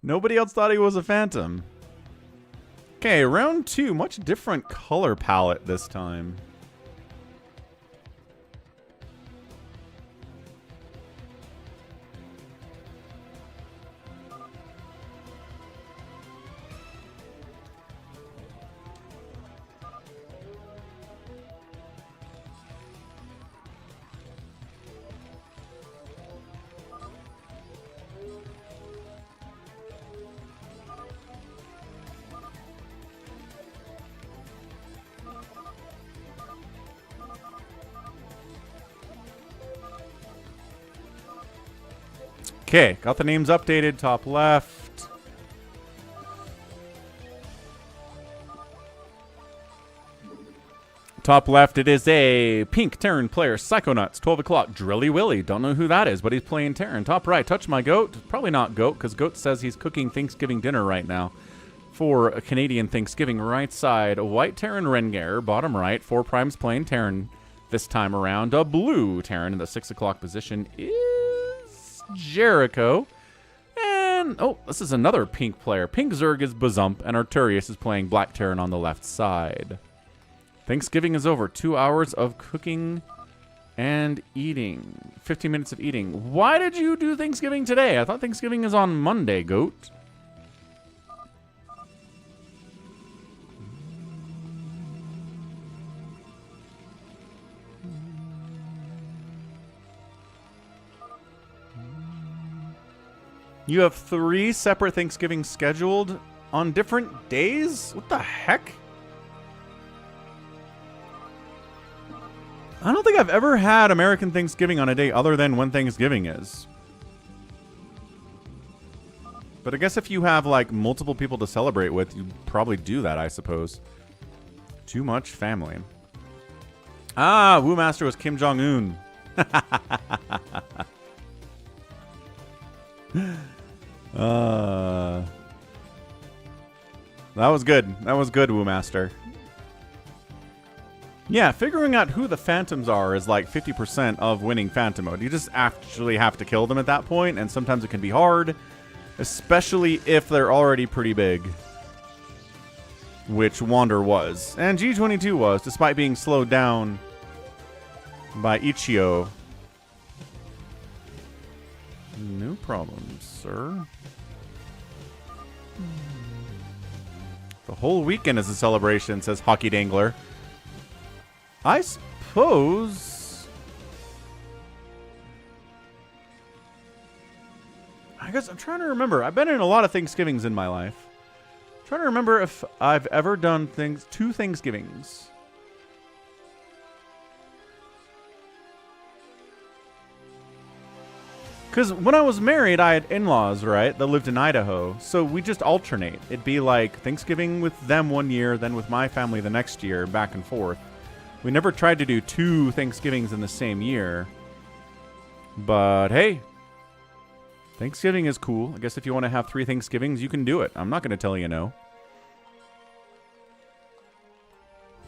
Nobody else thought he was a phantom. Okay, round 2. Much different color palette this time. Okay, got the names updated, top left. Top left, it is a pink Terran player, Psychonauts, 12 o'clock, Drilly Willy. Don't know who that is, but he's playing Terran. Top right, Touch My Goat. Probably not Goat, because Goat says he's cooking Thanksgiving dinner right now for a Canadian Thanksgiving. Right side, a white Terran Rengar. Bottom right, 4 Primes playing Terran this time around. A blue Terran in the 6 o'clock position is Jericho. And, oh, this is another pink player. Pink Zerg is Bazump, and Arterius is playing Black Terran on the left side. Thanksgiving is over. 2 hours of cooking and eating. 15 minutes of eating. Why did you do Thanksgiving today? I thought Thanksgiving is on Monday, Goat. You have 3 separate Thanksgivings scheduled on different days? What the heck? I don't think I've ever had American Thanksgiving on a day other than when Thanksgiving is. But I guess if you have, like, multiple people to celebrate with, you probably do that, I suppose. Too much family. Ah, Wu Master was Kim Jong-un. That was good. That was good, Wu Master. Yeah, figuring out who the phantoms are is like 50% of winning phantom mode. You just actually have to kill them at that point, and sometimes it can be hard, especially if they're already pretty big. Which Wander was. And G22 was, despite being slowed down by Ichio. No problem, sir. The whole weekend is a celebration, says Hockey Dangler. I suppose... I guess I'm trying to remember. I've been in a lot of Thanksgivings in my life. I'm trying to remember if I've ever done two Thanksgivings. Because when I was married, I had in-laws, right, that lived in Idaho. So we just alternate. It'd be like Thanksgiving with them one year, then with my family the next year, back and forth. We never tried to do 2 Thanksgivings in the same year. But hey, Thanksgiving is cool. I guess if you want to have 3 Thanksgivings, you can do it. I'm not going to tell you no.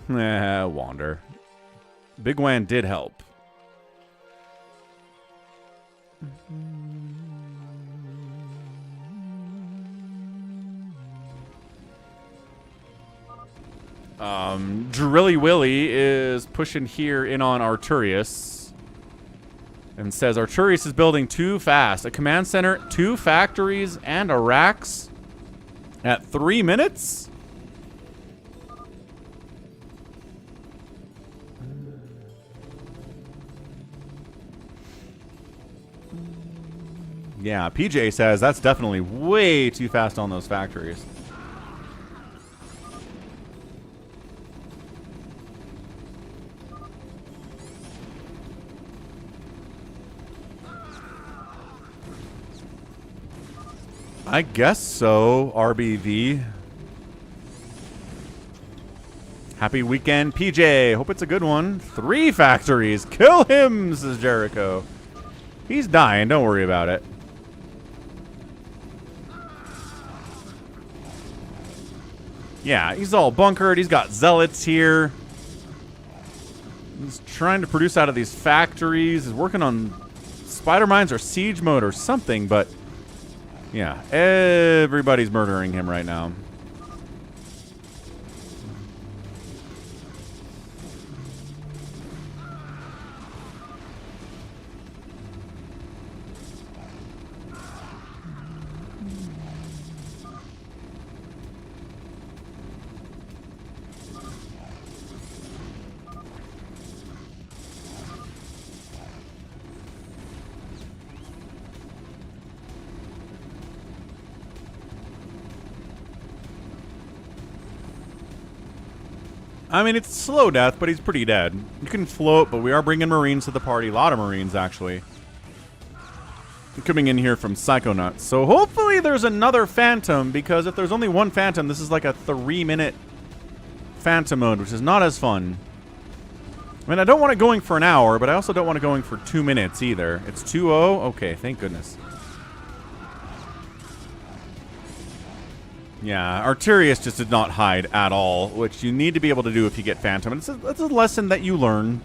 Wander. Big Wan did help. Drilly Willy is pushing here in on Arturius and says Arturius is building too fast. A command center, 2 factories, and a racks at 3 minutes? Yeah, PJ says that's definitely way too fast on those factories. I guess so, RBV. Happy weekend, PJ. Hope it's a good one. 3 factories. Kill him, says Jericho. He's dying. Don't worry about it. Yeah, he's all bunkered. He's got zealots here. He's trying to produce out of these factories. He's working on spider mines or siege mode or something, but yeah, everybody's murdering him right now. I mean, it's slow death, but he's pretty dead. You can float, but we are bringing Marines to the party. A lot of Marines, actually. Coming in here from Psychonauts. So hopefully there's another Phantom, because if there's only one Phantom, this is like a 3-minute Phantom mode, which is not as fun. I mean, I don't want it going for an hour, but I also don't want it going for 2 minutes either. It's 2-0? Okay, thank goodness. Yeah, Arturius just did not hide at all, which you need to be able to do if you get Phantom. And it's a lesson that you learn.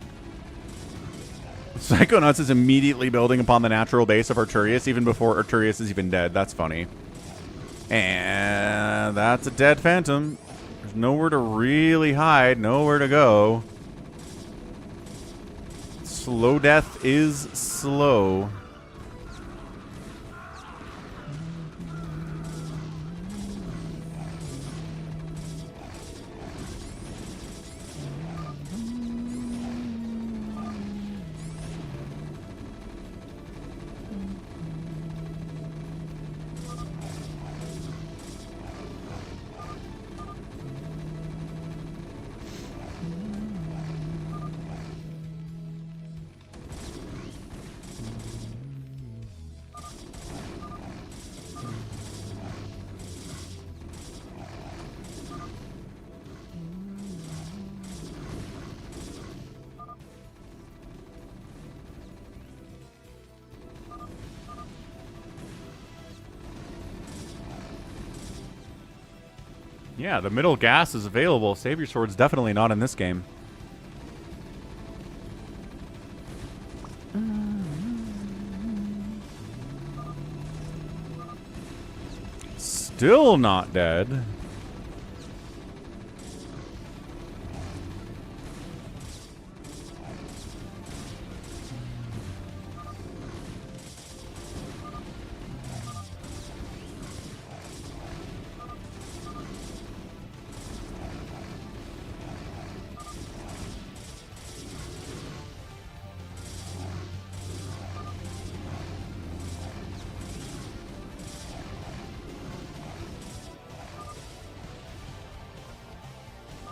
Psychonauts is immediately building upon the natural base of Arturius, even before Arturius is even dead. That's funny. And that's a dead Phantom. There's nowhere to really hide, nowhere to go. Slow death is slow. Yeah, the middle gas is available. Savior Sword's definitely not in this game. Still not dead.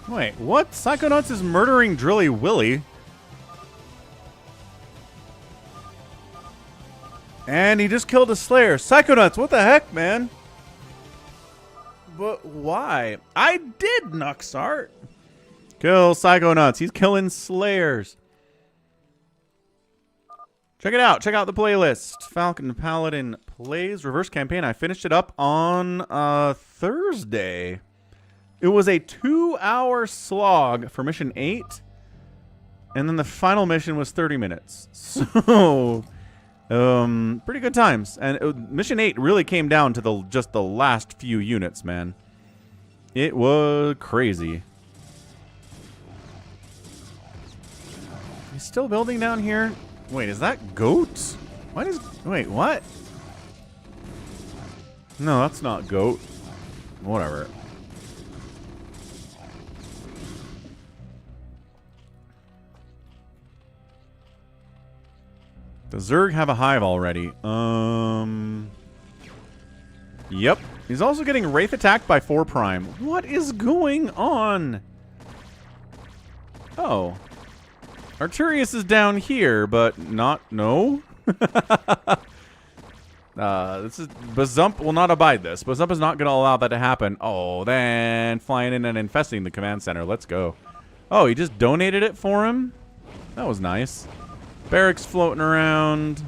Wait, what? Psychonauts is murdering Drilly Willy. And he just killed a Slayer. Psychonauts, what the heck, man? But why? I did, Nuxart. Kill Psychonauts. He's killing Slayers. Check it out. Check out the playlist. Falcon Paladin Plays Reverse Campaign. I finished it up on Thursday. It was a 2-hour slog for mission 8. And then the final mission was 30 minutes. So, pretty good times. And mission 8 really came down to just the last few units, man. It was crazy. He's still building down here? Wait, is that goat? Wait, what? No, that's not goat. Whatever. Does Zerg have a hive already? Yep. He's also getting Wraith attacked by 4 Prime. What is going on? Oh. Arturius is down here, but not... No? This is... Bazump will not abide this. Bazump is not going to allow that to happen. Oh, then flying in and infesting the command center. Let's go. Oh, he just donated it for him? That was nice. Barracks floating around.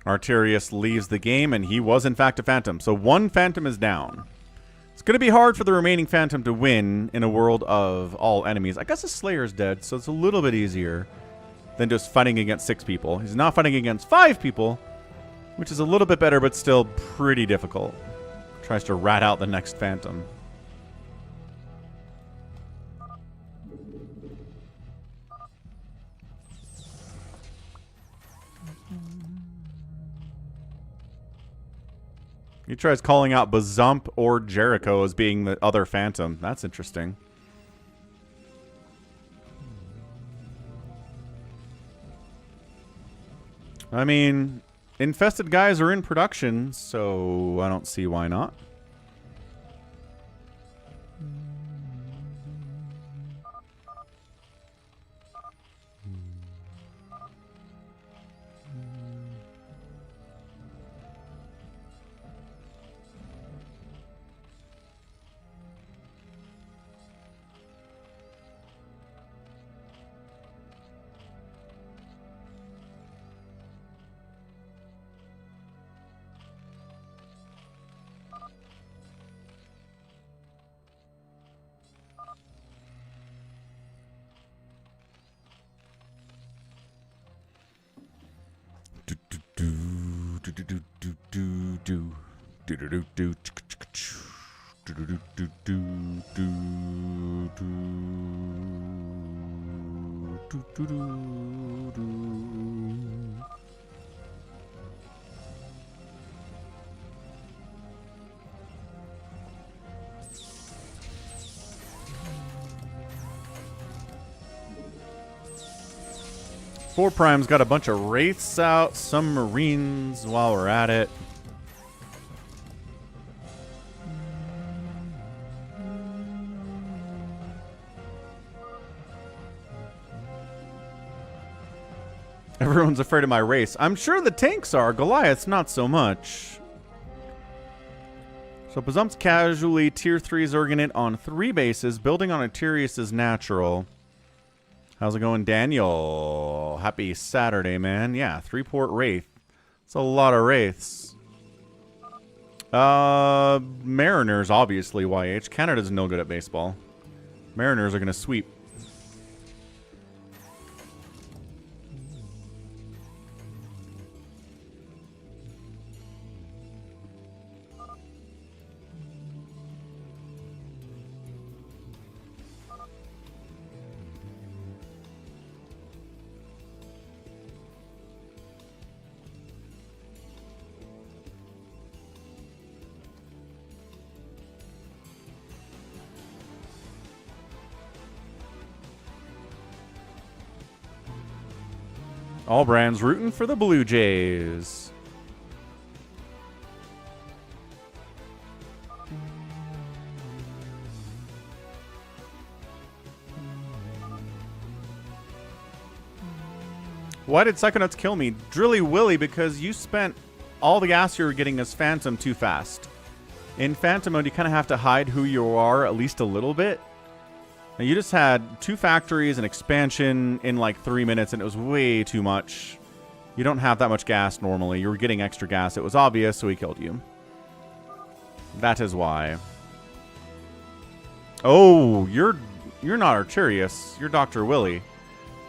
Arturius leaves the game, and he was in fact a Phantom. So 1 Phantom is down. It's going to be hard for the remaining Phantom to win in a world of all enemies. I guess the Slayer's dead, so it's a little bit easier than just fighting against 6 people. He's not fighting against 5 people, which is a little bit better, but still pretty difficult. Tries to rat out the next Phantom. He tries calling out Bazump or Jericho as being the other Phantom. That's interesting. I mean... Infested guys are in production, so I don't see why not. Four Prime's got a bunch of Wraiths out, some Marines while we're at it. Everyone's afraid of my race. I'm sure the tanks are. Goliath's not so much. So Bazump's casually tier 3 Zerg it on 3 bases. Building on Arturius is natural. How's it going, Daniel? Happy Saturday, man. Yeah, 3-port Wraith. It's a lot of Wraiths. Mariners, obviously, YH. Canada's no good at baseball. Mariners are going to sweep. All brands rooting for the Blue Jays. Why did Psychonauts kill me? Drilly Willy, because you spent all the gas you were getting as Phantom too fast. In Phantom mode, you kind of have to hide who you are at least a little bit. Now, you just had 2 factories and expansion in like 3 minutes, and it was way too much. You don't have that much gas normally. You were getting extra gas. It was obvious, so he killed you. That is why. Oh, you're not Archerius. You're Dr. Willy.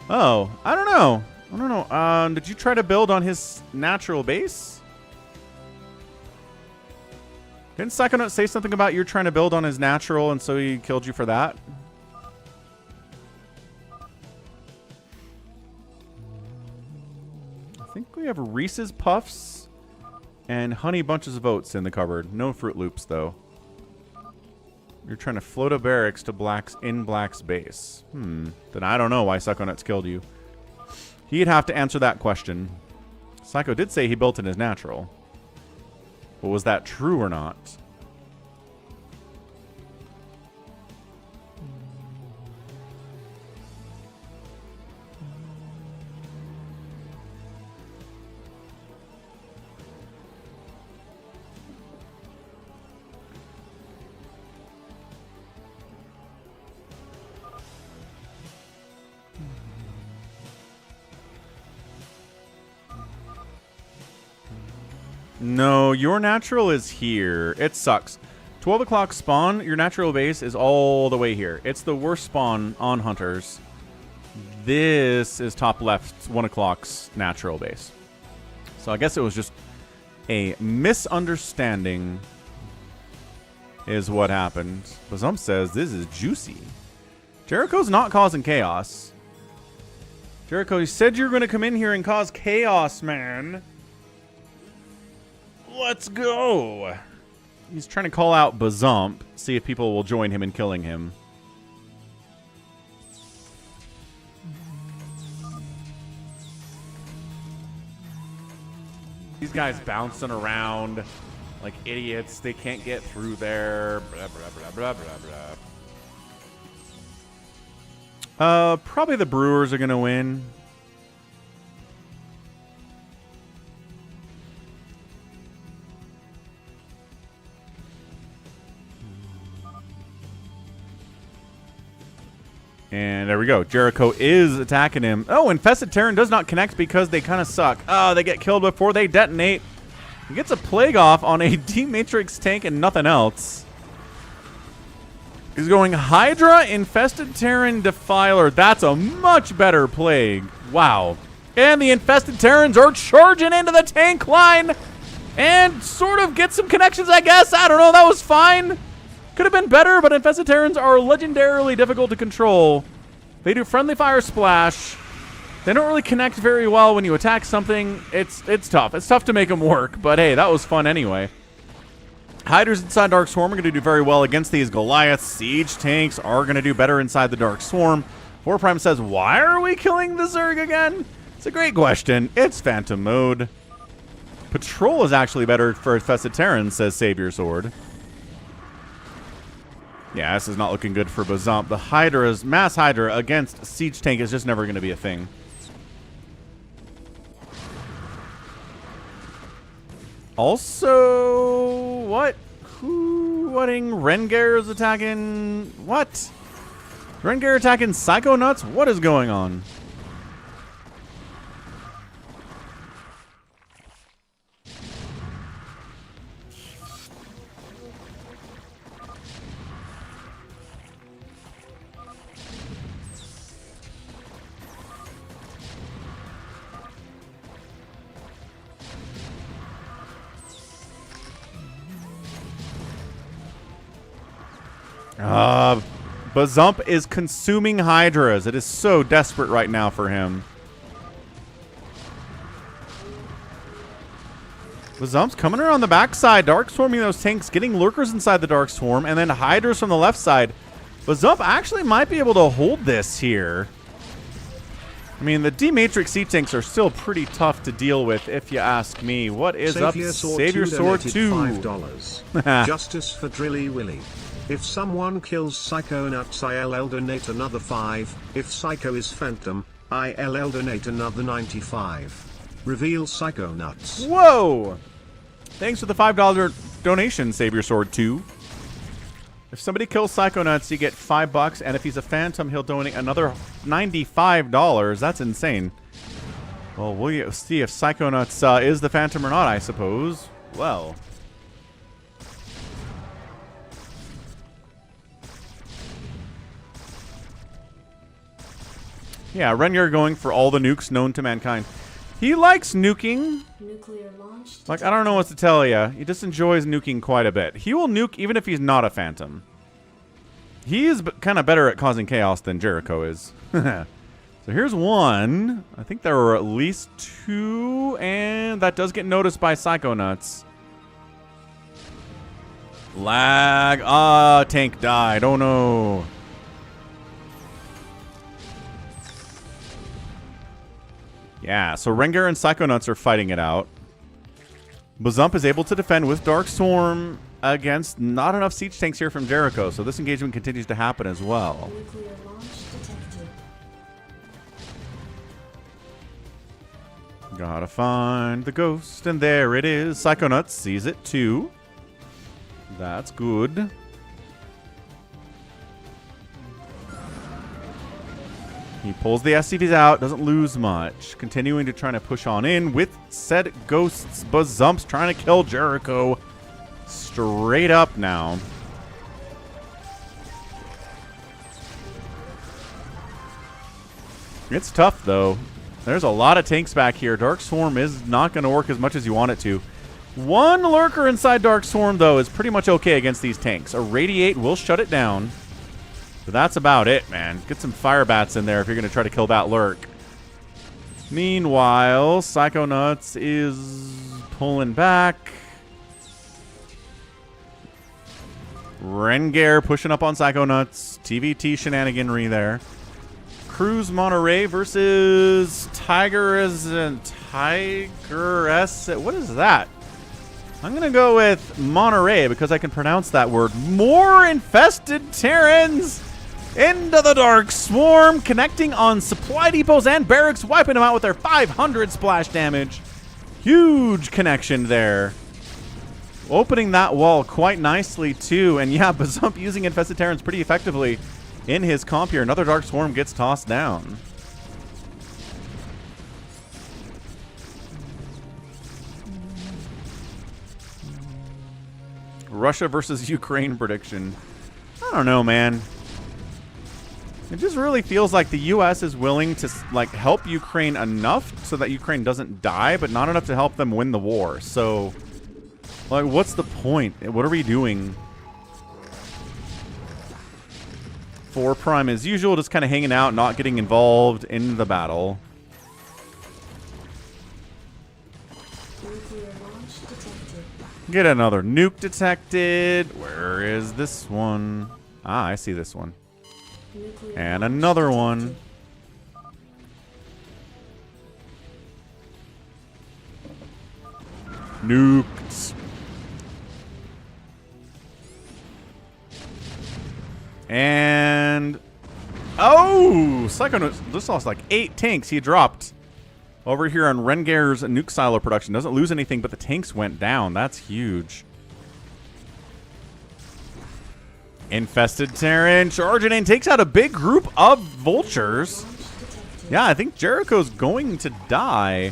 Oh, I don't know. I don't know. Did you try to build on his natural base? Didn't Psychonaut say something about you're trying to build on his natural, and so he killed you for that? I think we have Reese's Puffs and Honey Bunches of Oats in the cupboard. No Fruit Loops, though. You're trying to float a barracks to Black's base. Then I don't know why Psychonauts killed you. He'd have to answer that question. Psycho did say he built in his natural. But was that true or not? No, your natural is here. It sucks. 12 o'clock spawn, your natural base is all the way here. It's the worst spawn on Hunters. This is top left, 1 o'clock's natural base. So I guess it was just a misunderstanding is what happened. Bazump says this is juicy. Jericho's not causing chaos. Jericho, you said you were going to come in here and cause chaos, man. Let's go. He's trying to call out Bazump, see if people will join him in killing him. These guys bouncing around like idiots. They can't get through there. Blah, blah, blah, blah, blah, blah. Probably the Brewers are going to win. And there we go. Jericho is attacking him. Oh, Infested Terran does not connect because they kind of suck. Oh, they get killed before they detonate. He gets a Plague off on a D-Matrix tank and nothing else. He's going Hydra, Infested Terran, Defiler. That's a much better Plague. Wow. And the Infested Terrans are charging into the tank line. And sort of get some connections, I guess. I don't know. That was fine. Could have been better, but Infested Terrans are legendarily difficult to control. They do friendly fire splash. They don't really connect very well when you attack something. It's tough. It's tough to make them work, but hey, that was fun anyway. Hydras inside Dark Swarm are going to do very well against these Goliaths. Siege tanks are going to do better inside the Dark Swarm. 4 Prime says, why are we killing the Zerg again? It's a great question. It's Phantom mode. Patrol is actually better for Infested Terrans, says Savior Sword. Yeah, this is not looking good for Bazump. The Hydra's Mass Hydra against Siege Tank is just never going to be a thing. Also, what? Who? Whatting? Rengar is attacking? What? Rengar attacking Psychonauts? What is going on? Bazump is consuming Hydras. It is so desperate right now for him. Bazump's coming around the backside, Dark Swarming those tanks, getting Lurkers inside the Dark Swarm, and then Hydras from the left side. Bazump actually might be able to hold this here. I mean, the D-Matrix C-Tanks are still pretty tough to deal with, if you ask me. What is up? Savior Sword 2. $5. Justice for Drilly Willy. If someone kills Psychonauts, I'll donate another 5. If Psycho is Phantom, I'll donate another 95. Reveal Psychonauts. Whoa! Thanks for the $5 donation, Savior Sword 2. If somebody kills Psychonauts, you get $5, and if he's a Phantom, he'll donate another $95. That's insane. Well, we'll see if Psychonauts is the Phantom or not, I suppose. Well. Yeah, Rengar going for all the nukes known to mankind. He likes nuking. Nuclear launch. Like, I don't know what to tell you. He just enjoys nuking quite a bit. He will nuke even if he's not a Phantom. He is kind of better at causing chaos than Jericho is. So here's one. I think there were at least 2, and that does get noticed by Psychonauts. Lag. Ah, tank died. Oh no. Yeah, so Rengar and Psychonauts are fighting it out. Bazump is able to defend with Dark Swarm against not enough siege tanks here from Jericho, so this engagement continues to happen as well. Nuclear launch detected. Gotta find the ghost, and there it is. Psychonauts sees it too. That's good. He pulls the SCVs out, doesn't lose much. Continuing to try to push on in with said ghosts. Bazump's trying to kill Jericho straight up now. It's tough, though. There's a lot of tanks back here. Dark Swarm is not going to work as much as you want it to. One Lurker inside Dark Swarm, though, is pretty much okay against these tanks. A Radiate will shut it down. But that's about it, man. Get some Fire Bats in there if you're going to try to kill that Lurk. Meanwhile, Psychonauts is pulling back. Rengar pushing up on Psychonauts. TVT shenaniganry there. Cruise Monterey versus Tigress and Tigress. What is that? I'm going to go with Monterey because I can pronounce that word. More infested Terrans into the Dark Swarm, connecting on supply depots and barracks, wiping them out with their 500 splash damage. Huge connection there. Opening that wall quite nicely, too. And yeah, Bazump using infested Terrans pretty effectively in his comp here. Another Dark Swarm gets tossed down. Russia versus Ukraine prediction. I don't know, man. It just really feels like the U.S. is willing to like help Ukraine enough so that Ukraine doesn't die, but not enough to help them win the war. So, like, what's the point? What are we doing? 4 Prime as usual, just kind of hanging out, not getting involved in the battle. Nuclear launch detected. Get another nuke detected. Where is this one? Ah, I see this one. Nuclear And launch another detected. one. Nuked. And oh, Psychonauts just lost like 8 tanks he dropped over here on Rengar's nuke silo production. Doesn't lose anything, but the tanks went down. That's huge. Infested Terran charging in, takes out a big group of vultures. Yeah, I think Jericho's going to die.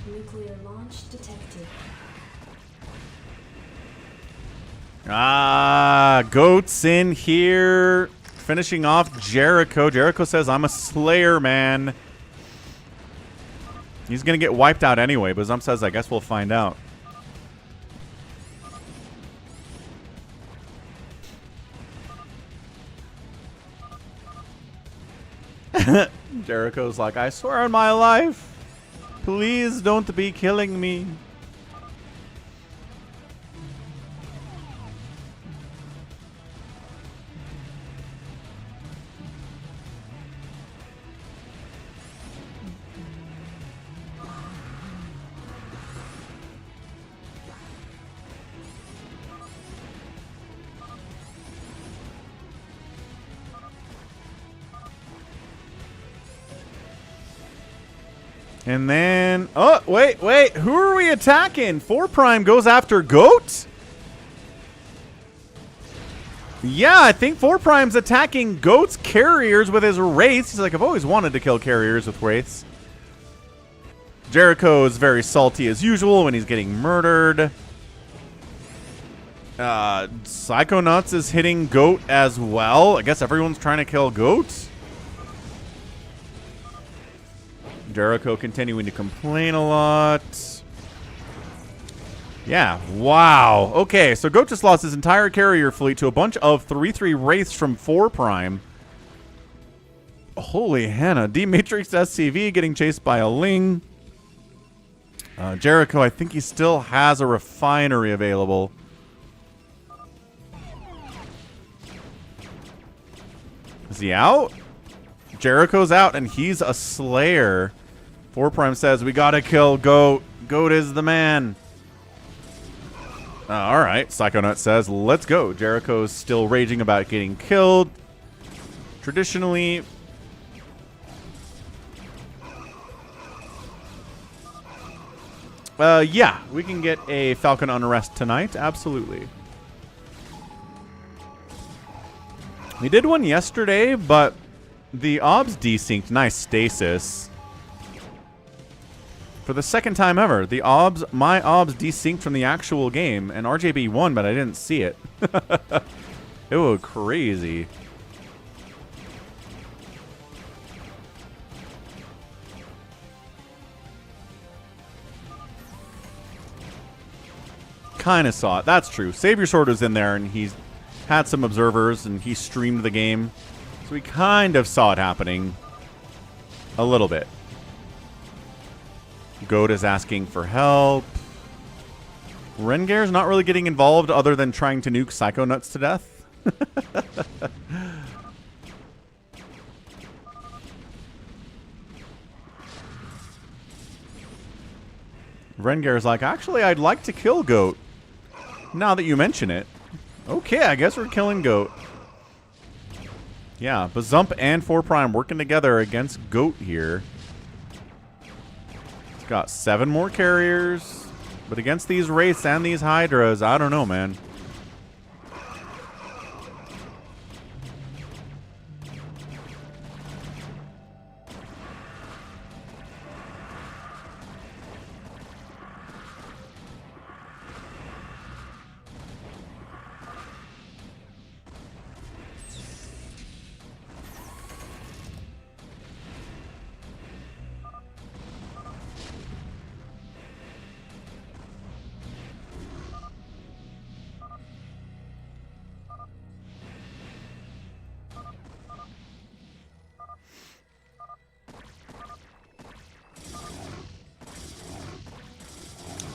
Nuclear launch detected. Goat's in here, finishing off Jericho. Jericho says, I'm a slayer, man. He's going to get wiped out anyway, but Zump says, I guess we'll find out. Jericho's like, I swear on my life, please don't be killing me. And then, oh, wait, who are we attacking? 4 Prime goes after Goat? Yeah, I think 4 Prime's attacking Goat's carriers with his wraiths. He's like, I've always wanted to kill carriers with wraiths. Jericho is very salty as usual when he's getting murdered. Psychonauts is hitting Goat as well. I guess everyone's trying to kill Goat. Jericho continuing to complain a lot. Yeah, wow. Okay, so Goat just lost his entire carrier fleet to a bunch of 3/3 wraiths from 4 Prime. Holy Hannah. D-Matrix SCV getting chased by a Ling. Jericho, I think he still has a refinery available. Is he out? Jericho's out, and he's a slayer. 4 Prime says, we gotta kill Goat. Goat is the man. All right, Psychonaut says, let's go. Jericho's still raging about getting killed. Traditionally, yeah, we can get a Falcon Unrest tonight. Absolutely. We did one yesterday, but the OBS desynced. Nice stasis. For the second time ever, the OBS, my OBS desynced from the actual game, and RJB won, but I didn't see it. It was crazy. Kind of saw it. That's true. Savior Sword was in there, and he's had some observers, and he streamed the game. So we kind of saw it happening a little bit. Goat is asking for help. Rengar's not really getting involved other than trying to nuke Psychonauts to death. Rengar's like, actually, I'd like to kill Goat. Now that you mention it. Okay, I guess we're killing Goat. Yeah, Bazump and 4 Prime working together against Goat here. He's got 7 more carriers. But against these Wraiths and these Hydras, I don't know, man.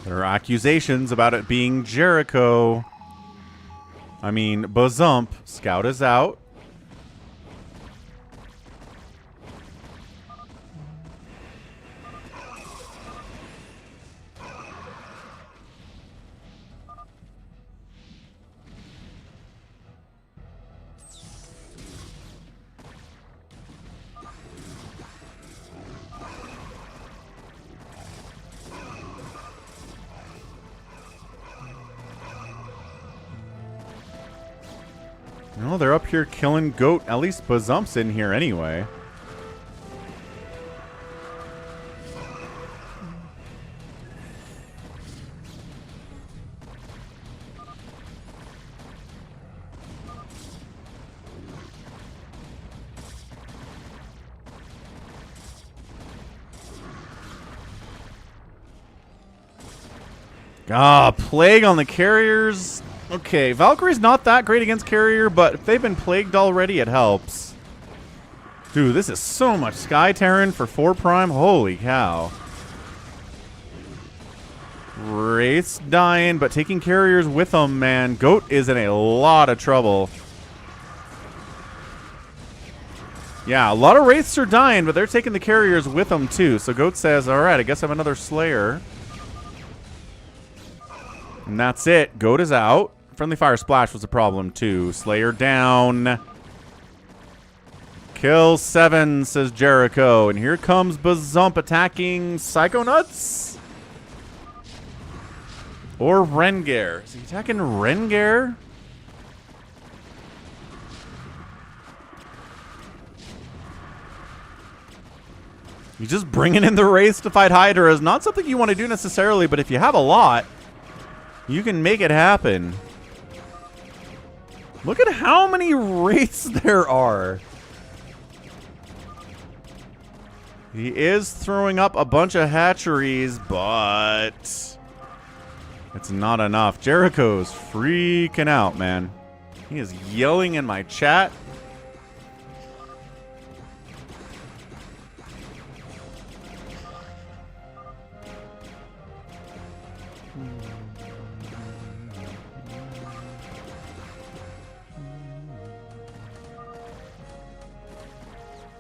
There are accusations about it being Jericho. I mean, Bazump. Scout is out. No, they're up here killing Goat. At least Bazump's in here anyway. Ah, Plague on the carriers. Okay, Valkyrie's not that great against carrier, but if they've been plagued already, it helps. Dude, this is so much Sky Terran for 4 Prime. Holy cow. Wraith's dying, but taking carriers with them, man. Goat is in a lot of trouble. Yeah, a lot of Wraiths are dying, but they're taking the carriers with them too. So Goat says, alright, I guess I have another Slayer. And that's it. Goat is out. Friendly Fire Splash was a problem, too. Slayer down. Kill 7, says Jericho. And here comes Bazump attacking Psychonauts? Or Rengar. Is he attacking Rengar? He's just bringing in the Wraiths to fight Hydra is not something you want to do necessarily, but if you have a lot, you can make it happen. Look at how many Wraiths there are. He is throwing up a bunch of hatcheries, but it's not enough. Jericho's freaking out, man. He is yelling in my chat.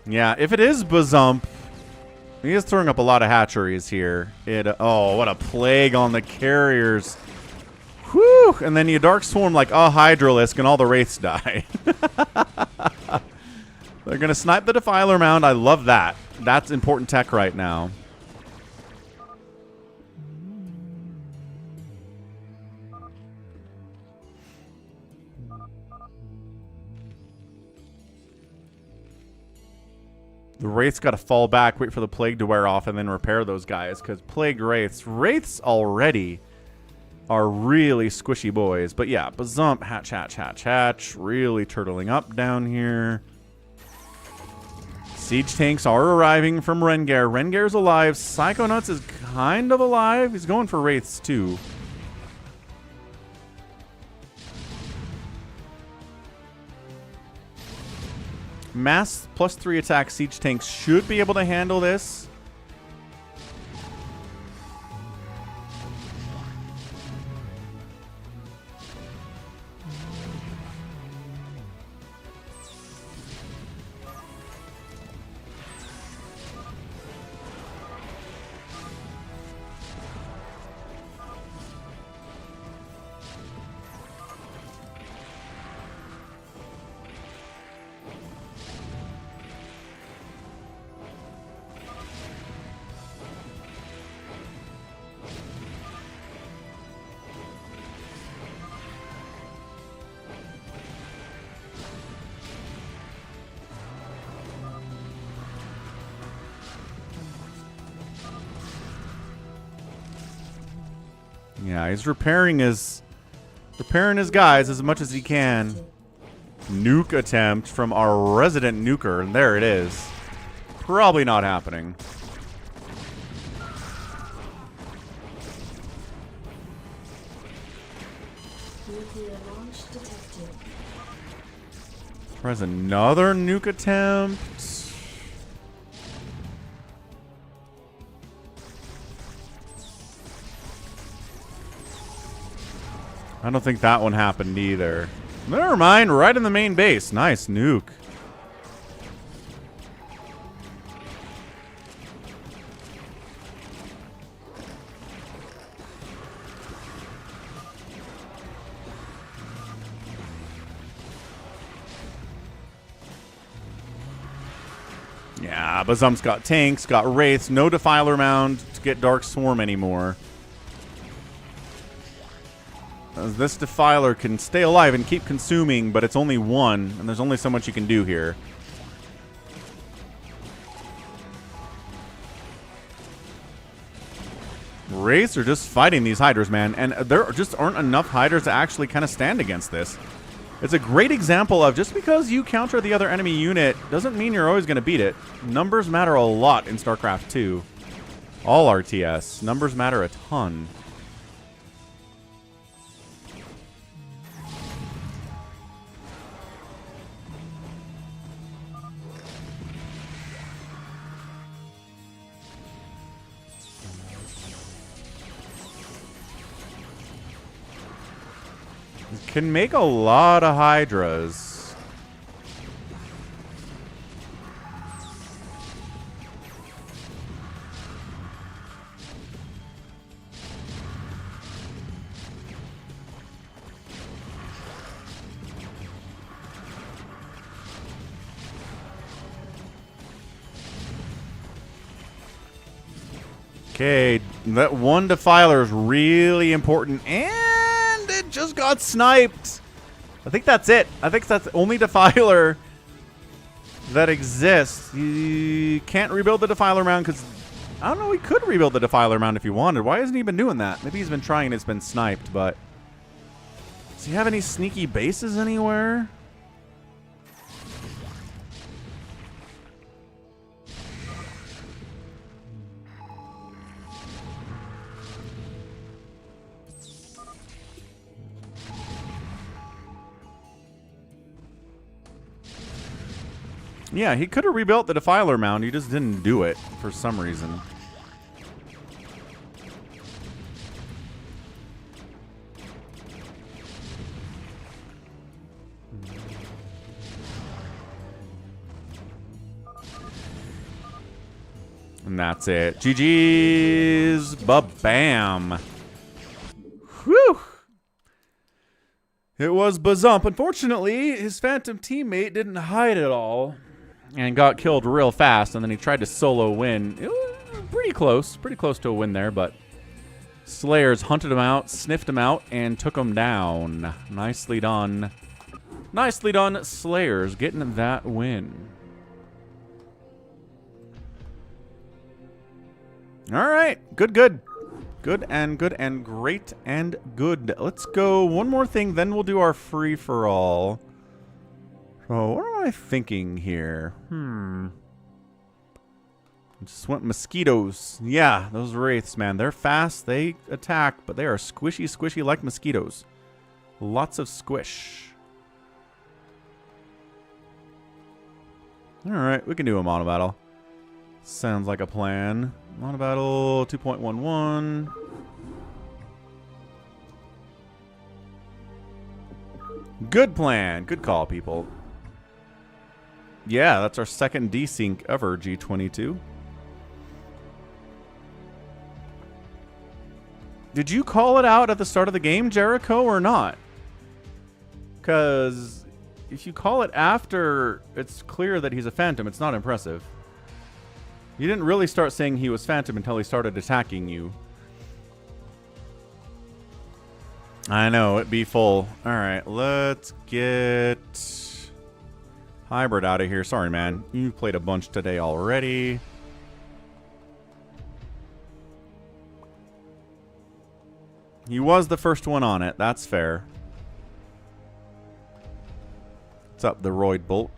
Yeah, if it is Bazump, he is throwing up a lot of hatcheries here. Oh, what a plague on the carriers. Whew! And then you Dark Swarm like a Hydralisk and all the Wraiths die. They're going to snipe the Defiler Mound. I love that. That's important tech right now. The Wraiths got to fall back, wait for the Plague to wear off, and then repair those guys. Because Plague Wraiths already are really squishy boys. But yeah, Bazump, hatch. Really turtling up down here. Siege tanks are arriving from Rengar. Rengar's alive. Psychonauts is kind of alive. He's going for Wraiths too. Mass +3 attack siege tanks should be able to handle this. Yeah, he's repairing his guys as much as he can. Nuke attempt from our resident nuker, and there it is. Probably not happening. Nuclear launch detected. There's another nuke attempt. I don't think that one happened either. Never mind, right in the main base. Nice nuke. Yeah, Bazump's got tanks, got Wraiths, no Defiler Mound to get Dark Swarm anymore. This Defiler can stay alive and keep consuming, but it's only one, and there's only so much you can do here. Wraiths are just fighting these Hydras, man, and there just aren't enough Hydras to actually kind of stand against this. It's a great example of just because you counter the other enemy unit doesn't mean you're always going to beat it. Numbers matter a lot in StarCraft 2. All RTS. Numbers matter a ton. Can make a lot of Hydras. Okay, that one Defiler is really important, and it just got sniped. I think that's it. I think that's the only Defiler that exists. You can't rebuild the Defiler mound because, I don't know, he could rebuild the Defiler mound if he wanted. Why hasn't he been doing that? Maybe he's been trying and it's been sniped, but... Does he have any sneaky bases anywhere? Yeah, he could have rebuilt the Defiler mound. He just didn't do it for some reason. And that's it. GG's. Ba-bam. Whew. It was Bazump. Unfortunately, his Phantom teammate didn't hide at all and got killed real fast, and then he tried to solo win. It was pretty close to a win there, but Slayers hunted him out, sniffed him out, and took him down. Nicely done. Nicely done, Slayers, getting that win. All right, good. Good and great and good. Let's go one more thing, then we'll do our free-for-all. So, what am I thinking here? Just went mosquitoes. Yeah, those Wraiths, man. They're fast, they attack, but they are squishy like mosquitoes. Lots of squish. Alright, we can do a Monobattle. Sounds like a plan. Monobattle 2.11. Good plan. Good call, people. Yeah, that's our second desync ever, G22. Did you call it out at the start of the game, Jericho, or not? Because if you call it after it's clear that he's a Phantom, it's not impressive. You didn't really start saying he was Phantom until he started attacking you. I know, it'd be full. Alright, let's get Hybrid out of here. Sorry, man. You played a bunch today already. He was the first one on it. That's fair. What's up, the Roid Bulk?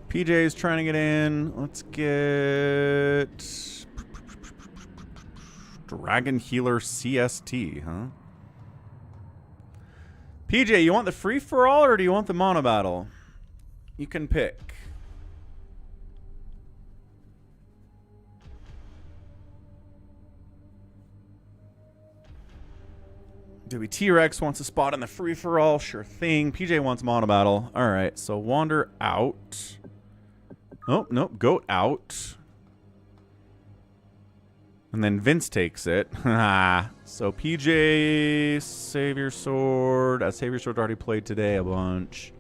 PJ's trying to get in. Let's get Dragon Healer CST, huh? PJ, you want the free-for-all or do you want the Monobattle? You can pick. Dewey T-Rex wants a spot in the free-for-all. Sure thing. PJ wants Monobattle. Alright, so Wander out. Oh, nope. Goat out. And then Vince takes it. So PJ, Savior Sword. Savior Sword already played today a bunch.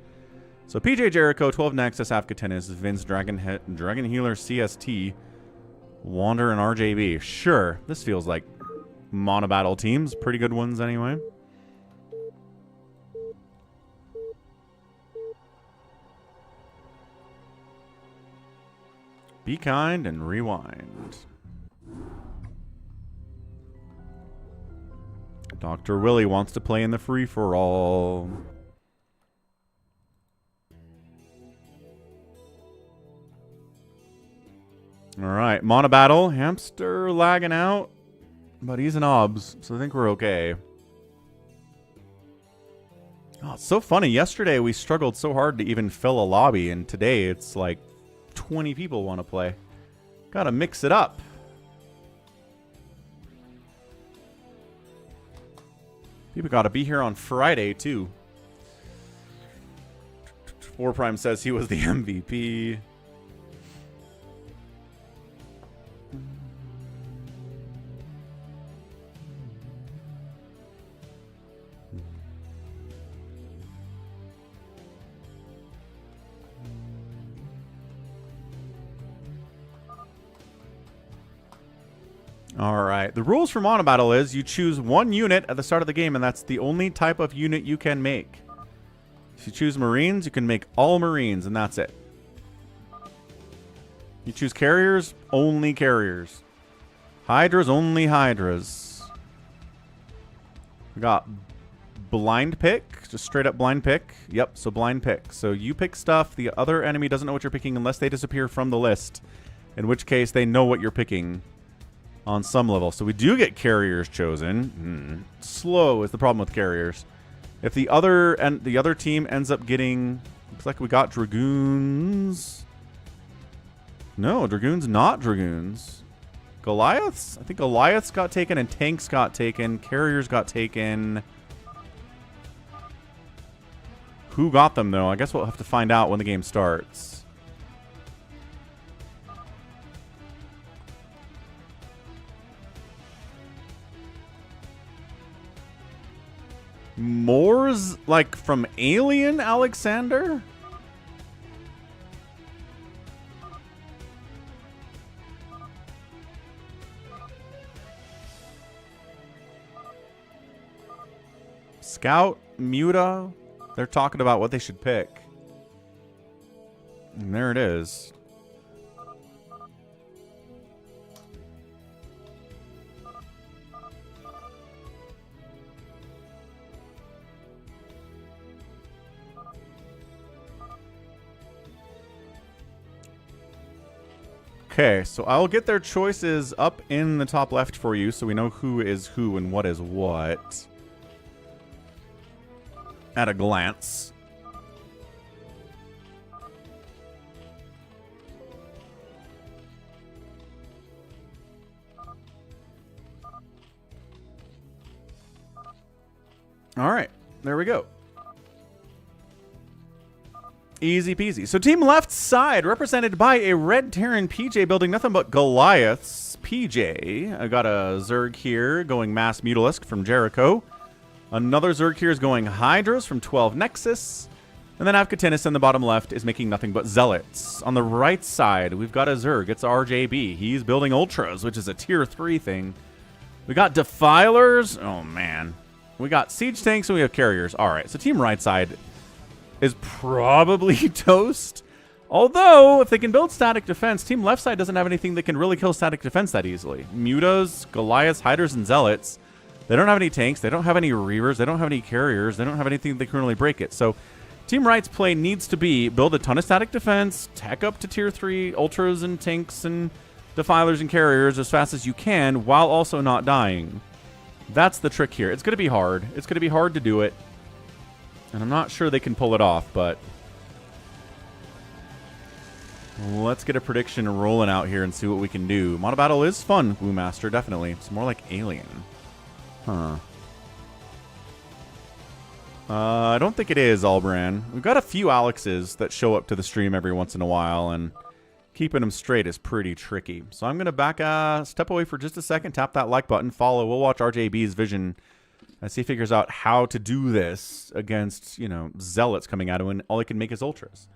So PJ Jericho, 12 Nexus, Africa Tennis, Vince, Dragon Healer, CST, Wander, and RJB. Sure, this feels like Monobattle teams. Pretty good ones anyway. Be kind and rewind. Dr. Willie wants to play in the free-for-all. Alright, Monobattle. Hamster lagging out. But he's an obs, so I think we're okay. Oh, it's so funny. Yesterday we struggled so hard to even fill a lobby, and today it's like 20 people want to play. Gotta mix it up. People gotta be here on Friday, too. 4 Prime says he was the MVP. Alright, the rules for Monobattle is you choose one unit at the start of the game, and that's the only type of unit you can make. If you choose Marines, you can make all Marines, and that's it. You choose Carriers, only Carriers. Hydras, only Hydras. We got Blind Pick, just straight up Blind Pick. Yep, so Blind Pick. So you pick stuff, the other enemy doesn't know what you're picking unless they disappear from the list, in which case they know what you're picking. On some level. So we do get Carriers chosen. Slow is the problem with Carriers. If the other team ends up getting... Looks like we got Dragoons. No, Dragoons not Dragoons. Goliaths? I think Goliaths got taken and Tanks got taken. Carriers got taken. Who got them, though? I guess we'll have to find out when the game starts. Moore's, like, from Alien Alexander? Scout, Muta, they're talking about what they should pick. And there it is. Okay, so I'll get their choices up in the top left for you so we know who is who and what is what. At a glance. All right, there we go. Easy peasy. So team left side, represented by a red Terran PJ building nothing but Goliaths. PJ. I got a Zerg here going Mass Mutalisk from Jericho. Another Zerg here is going Hydras from 12 Nexus. And then Avkatinus in the bottom left is making nothing but Zealots. On the right side, we've got a Zerg. It's RJB. He's building Ultras, which is a tier 3 thing. We got Defilers. Oh, man. We got Siege Tanks and we have Carriers. All right, so team right side is probably toast. Although, if they can build static defense, team left side doesn't have anything that can really kill static defense that easily. Mutas, Goliaths, Hydras, and Zealots. They don't have any tanks. They don't have any Reavers. They don't have any Carriers. They don't have anything that can really break it. So, team right's play needs to be build a ton of static defense, tech up to tier 3 Ultras and Tanks and Defilers and Carriers as fast as you can while also not dying. That's the trick here. It's going to be hard. It's going to be hard to do it. And I'm not sure they can pull it off, but let's get a prediction rolling out here and see what we can do. Monobattle is fun, Woo Master, definitely. It's more like Alien. Huh. I don't think it is, Albran. We've got a few Alexes that show up to the stream every once in a while and keeping them straight is pretty tricky. So I'm going to step away for just a second, tap that like button, follow. We'll watch RJB's vision as he figures out how to do this against, you know, zealots coming at him, and all he can make is ultras.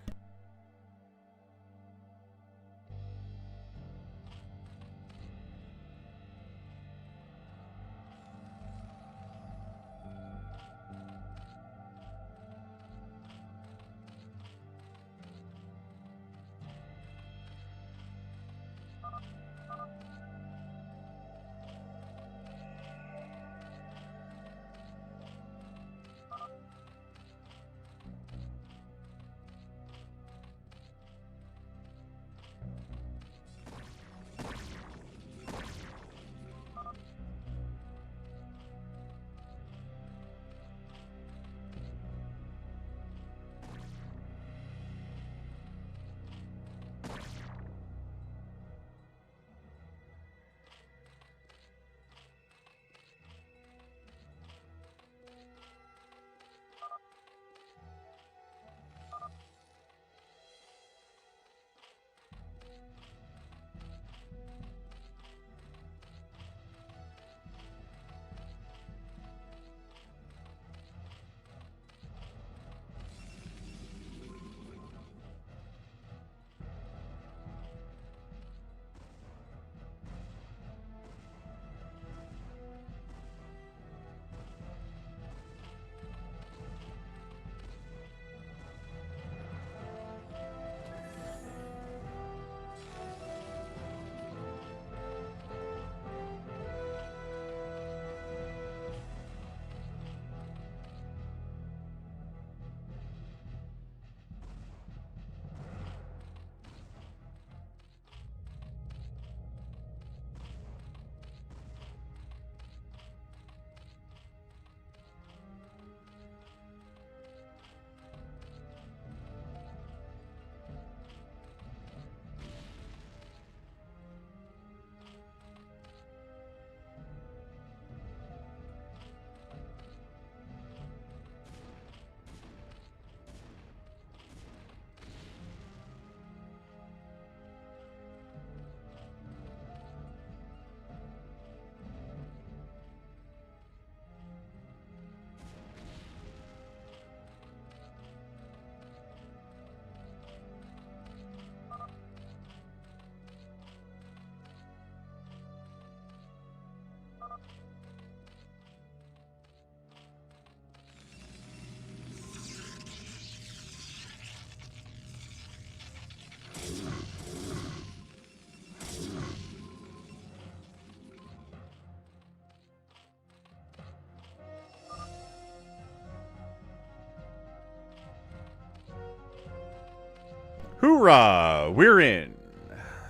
Hoorah! We're in.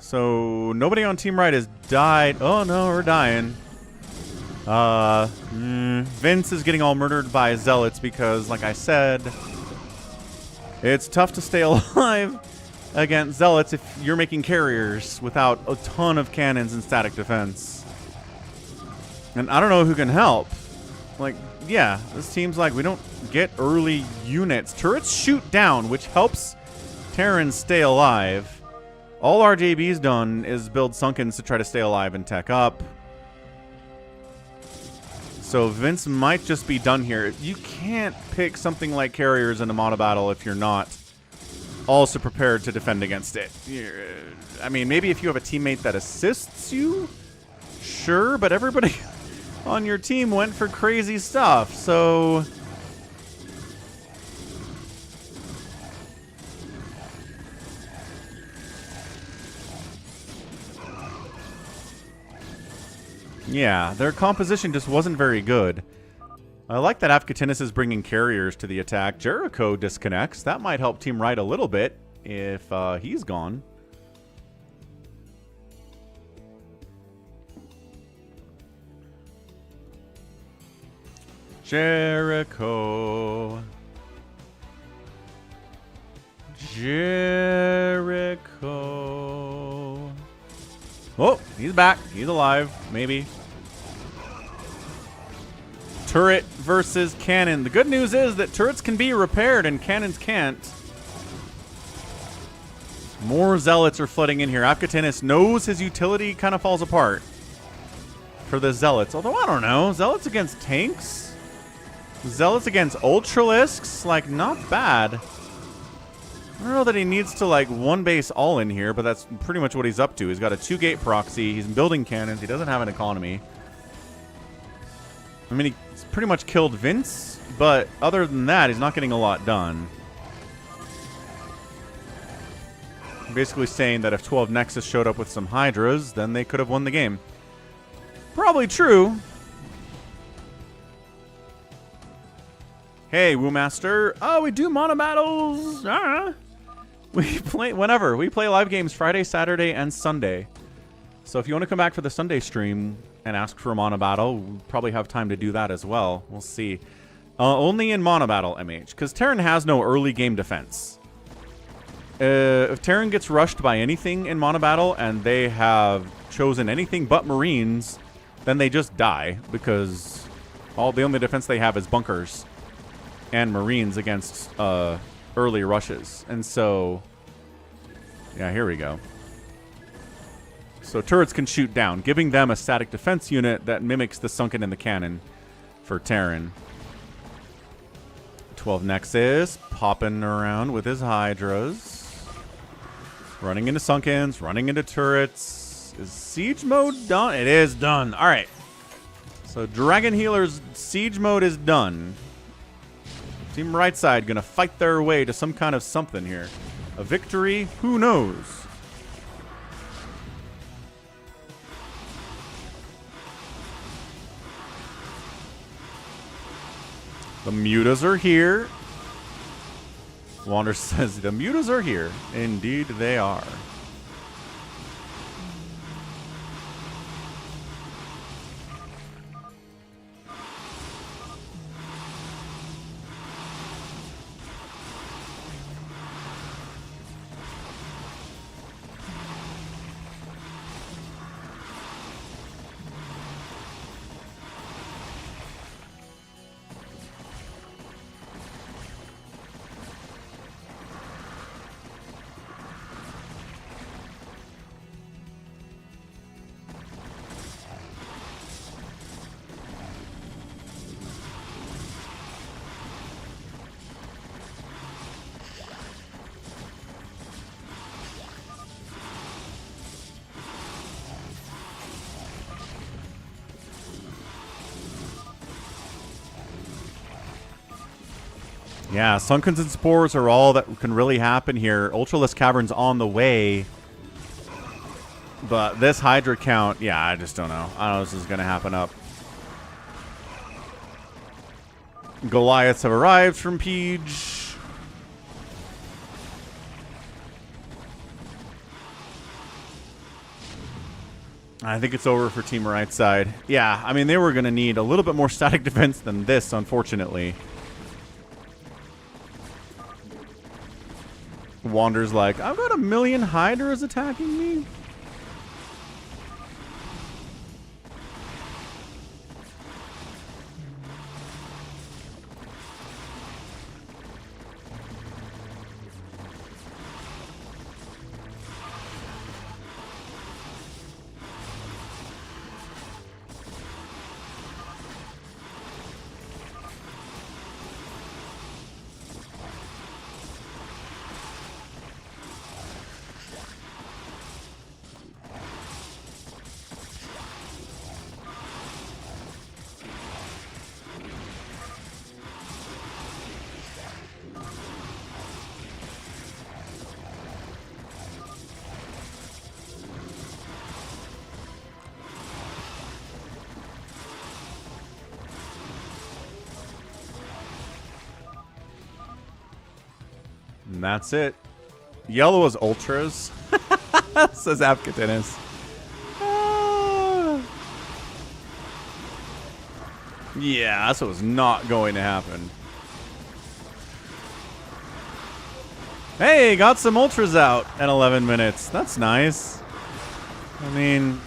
So nobody on Team Right has died. Oh no, we're dying. Vince is getting all murdered by zealots because, like I said, it's tough to stay alive against zealots if you're making carriers without a ton of cannons and static defense. And I don't know who can help. Like, yeah, this team's like, we don't get early units. Turrets shoot down, which helps Terrans stay alive. All RJB's done is build Sunkens to try to stay alive and tech up. So Vince might just be done here. You can't pick something like carriers in a Monobattle if you're not also prepared to defend against it. I mean, maybe if you have a teammate that assists you, sure, but everybody on your team went for crazy stuff, so yeah, their composition just wasn't very good. I like that Afkatinus is bringing carriers to the attack. Jericho disconnects. That might help Team Right a little bit if he's gone. Jericho. Jericho. Oh, he's back. He's alive. Maybe. Turret versus cannon. The good news is that turrets can be repaired and cannons can't. More Zealots are flooding in here. Apkatinis knows his utility kind of falls apart for the Zealots. Although, I don't know. Zealots against tanks? Zealots against Ultralisks? Like, not bad. I don't know that he needs to, like, one base all in here, but that's pretty much what he's up to. He's got a 2-gate proxy. He's building cannons. He doesn't have an economy. I mean, he's pretty much killed Vince, but other than that, he's not getting a lot done. Basically saying that if 12 Nexus showed up with some Hydras, then they could have won the game. Probably true. Hey, Woomaster. Oh, we do mono battles. We play whenever. We play live games Friday, Saturday, and Sunday. So if you want to come back for the Sunday stream and ask for a mono battle, we'll probably have time to do that as well. We'll see. Only in mono battle, MH, because Terran has no early game defense. If Terran gets rushed by anything in Monobattle and they have chosen anything but Marines, then they just die because the only defense they have is bunkers and Marines against early rushes. And so, yeah, here we go. So turrets can shoot down, giving them a static defense unit that mimics the sunken in the cannon for Terran. 12 Nexus popping around with his Hydras. Running into Sunkens, running into turrets. Is siege mode done? It is done. All right. So Dragon Healer's siege mode is done. Team right side going to fight their way to some kind of something here. A victory? Who knows? The mutas are here. Wander says, the mutas are here. Indeed, they are. Yeah, Sunkens and Spores are all that can really happen here. Ultralisk Cavern's on the way. But this Hydra count, yeah, I just don't know. I don't know if this is going to happen up. Goliaths have arrived from Peach. I think it's over for Team Right side. Yeah, I mean, they were going to need a little bit more static defense than this, unfortunately. Wander's like, I've got 1,000,000 Hydras attacking me. And that's it. Yellow is ultras, says Apkatinis. Yeah, that's what was not going to happen. Hey, got some ultras out at 11 minutes. That's nice. I mean,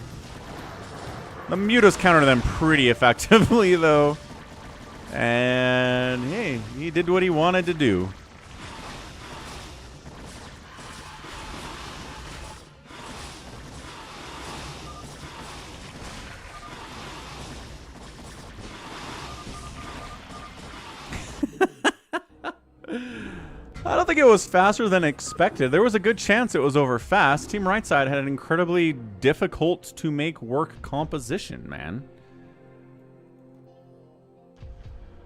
the mutas countered them pretty effectively, though. And, hey, he did what he wanted to do. I don't think it was faster than expected. There was a good chance it was over fast. Team right side had an incredibly difficult to make work composition, man.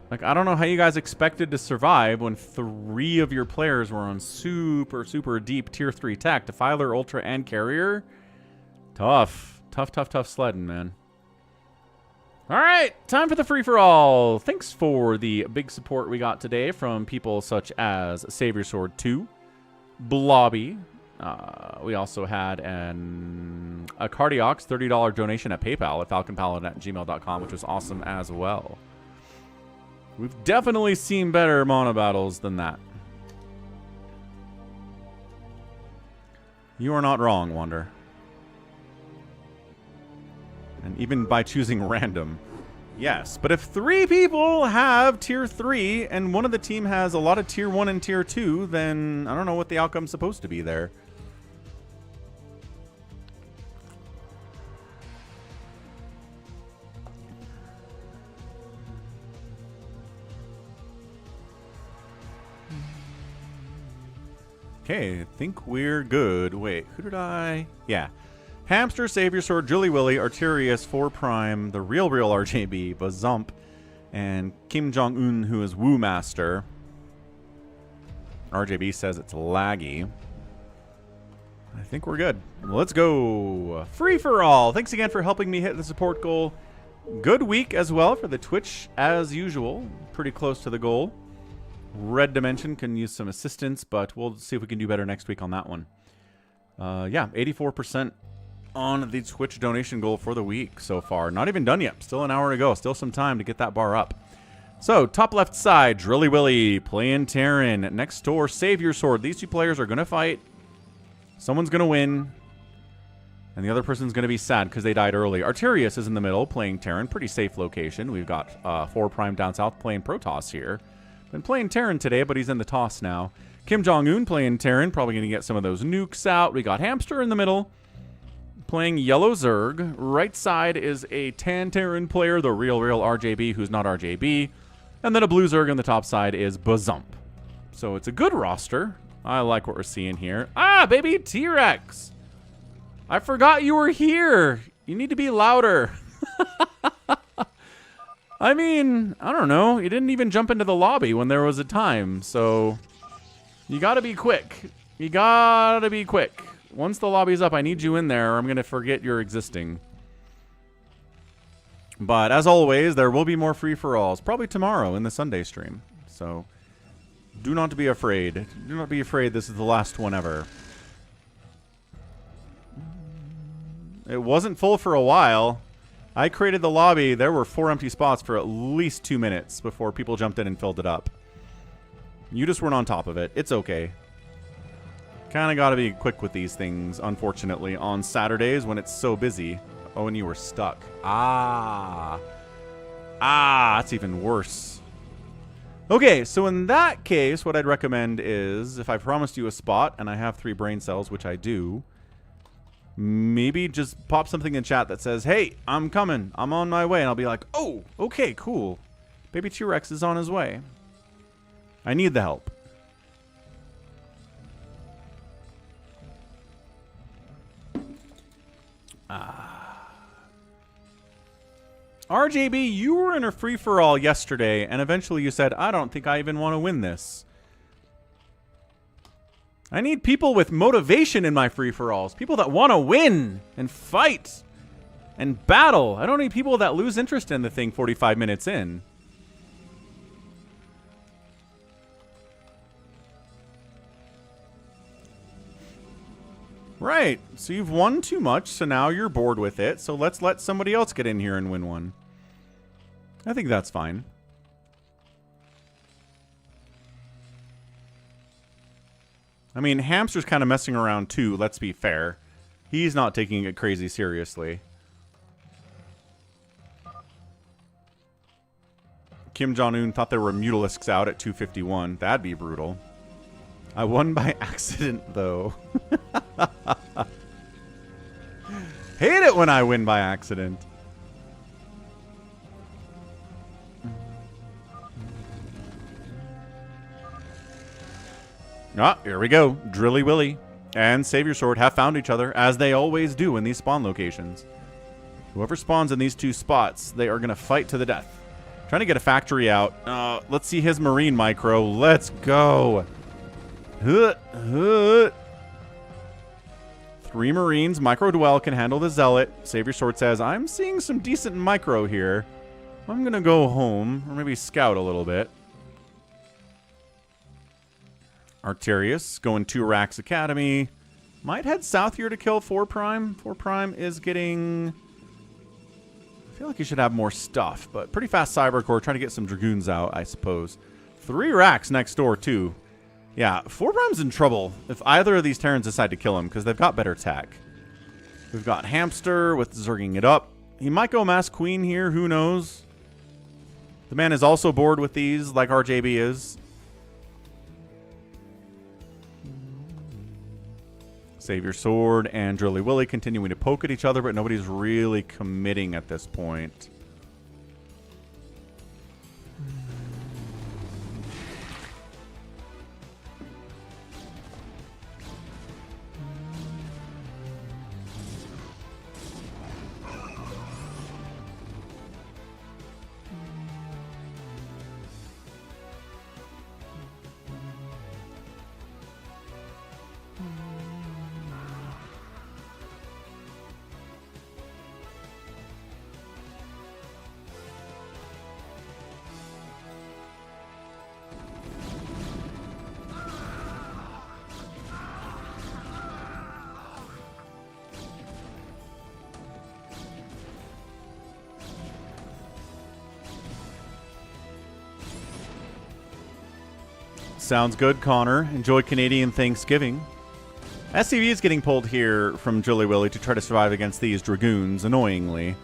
Like, I don't know how you guys expected to survive when 3 of your players were on super, super deep tier 3 tech. Defiler, Ultra, and Carrier. Tough. Tough sledding, man. Alright, time for the free-for-all. Thanks for the big support we got today from people such as Savior Sword 2, Blobby. We also had a Cardiox $30 donation at PayPal at falconpaladin@gmail.com, which was awesome as well. We've definitely seen better monobattles than that. You are not wrong, Wander. And even by choosing random. Yes, but if 3 people have tier 3 and one of the team has a lot of tier 1 and tier 2, then I don't know what the outcome's supposed to be there. Okay, I think we're good. Wait, who did I... Yeah. Hamster, Savior Sword, Julie Willy, Arterius, 4 Prime, the real RJB, Bazump, and Kim Jong-un, who is Woo Master. RJB says it's laggy. I think we're good. Let's go. Free for all. Thanks again for helping me hit the support goal. Good week as well for the Twitch, as usual. Pretty close to the goal. Red Dimension can use some assistance, but we'll see if we can do better next week on that one. Yeah, 84% on the Twitch donation goal for the week so far. Not even done yet. Still an hour to go. Still some time to get that bar up. So, top left side, Drilly Willy playing Terran. Next door, Savior Sword. These 2 players are going to fight. Someone's going to win. And the other person's going to be sad because they died early. Arterius is in the middle playing Terran. Pretty safe location. We've got 4 Prime down south playing Protoss here. Been playing Terran today, but he's in the toss now. Kim Jong-un playing Terran. Probably going to get some of those nukes out. We got Hamster in the middle playing Yellow Zerg. Right side is a Tan Terran player, the real RJB, who's not RJB. And then a Blue Zerg on the top side is Bazump. So it's a good roster. I like what we're seeing here. Ah, baby, T-Rex. I forgot you were here. You need to be louder. I mean, I don't know. You didn't even jump into the lobby when there was a time, so you gotta be quick. You gotta be quick. Once the lobby's up, I need you in there or I'm gonna forget you're existing. But as always, there will be more free-for-alls, probably tomorrow in the Sunday stream. So do not be afraid. Do not be afraid this is the last one ever. It wasn't full for a while. I created the lobby. There were 4 empty spots for at least 2 minutes before people jumped in and filled it up. You just weren't on top of it. It's okay. Kind of got to be quick with these things, unfortunately, on Saturdays when it's so busy. Oh, and you were stuck. Ah, that's even worse. Okay, so in that case, what I'd recommend is, if I promised you a spot and I have 3 brain cells, which I do, maybe just pop something in chat that says, hey, I'm coming. I'm on my way. And I'll be like, oh, okay, cool. Baby T-Rex is on his way. I need the help. RJB, you were in a free-for-all yesterday, and eventually you said, I don't think I even want to win this. I need people with motivation in my free-for-alls. People that want to win and fight and battle. I don't need people that lose interest in the thing 45 minutes in. Right. So you've won too much, so now you're bored with it. So let's let somebody else get in here and win one. I think that's fine. I mean, Hamster's kind of messing around too, let's be fair. He's not taking it crazy seriously. Kim Jong-un thought there were mutalisks out at 251. That'd be brutal. I won by accident, though. Hate it when I win by accident. Ah, here we go. Drilly Willy and Savior Sword have found each other, as they always do in these spawn locations. Whoever spawns in these two spots, they are going to fight to the death. Trying to get a factory out. Let's see his marine micro. Let's go. 3 marines. Micro Dwell can handle the Zealot. Savior Sword says, I'm seeing some decent micro here. I'm going to go home, or maybe scout a little bit. Arterius going to Rax Academy. Might head south here to kill 4 Prime. 4 Prime is getting... I feel like he should have more stuff, but pretty fast Cybercore. Trying to get some Dragoons out, I suppose. 3 Rax next door, too. Yeah, 4 Prime's in trouble if either of these Terrans decide to kill him, because they've got better attack. We've got Hamster with Zerging it up. He might go Mass Queen here, who knows? The man is also bored with these, like RJB is. Savior Sword and Drilly Willy continuing to poke at each other, but nobody's really committing at this point. Sounds good, Connor. Enjoy Canadian Thanksgiving. SCV is getting pulled here from Drilly Willy to try to survive against these Dragoons, annoyingly.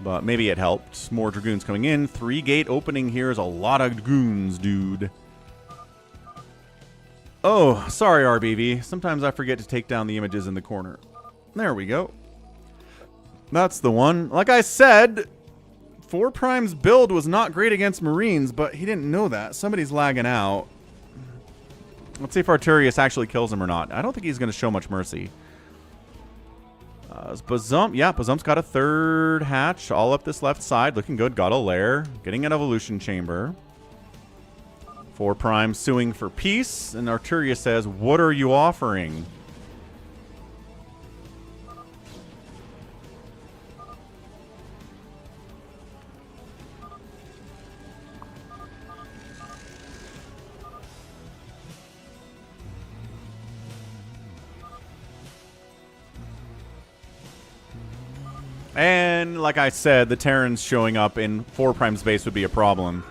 But maybe it helped. More Dragoons coming in. 3 gate opening here is a lot of Dragoons, dude. Oh, sorry, RBV. Sometimes I forget to take down the images in the corner. There we go. That's the one. Like I said, 4 Prime's build was not great against Marines, but he didn't know that. Somebody's lagging out. Let's see if Arterius actually kills him or not. I don't think he's going to show much mercy. Bazump. Yeah, Bazump's got a 3rd hatch all up this left side. Looking good. Got a lair. Getting an evolution chamber. 4 Prime suing for peace. And Arterius says, what are you offering? And like I said, the Terrans showing up in 4 Prime's base would be a problem.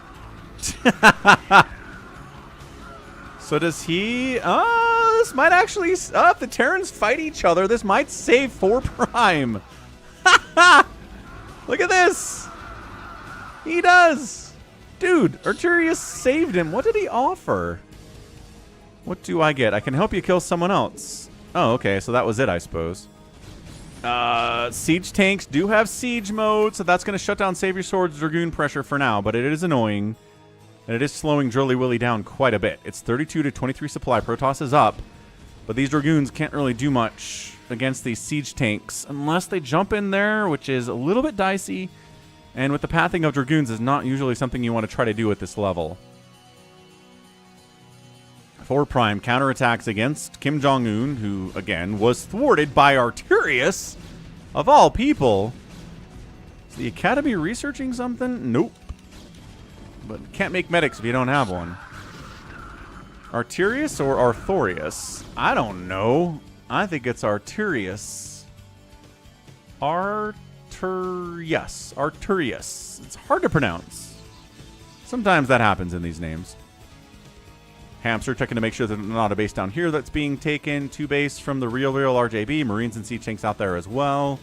So does he... this might actually... if the Terrans fight each other, this might save 4 Prime. Look at this. He does. Dude, Arterius saved him. What did he offer? What do I get? I can help you kill someone else. Oh, okay. So that was it, I suppose. Siege tanks do have siege mode, so that's going to shut down Savior Sword's Dragoon pressure for now, but it is annoying. And it is slowing Drilly Willy down quite a bit. It's 32 to 23 supply. Protoss is up, but these Dragoons can't really do much against these siege tanks unless they jump in there, which is a little bit dicey. And with the pathing of Dragoons is not usually something you want to try to do at this level. 4 Prime counterattacks against Kim Jong-un, who, again, was thwarted by Arterius, of all people. Is the Academy researching something? Nope. But can't make medics if you don't have one. Arterius or Arthurius? I don't know. I think it's Arterius. Arterius. It's hard to pronounce. Sometimes that happens in these names. Hamster checking to make sure there's not a base down here that's being taken. 2 base from the real RJB. Marines and siege tanks out there as well.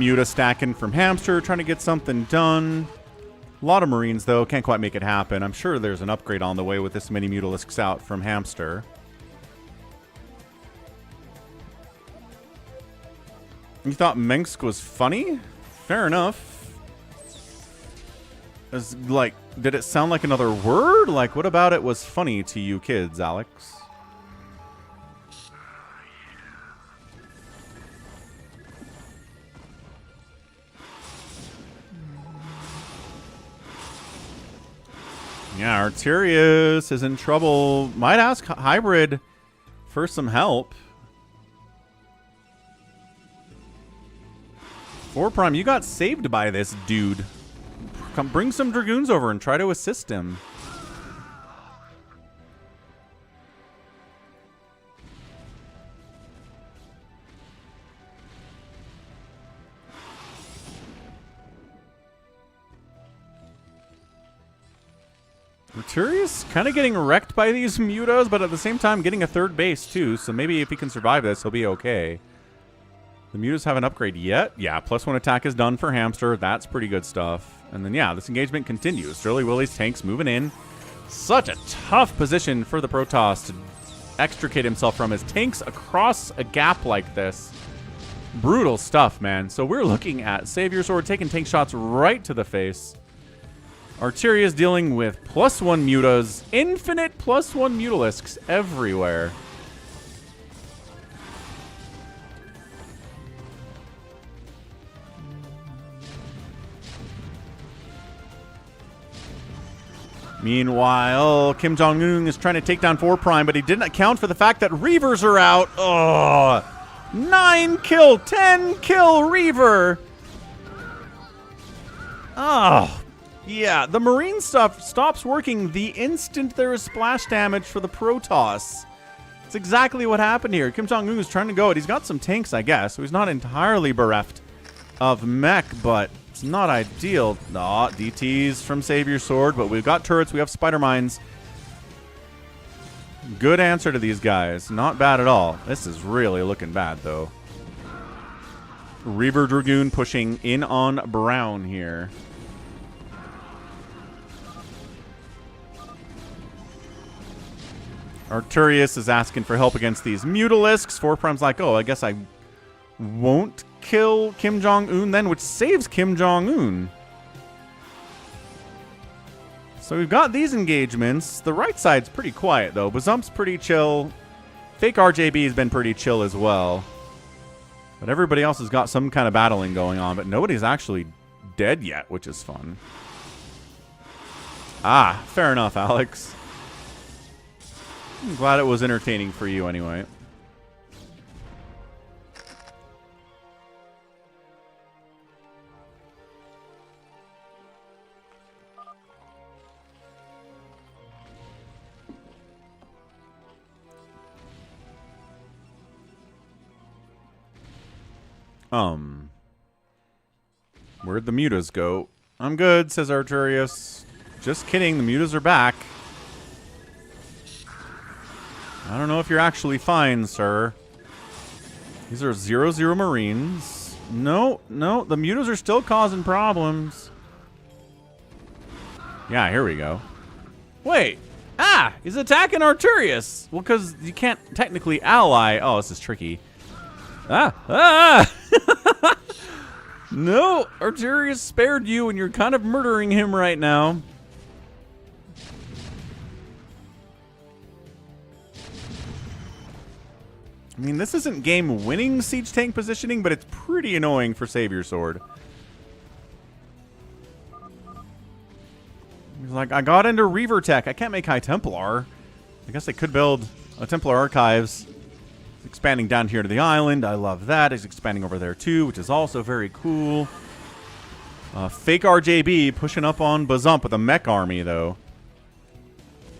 Muta stacking from Hamster, trying to get something done. A lot of Marines, though. Can't quite make it happen. I'm sure there's an upgrade on the way with this many Mutalisks out from Hamster. You thought Minsk was funny? Fair enough. As, like, did it sound like another word? Like, what about it was funny to you kids, Alex? Yeah, Arterius is in trouble. Might ask Hybrid for some help. 4 Prime, you got saved by this dude. Come bring some Dragoons over and try to assist him. Arterius kind of getting wrecked by these Mutas, but at the same time getting a 3rd base too, so maybe if he can survive this, he'll be okay. The Mutas haven't upgraded yet. Yeah, +1 attack is done for Hamster. That's pretty good stuff. And then, yeah, this engagement continues. Surly Willy's tanks moving in. Such a tough position for the Protoss to extricate himself from his tanks across a gap like this. Brutal stuff, man. So we're looking at Savior Sword taking tank shots right to the face. Arterius dealing with +1 Mutas. Infinite +1 Mutalisks everywhere. Meanwhile, Kim Jong-un is trying to take down 4 Prime, but he didn't account for the fact that Reavers are out. Oh, 9 kill, 10 kill Reaver. Oh, yeah. The Marine stuff stops working the instant there is splash damage for the Protoss. It's exactly what happened here. Kim Jong-un is trying to go it. He's got some tanks, I guess, so he's not entirely bereft of mech, but it's not ideal. Aw, DTs from Savior Sword, but we've got turrets, we have Spider Mines. Good answer to these guys. Not bad at all. This is really looking bad, though. Reaver Dragoon pushing in on Brown here. Arterius is asking for help against these Mutalisks. 4 Prime's like, oh, I guess I won't kill Kim Jong-un then, which saves Kim Jong-un. So we've got these engagements. The right side's pretty quiet, though. Bazump's pretty chill. Fake RJB has been pretty chill as well. But everybody else has got some kind of battling going on, but nobody's actually dead yet, which is fun. Ah, fair enough, Alex. I'm glad it was entertaining for you anyway. Where'd the Mutas go? I'm good, says Arterius. Just kidding, the Mutas are back. I don't know if you're actually fine, sir. These are 0-0 Marines. No, the Mutas are still causing problems. Yeah, here we go. Wait. Ah, he's attacking Arterius. Well, because you can't technically ally. Oh, this is tricky. Ah! No, Arterius spared you, and you're kind of murdering him right now. I mean, this isn't game-winning siege tank positioning, but it's pretty annoying for Savior Sword. He's like, I got into Reaver Tech. I can't make High Templar. I guess they could build a Templar Archives. It's expanding down here to the island. I love that. It's expanding over there, too, which is also very cool. Fake RJB pushing up on Bazump with a mech army, though.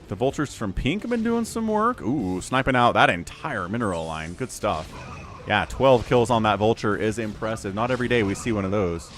The vultures from Pink have been doing some work. Ooh, sniping out that entire mineral line. Good stuff. Yeah, 12 kills on that vulture is impressive. Not every day we see one of those.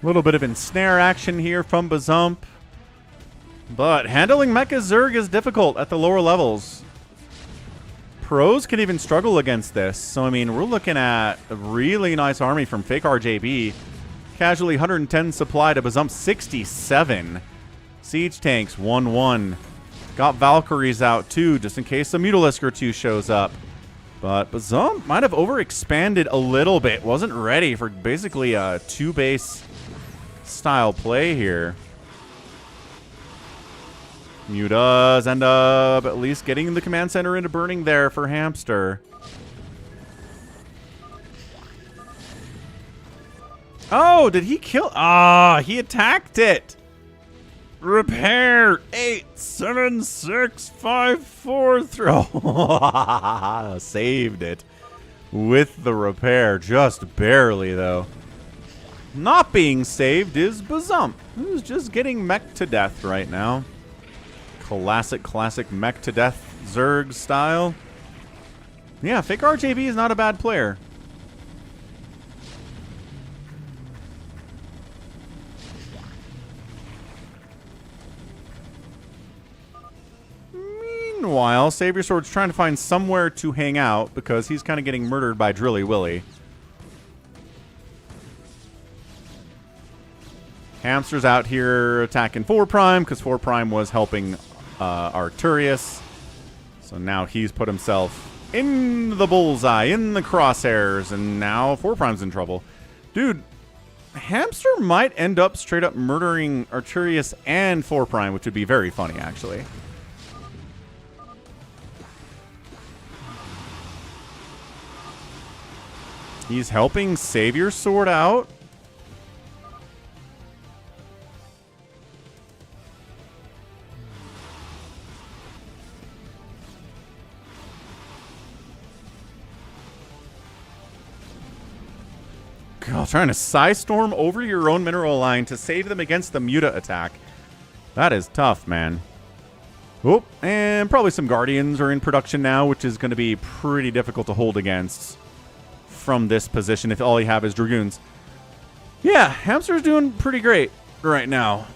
A little bit of ensnare action here from Bazump. But handling Mecha Zerg is difficult at the lower levels. Pros can even struggle against this. So, I mean, we're looking at a really nice army from Fake RJB. Casually 110 supply to Bazump 67. Siege tanks 1-1. Got Valkyries out too, just in case a Mutalisk or two shows up. But Bazump might have overexpanded a little bit. Wasn't ready for basically a 2-base style play here. Mew does end up at least getting the command center into burning there for Hamster. Oh, did he kill? Ah, he attacked it. Repair 87654 saved it with the repair, just barely though. Not being saved is Bazump, who's just getting mech to death right now. Classic mech to death Zerg style. Yeah, Fake RJB is not a bad player. Meanwhile, Savior Sword's trying to find somewhere to hang out because he's kind of getting murdered by Drilly Willy. Hamster's out here attacking 4 Prime because 4 Prime was helping Arcturus. So now he's put himself in the bullseye, in the crosshairs, and now 4 Prime's in trouble. Dude, Hamster might end up straight up murdering Arcturus and 4 Prime, which would be very funny, actually. He's helping Savior Sword out. God, trying to Psystorm over your own mineral line to save them against the Muta attack. That is tough, man. Oh, and probably some Guardians are in production now, which is going to be pretty difficult to hold against from this position if all you have is Dragoons. Yeah, Hamster's doing pretty great right now.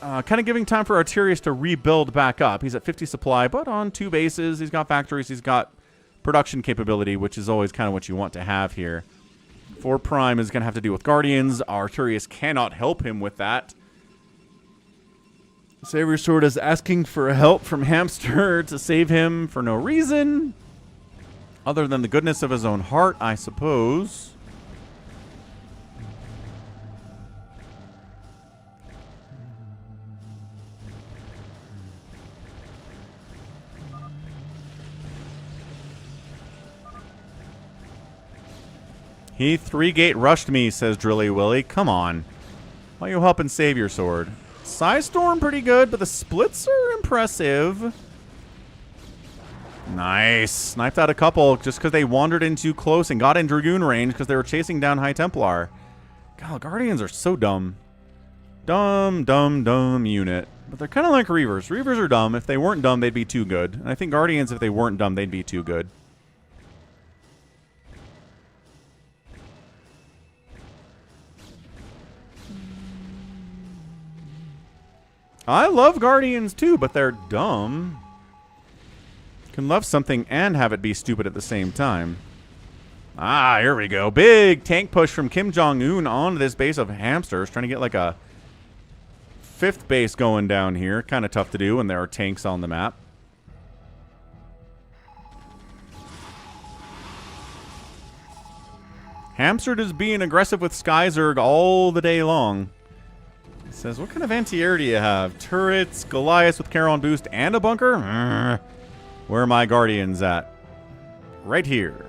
Kind of giving time for Arcturus to rebuild back up. He's at 50 supply, but on 2 bases. He's got factories. He's got production capability, which is always kind of what you want to have here. 4 Prime is going to have to deal with Guardians. Arcturus cannot help him with that. Savior Sword is asking for help from Hamster to save him for no reason. Other than the goodness of his own heart, I suppose. He 3-gate rushed me, says Drilly Willy. Come on. Why are you helping Savior Sword? Psystorm pretty good, but the splits are impressive. Nice. Sniped out a couple just because they wandered in too close and got in Dragoon range because they were chasing down High Templar. God, Guardians are so dumb. Dumb unit. But they're kind of like Reavers. Reavers are dumb. If they weren't dumb, they'd be too good. And I think Guardians, if they weren't dumb, they'd be too good. I love Guardians too, but they're dumb. Can love something and have it be stupid at the same time. Ah, here we go. Big tank push from Kim Jong-un onto this base of Hamsters. Trying to get like a 5th base going down here. Kind of tough to do when there are tanks on the map. Hamster is being aggressive with Skyzerg all the day long. It says, what kind of anti-air do you have? Turrets, Goliath with Charon boost, and a bunker? Where are my Guardians at? Right here.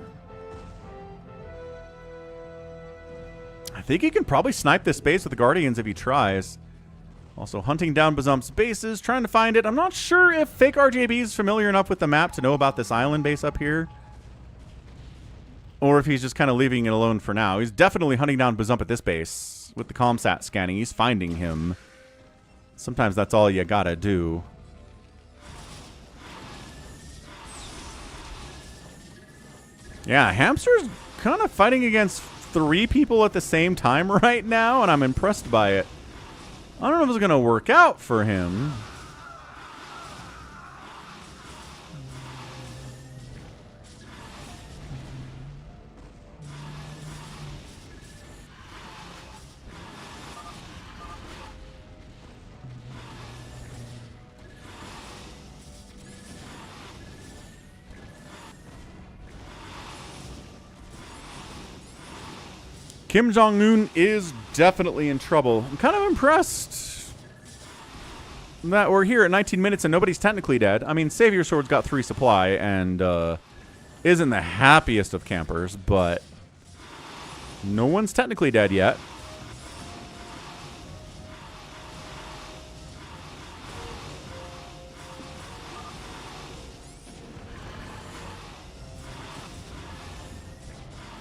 I think he can probably snipe this base with the Guardians if he tries. Also hunting down Bazump's bases, trying to find it. I'm not sure if Fake RJB is familiar enough with the map to know about this island base up here. Or if he's just kind of leaving it alone for now. He's definitely hunting down Bazump at this base. With the ComSat scanning, he's finding him. Sometimes that's all you gotta do. Yeah, Hamster's kind of fighting against 3 people at the same time right now, and I'm impressed by it. I don't know if it's going to work out for him. Kim Jong-un is definitely in trouble. I'm kind of impressed that we're here at 19 minutes and nobody's technically dead. I mean, Savior Sword's got 3 supply and isn't the happiest of campers, but no one's technically dead yet.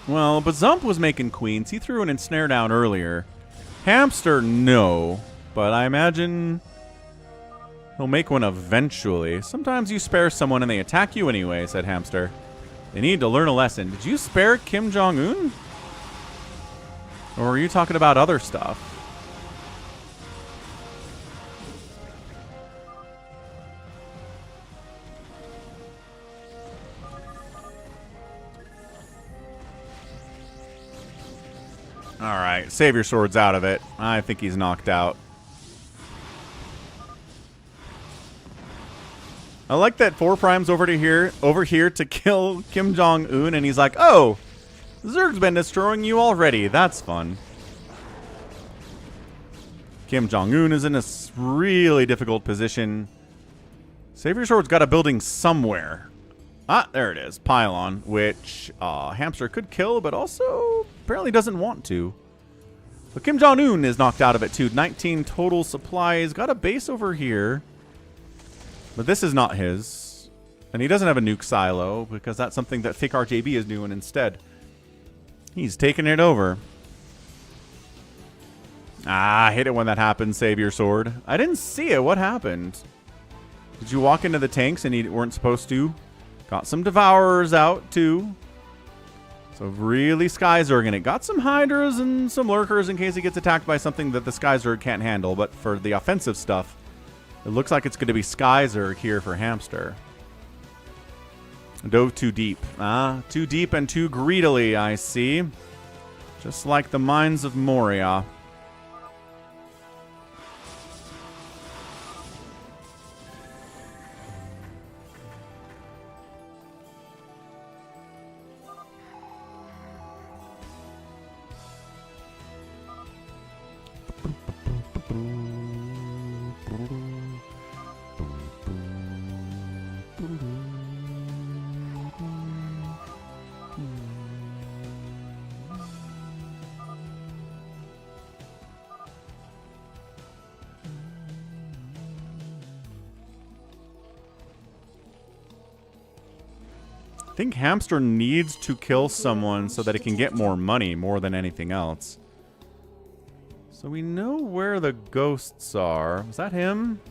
Well, but Zump was making queens. He threw an ensnare down earlier. Hamster, no. But I imagine he'll make one eventually. Sometimes you spare someone and they attack you anyway, said Hamster. They need to learn a lesson. Did you spare Kim Jong-un? Or are you talking about other stuff? Alright, Savior Sword's out of it. I think he's knocked out. I like that 4 Prime's over here to kill Kim Jong-un, and he's like, oh, Zerg's been destroying you already. That's fun. Kim Jong-un is in a really difficult position. Savior Sword's got a building somewhere. Ah, there it is. Pylon, which Hamster could kill, but also apparently doesn't want to. But Kim Jong-un is knocked out of it, too. 19 total supplies. Got a base over here. But this is not his. And he doesn't have a nuke silo, because that's something that Fake RJB is doing instead. He's taking it over. Ah, I hate it when that happens, Savior Sword. I didn't see it. What happened? Did you walk into the tanks and you weren't supposed to? Got some Devourers out, too. So really Skyzerging it. Got some Hydras and some Lurkers in case he gets attacked by something that the Skyzerg can't handle. But for the offensive stuff, it looks like it's going to be Skyzerg here for Hamster. Dove too deep. Ah, too deep and too greedily, I see. Just like the mines of Moria. I think Hamster needs to kill someone so that he can get more money, more than anything else. So we know where the ghosts are. Was that him?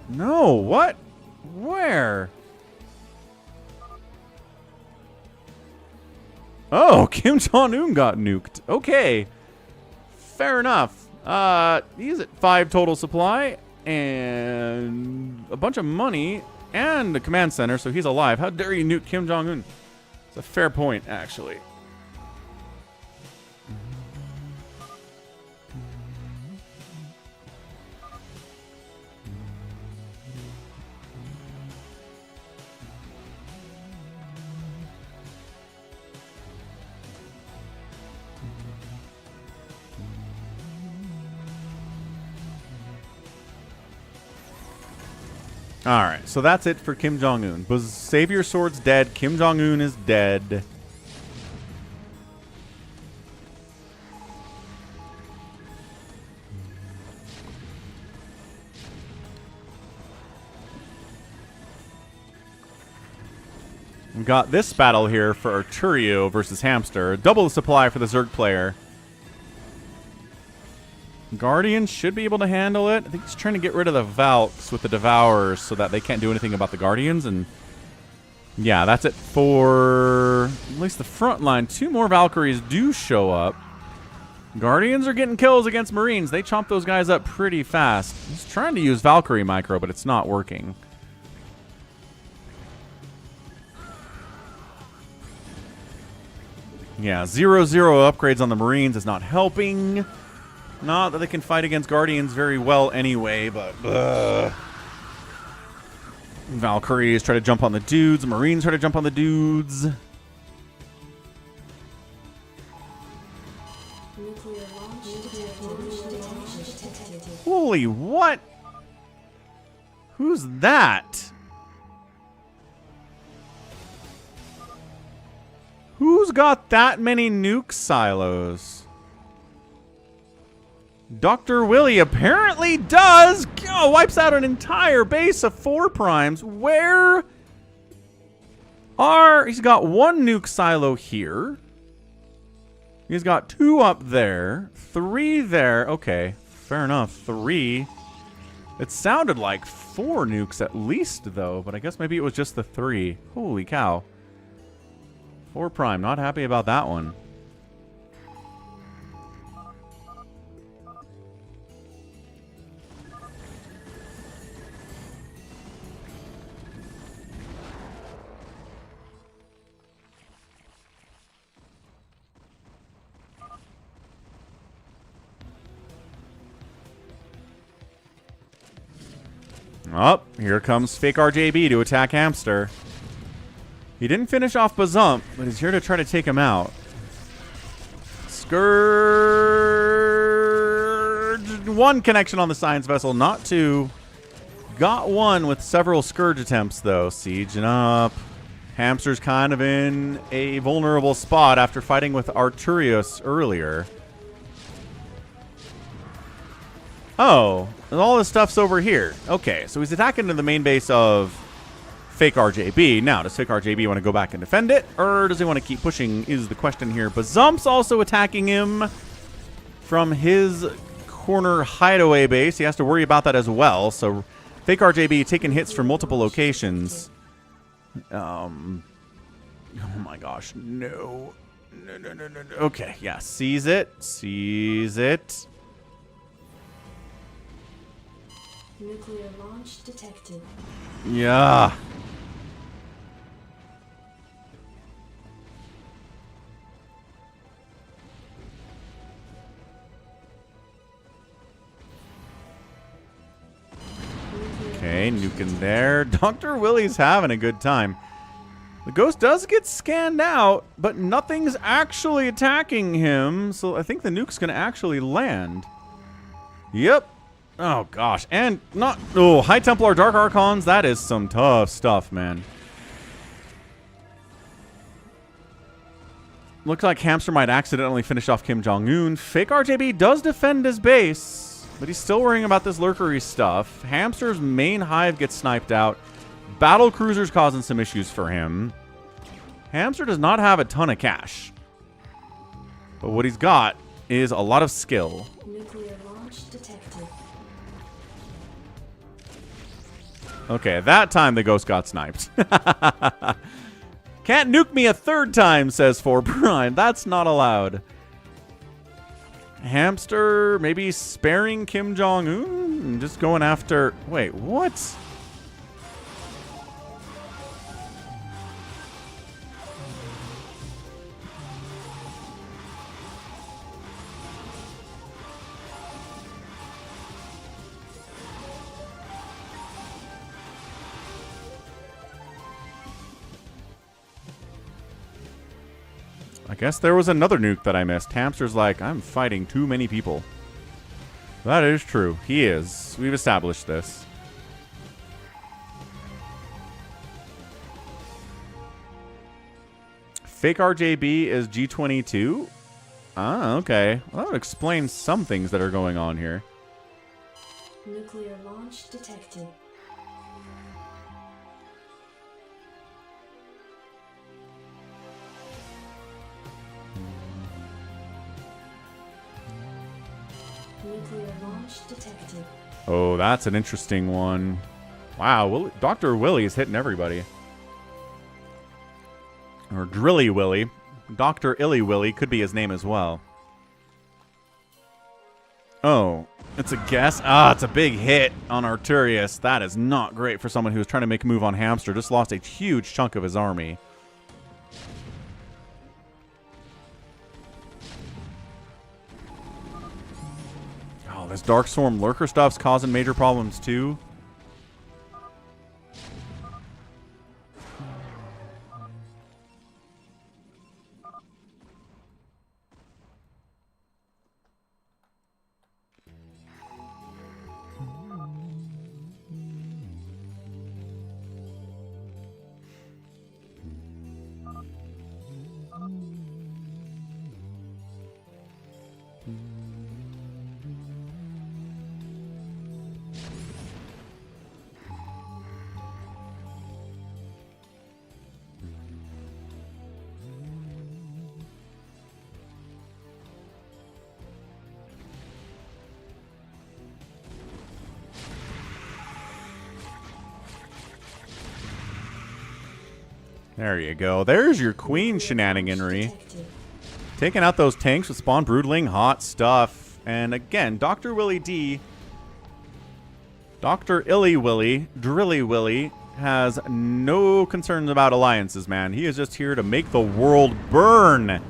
No, what? Where? Oh, Kim Jong-un got nuked. Okay. Fair enough. He's at 5 total supply and a bunch of money and a command center, so he's alive. How dare you nuke Kim Jong-un? It's a fair point, actually. Alright, so that's it for Kim Jong-un. Was Savior Sword's dead? Kim Jong-un is dead. We got this battle here for Arturio versus Hamster. Double the supply for the Zerg player. Guardians should be able to handle it. I think he's trying to get rid of the Valks with the Devourers so that they can't do anything about the Guardians. And yeah, that's it for at least the front line. 2 more Valkyries do show up. Guardians are getting kills against Marines. They chomp those guys up pretty fast. He's trying to use Valkyrie micro, but it's not working. Yeah, 0-0 upgrades on the Marines is not helping. Not that they can fight against Guardians very well anyway, but... Valkyries try to jump on the dudes. Marines try to jump on the dudes. Holy what? Who's that? Who's got that many nuke silos? Dr. Willie apparently does. Oh, wipes out an entire base of 4 primes. Where are... He's got 1 nuke silo here. He's got 2 up there. 3 there. Okay, fair enough. 3. It sounded like 4 nukes at least, though. But I guess maybe it was just the 3. Holy cow. 4 prime. Not happy about that one. Oh, here comes fake RJB to attack Hamster. He didn't finish off Bazump, but he's here to try to take him out. Scourge. 1 connection on the science vessel, not 2. Got 1 with several Scourge attempts, though. Sieging up. Hamster's kind of in a vulnerable spot after fighting with Arturius earlier. Oh, and all this stuff's over here. Okay, so he's attacking to the main base of fake RJB. Now, does fake RJB want to go back and defend it? Or does he want to keep pushing is the question here. Bazump's also attacking him from his corner hideaway base. He has to worry about that as well. So fake RJB taking hits from multiple locations. Oh my gosh. No. No. Okay, yeah. Sees it. Sees it. Nuclear launch detected. Yeah. Okay, nuking there. Dr. Willie's having a good time. The ghost does get scanned out, but nothing's actually attacking him, so I think the nuke's going to actually land. Yep. Oh, gosh. And not... Oh, High Templar Dark Archons. That is some tough stuff, man. Looks like Hamster might accidentally finish off Kim Jong-un. Fake RJB does defend his base, but he's still worrying about this lurkery stuff. Hamster's main hive gets sniped out. Battle cruisers causing some issues for him. Hamster does not have a ton of cash. But what he's got is a lot of skill. Nuclear launch detected. Okay, that time the ghost got sniped. Can't nuke me a 3rd time, says 4 Prime. That's not allowed. Hamster maybe sparing Kim Jong-un and just going after... Wait, what? I guess there was another nuke that I missed. Hamster's like, I'm fighting too many people. That is true. He is. We've established this. Fake RJB is G22? Ah, okay. Well, that would explain some things that are going on here. Nuclear launch detected. Nuclear launch detected. Oh, that's an interesting one. Wow, Dr. Willie is hitting everybody. Or Drilly Willie. Dr. Illy Willie could be his name as well. Oh, it's a guess. Ah, it's a big hit on Arturius. That is not great for someone who was trying to make a move on Hamster. Just lost a huge chunk of his army. Oh, this Dark Storm Lurker stuff's causing major problems too. There you go. There's your queen shenaniganry. Taking out those tanks with Spawn Broodling. Hot stuff. And again, Dr. Willie D. Dr. Illy Willie, Drilly Willie, has no concerns about alliances, man. He is just here to make the world burn.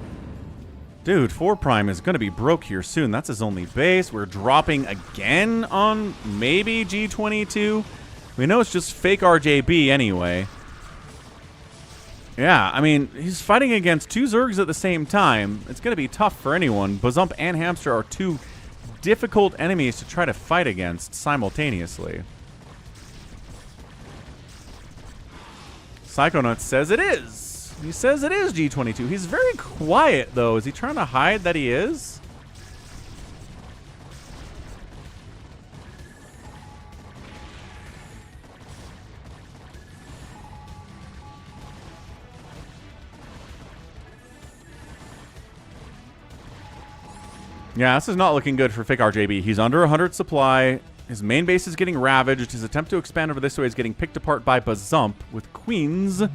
Dude, 4 Prime is going to be broke here soon. That's his only base. We're dropping again on maybe G22. We know it's just fake RJB anyway. Yeah, I mean, he's fighting against 2 Zergs at the same time. It's going to be tough for anyone. Bazump and Hamster are 2 difficult enemies to try to fight against simultaneously. Psychonuts says it is. He says it is G22. He's very quiet, though. Is he trying to hide that he is? Yeah, this is not looking good for fake RJB. He's under 100 supply. His main base is getting ravaged. His attempt to expand over this way is getting picked apart by Bazump with queens that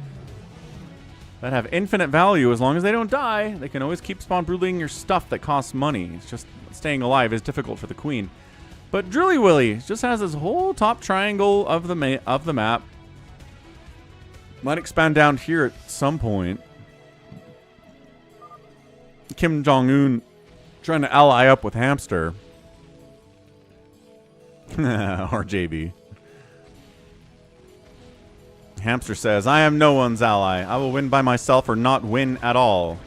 have infinite value. As long as they don't die, they can always keep Spawn Brooding your stuff that costs money. It's just staying alive is difficult for the queen. But Drilly Willy just has this whole top triangle of the map. Might expand down here at some point. Kim Jong-un trying to ally up with Hamster. RJB. Hamster says, I am no one's ally. I will win by myself or not win at all.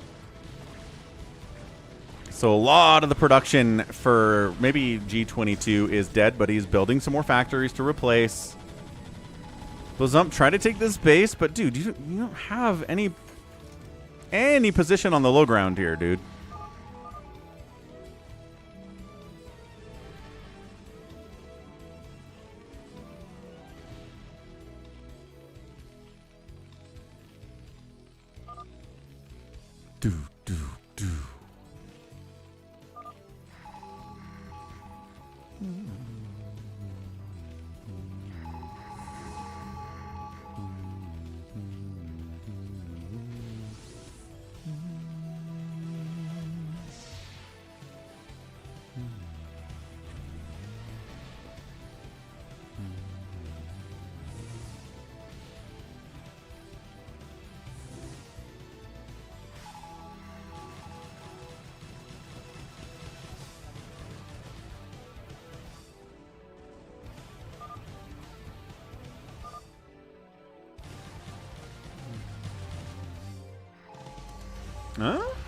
So a lot of the production for maybe G22 is dead, but he's building some more factories to replace. Bazump try to take this base, but dude, you don't have any position on the low ground here, dude.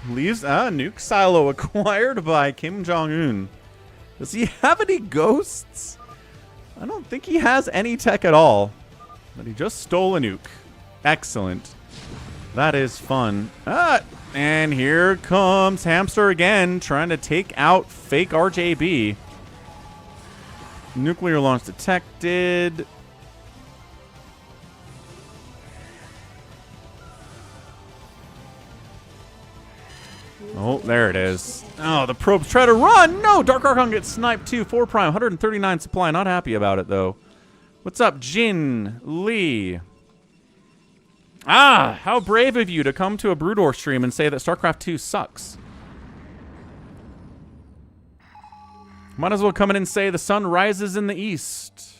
Leaves nuke silo acquired by Kim Jong-un. Does he have any ghosts? I don't think he has any tech at all. But he just stole a nuke. Excellent. That is fun. And here comes Hamster again, trying to take out fake RJB. Nuclear launch detected. Oh, there it is. Oh, the probes try to run. No, Dark Archon gets sniped too. 4 prime, 139 supply. Not happy about it though. What's up, Jin Lee? Ah, how brave of you to come to a Brood War stream and say that StarCraft 2 sucks. Might as well come in and say the sun rises in the east.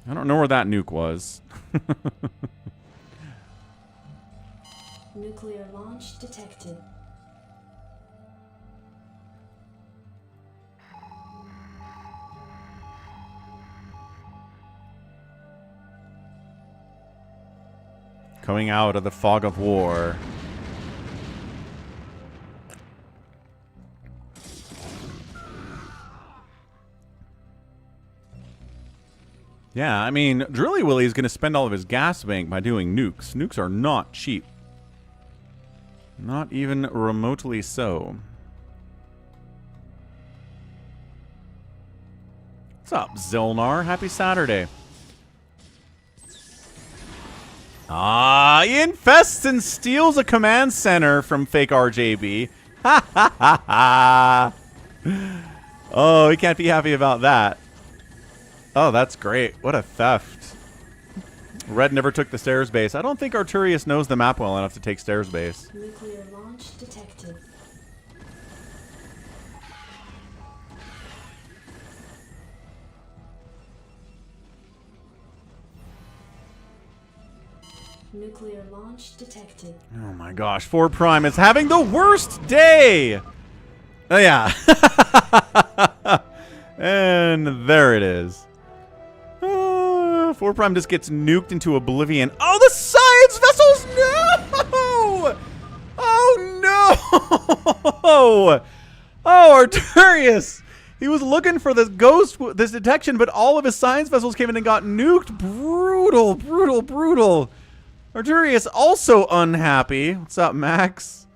I don't know where that nuke was. Nuclear launch detected. Coming out of the fog of war. Yeah, I mean, Drilly Willy's going to spend all of his gas bank by doing nukes. Nukes are not cheap. Not even remotely so. What's up, Zilnar? Happy Saturday. Ah, he infests and steals a command center from fake RJB. Ha ha ha ha. Oh, he can't be happy about that. Oh, that's great. What a theft. Red never took the stairs base. I don't think Arturius knows the map well enough to take stairs base. Nuclear launch detected. Nuclear launch detected. Oh my gosh, 4 prime is having the worst day! Oh yeah. And there it is. 4 prime just gets nuked into oblivion. Oh, the science vessels! No! Oh no! Oh, Arturius! He was looking for this ghost, this detection, but all of his science vessels came in and got nuked. Brutal, brutal, brutal. Arturius also unhappy. What's up, Max?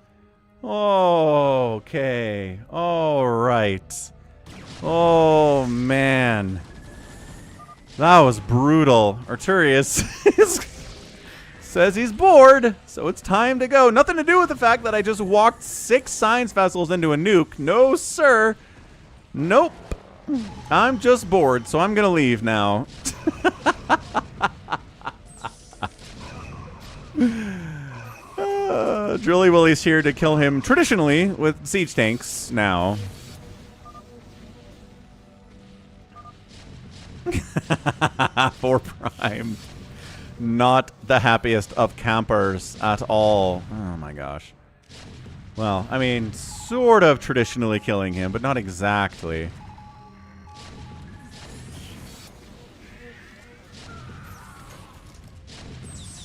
Okay. All right. Oh, man. That was brutal. Arturius says he's bored, so it's time to go. Nothing to do with the fact that I just walked 6 science vessels into a nuke. No, sir. Nope. I'm just bored, so I'm going to leave now. Drilly Willy's here to kill him traditionally with siege tanks now. 4 prime. Not the happiest of campers at all. Oh my gosh. Well, I mean, sort of traditionally killing him, but not exactly.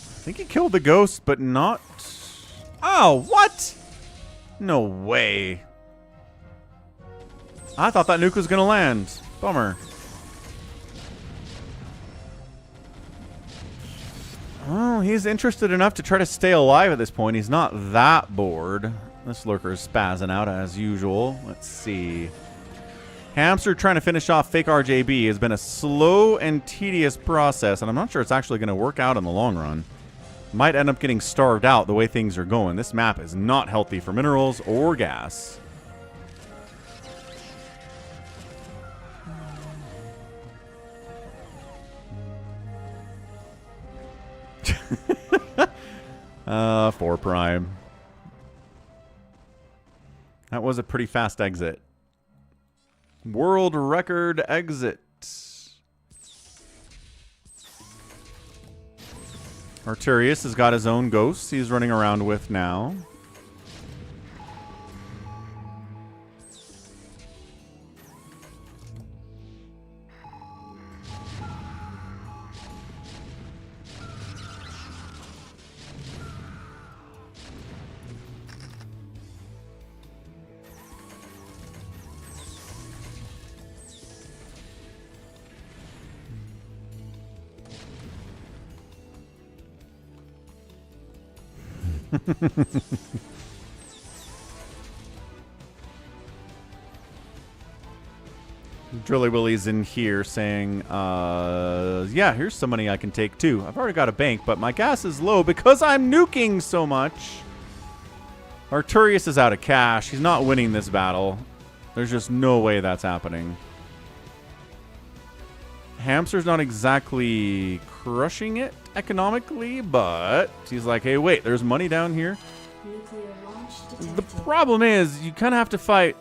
I think he killed the ghost, but not... Oh, what? No way. I thought that nuke was going to land. Bummer. Well, he's interested enough to try to stay alive at this point. He's not that bored. This lurker's spazzing out as usual. Let's see. Hamster trying to finish off fake RJB has been a slow and tedious process, and I'm not sure it's actually going to work out in the long run. Might end up getting starved out the way things are going. This map is not healthy for minerals or gas. Four prime. That was a pretty fast exit. World record exit. Arturius has got his own ghosts he's running around with now. Drilly Willy's in here saying, yeah, here's some money I can take too. I've already got a bank, but my gas is low because I'm nuking so much. Arturius is out of cash. He's not winning this battle. There's just no way that's happening. Hamster's not exactly crushing it economically, but he's like, hey, wait, there's money down here. Nuclear launch detected. The problem is you kind of have to fight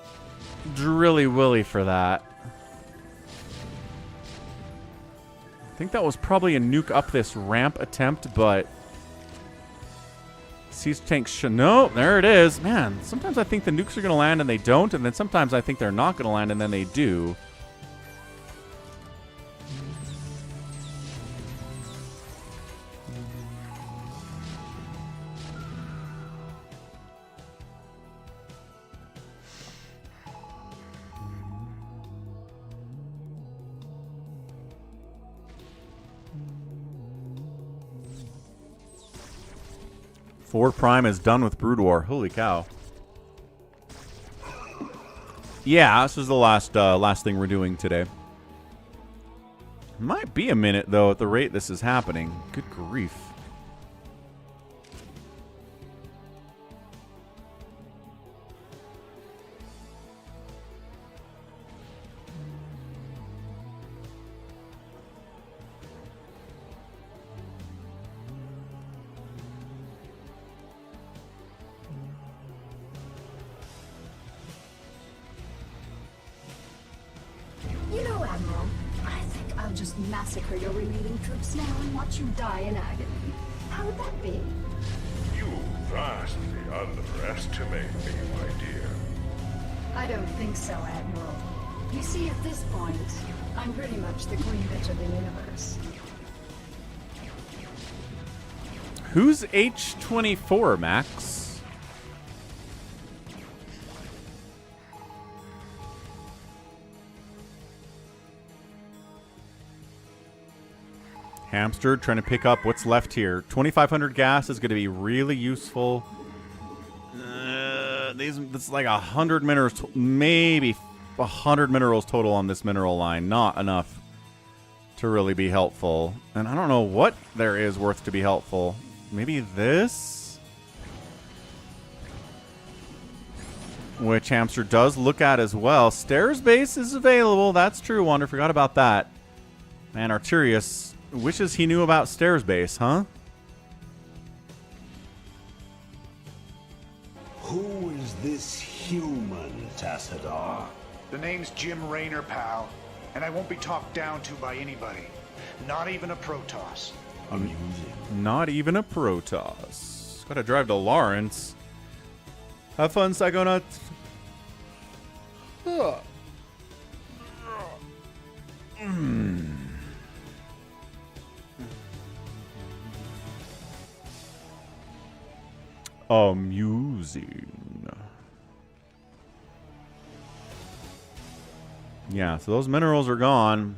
Drilly Willy for that. I think that was probably a nuke up this ramp attempt, but siege tank no, there it is. Man, sometimes I think the nukes are going to land and they don't, and then sometimes I think they're not going to land and then they do. Ford Prime is done with Brood War. Holy cow. Yeah, this is the last thing we're doing today. Might be a minute, though, at the rate this is happening. Good grief. You know, Admiral, I think I'll just massacre your remaining troops now and watch you die in agony. How would that be? You vastly underestimate me, my dear. I don't think so, Admiral. You see, at this point, I'm pretty much the queen bitch of the universe. Who's H24, Max? Hamster trying to pick up what's left here. 2,500 gas is going to be really useful. It's like 100 minerals, maybe 100 minerals total on this mineral line. Not enough to really be helpful. And I don't know what there is worth to be helpful. Maybe this? Which Hamster does look at as well. Stairs base is available. That's true, Wander. Forgot about that. Man, Arturius wishes he knew about Stairs base, huh? Who is this human, Tassadar? The name's Jim Raynor, pal. And I won't be talked down to by anybody. Not even a Protoss. Amusing. Not even a Protoss. Gotta drive to Lawrence. Have fun, Psychonauts. Amusing. Yeah, so those minerals are gone.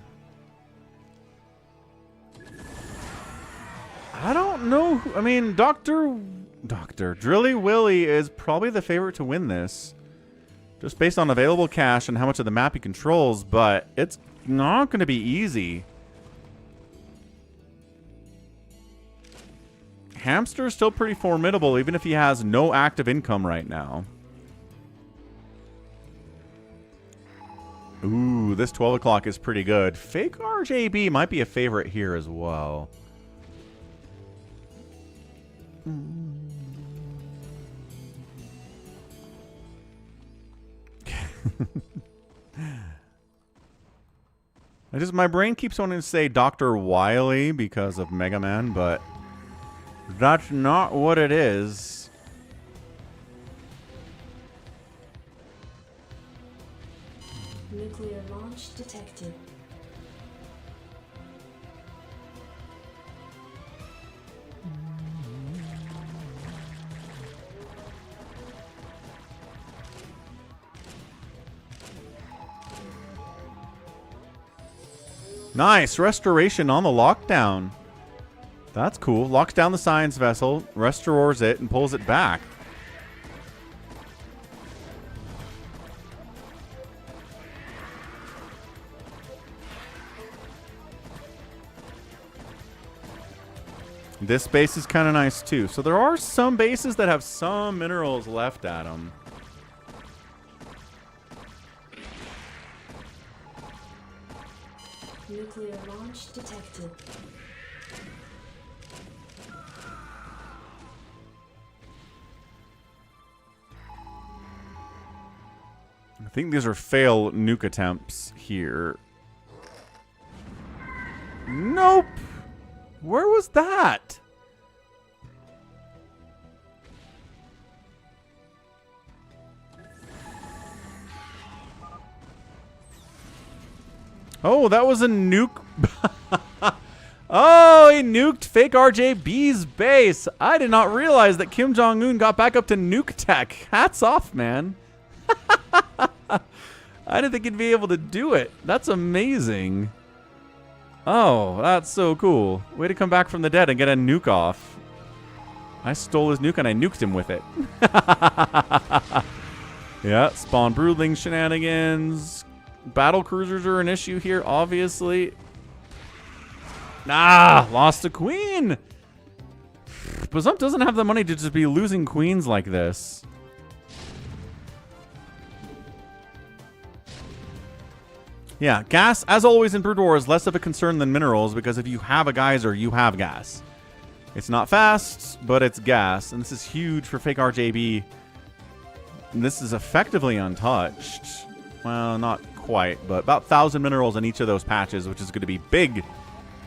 I don't know. I mean, Dr. Drilly Willy is probably the favorite to win this. Just based on available cash and how much of the map he controls, but it's not going to be easy. Hamster is still pretty formidable, even if he has no active income right now. Ooh, this 12 o'clock is pretty good. Fake RJB might be a favorite here as well. My brain keeps wanting to say Dr. Wily because of Mega Man, but that's not what it is. Nuclear launch detected. Nice restoration on the lockdown. That's cool. Locks down the science vessel, restores it, and pulls it back. This base is kind of nice too. So there are some bases that have some minerals left at them. Nuclear launch detected. I think these are fail nuke attempts here. Nope. Where was that? Oh, that was a nuke. Oh, he nuked fake RJB's base. I did not realize that Kim Jong-un got back up to nuke tech. Hats off, man. I didn't think he'd be able to do it. That's amazing. Oh, that's so cool. Way to come back from the dead and get a nuke off. I stole his nuke and I nuked him with it. Yeah, spawn broodling shenanigans. Battle cruisers are an issue here, obviously. Ah, lost a queen. Bazump doesn't have the money to just be losing queens like this. Yeah, gas, as always in Brood War, is less of a concern than minerals, because if you have a geyser, you have gas. It's not fast, but it's gas, and this is huge for fake RJB. And this is effectively untouched. Well, not quite, but about 1,000 minerals in each of those patches, which is going to be big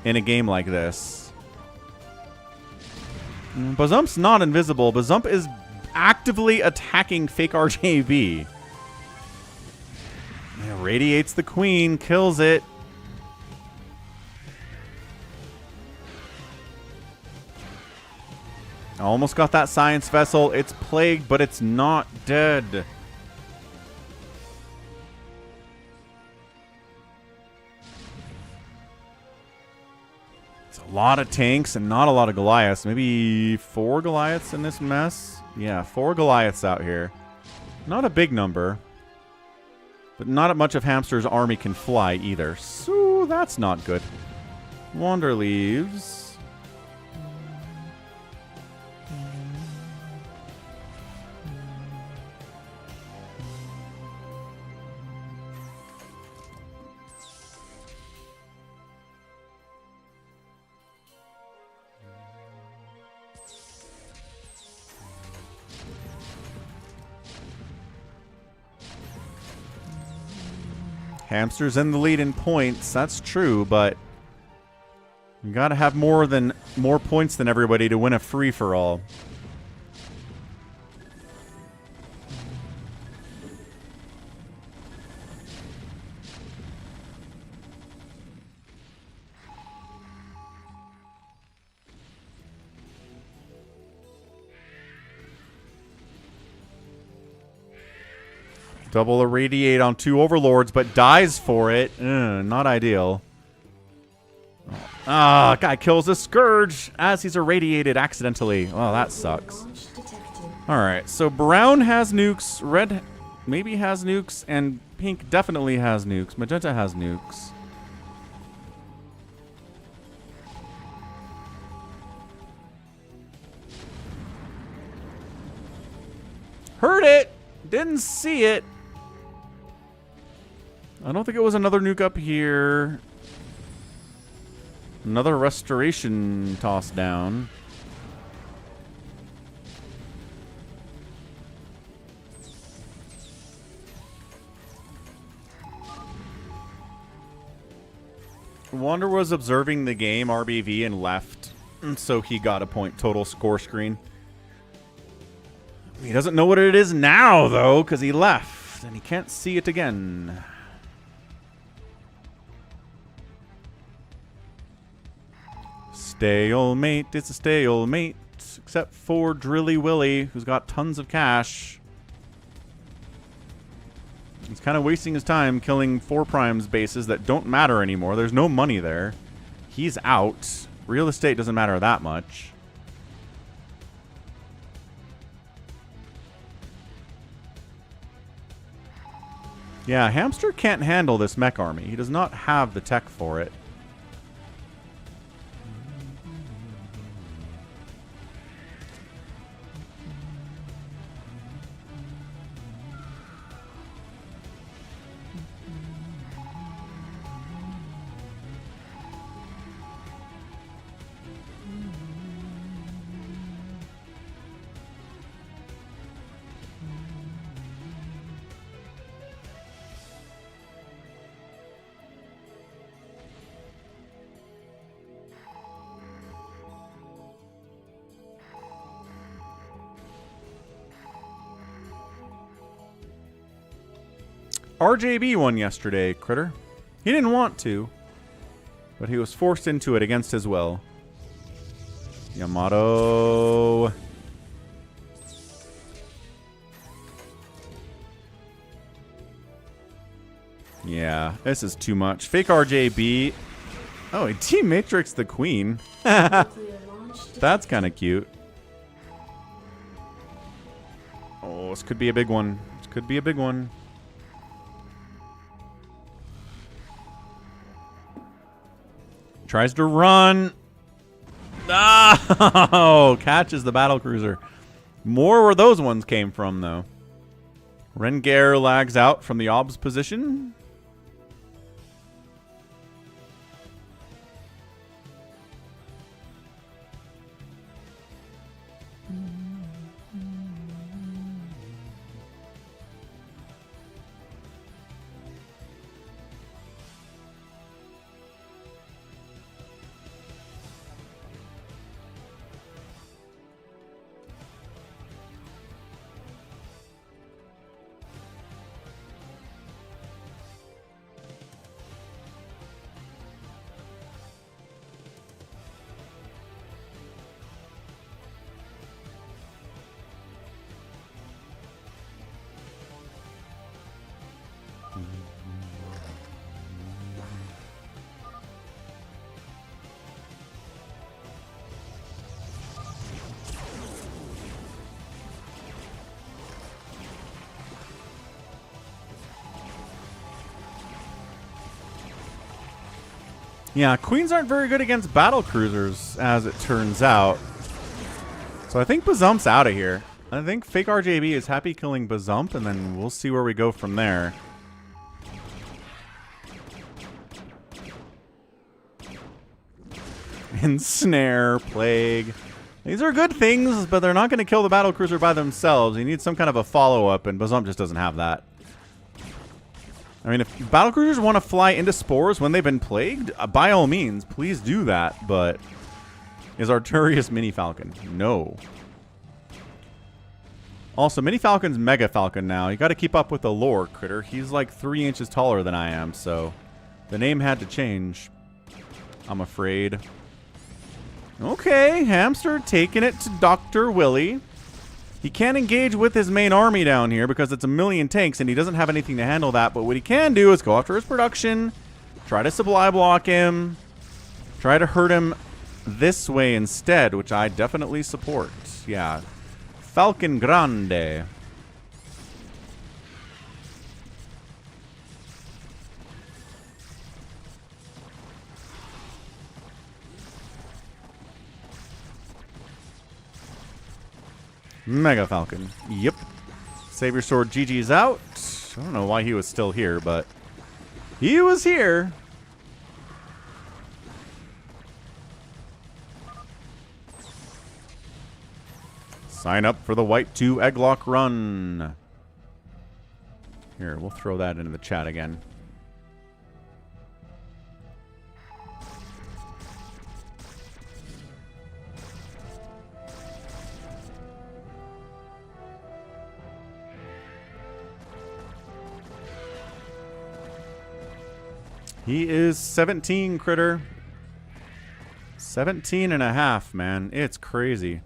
in a game like this. Bazump's not invisible. Bazump is actively attacking fake RJB. Yeah, radiates the queen, kills it. Almost got that science vessel. It's plagued, but it's not dead. It's a lot of tanks and not a lot of Goliaths. Maybe 4 Goliaths in this mess? Yeah, 4 Goliaths out here. Not a big number. But not much of Hamster's army can fly either. So that's not good. Wander leaves. Hamster's in the lead in points. That's true, but you got to have more points than everybody to win a free-for-all. Double irradiate on 2 overlords, but dies for it. Not ideal. Ah, guy kills a scourge as he's irradiated accidentally. Well, that sucks. Alright, so brown has nukes, red maybe has nukes, and pink definitely has nukes. Magenta has nukes. Heard it! Didn't see it. I don't think it was another nuke up here. Another restoration toss down. Wander was observing the game, RBV, and left. So he got a point total score screen. He doesn't know what it is now, though, because he left. And he can't see it again. Stalemate. It's a stalemate. Except for Drilly Willy, who's got tons of cash. He's kind of wasting his time killing 4 Primes bases that don't matter anymore. There's no money there. He's out. Real estate doesn't matter that much. Yeah, Hamster can't handle this mech army. He does not have the tech for it. RJB won yesterday, Critter. He didn't want to, but he was forced into it against his will. Yamato. Yeah, this is too much. Fake RJB. Oh, he Team Matrix the Queen. That's kind of cute. Oh, this could be a big one. This could be a big one. Tries to run. Oh, catches the battle cruiser. More where those ones came from, though. Rengar lags out from the obs position. Yeah, queens aren't very good against battle cruisers, as it turns out. So I think Bazump's out of here. I think fake RJB is happy killing Bazump, and then we'll see where we go from there. Ensnare, Plague. These are good things, but they're not going to kill the battle cruiser by themselves. You need some kind of a follow-up, and Bazump just doesn't have that. I mean, if battlecruisers want to fly into spores when they've been plagued, by all means, please do that. But is Arturius Mini Falcon? No. Also, Mini Falcon's Mega Falcon now. You got to keep up with the lore, Critter. He's like 3 inches taller than I am, so the name had to change, I'm afraid. Okay, Hamster taking it to Dr. Willy. He can't engage with his main army down here because it's a million tanks and he doesn't have anything to handle that. But what he can do is go after his production, try to supply block him, try to hurt him this way instead, which I definitely support. Yeah. Falcon Grande. Mega Falcon. Yep. Savior Sword GG's out. I don't know why he was still here, but he was here. Sign up for the White 2 Egglock run. Here, we'll throw that into the chat again. He is 17, Critter. 17 and a half, man. It's crazy.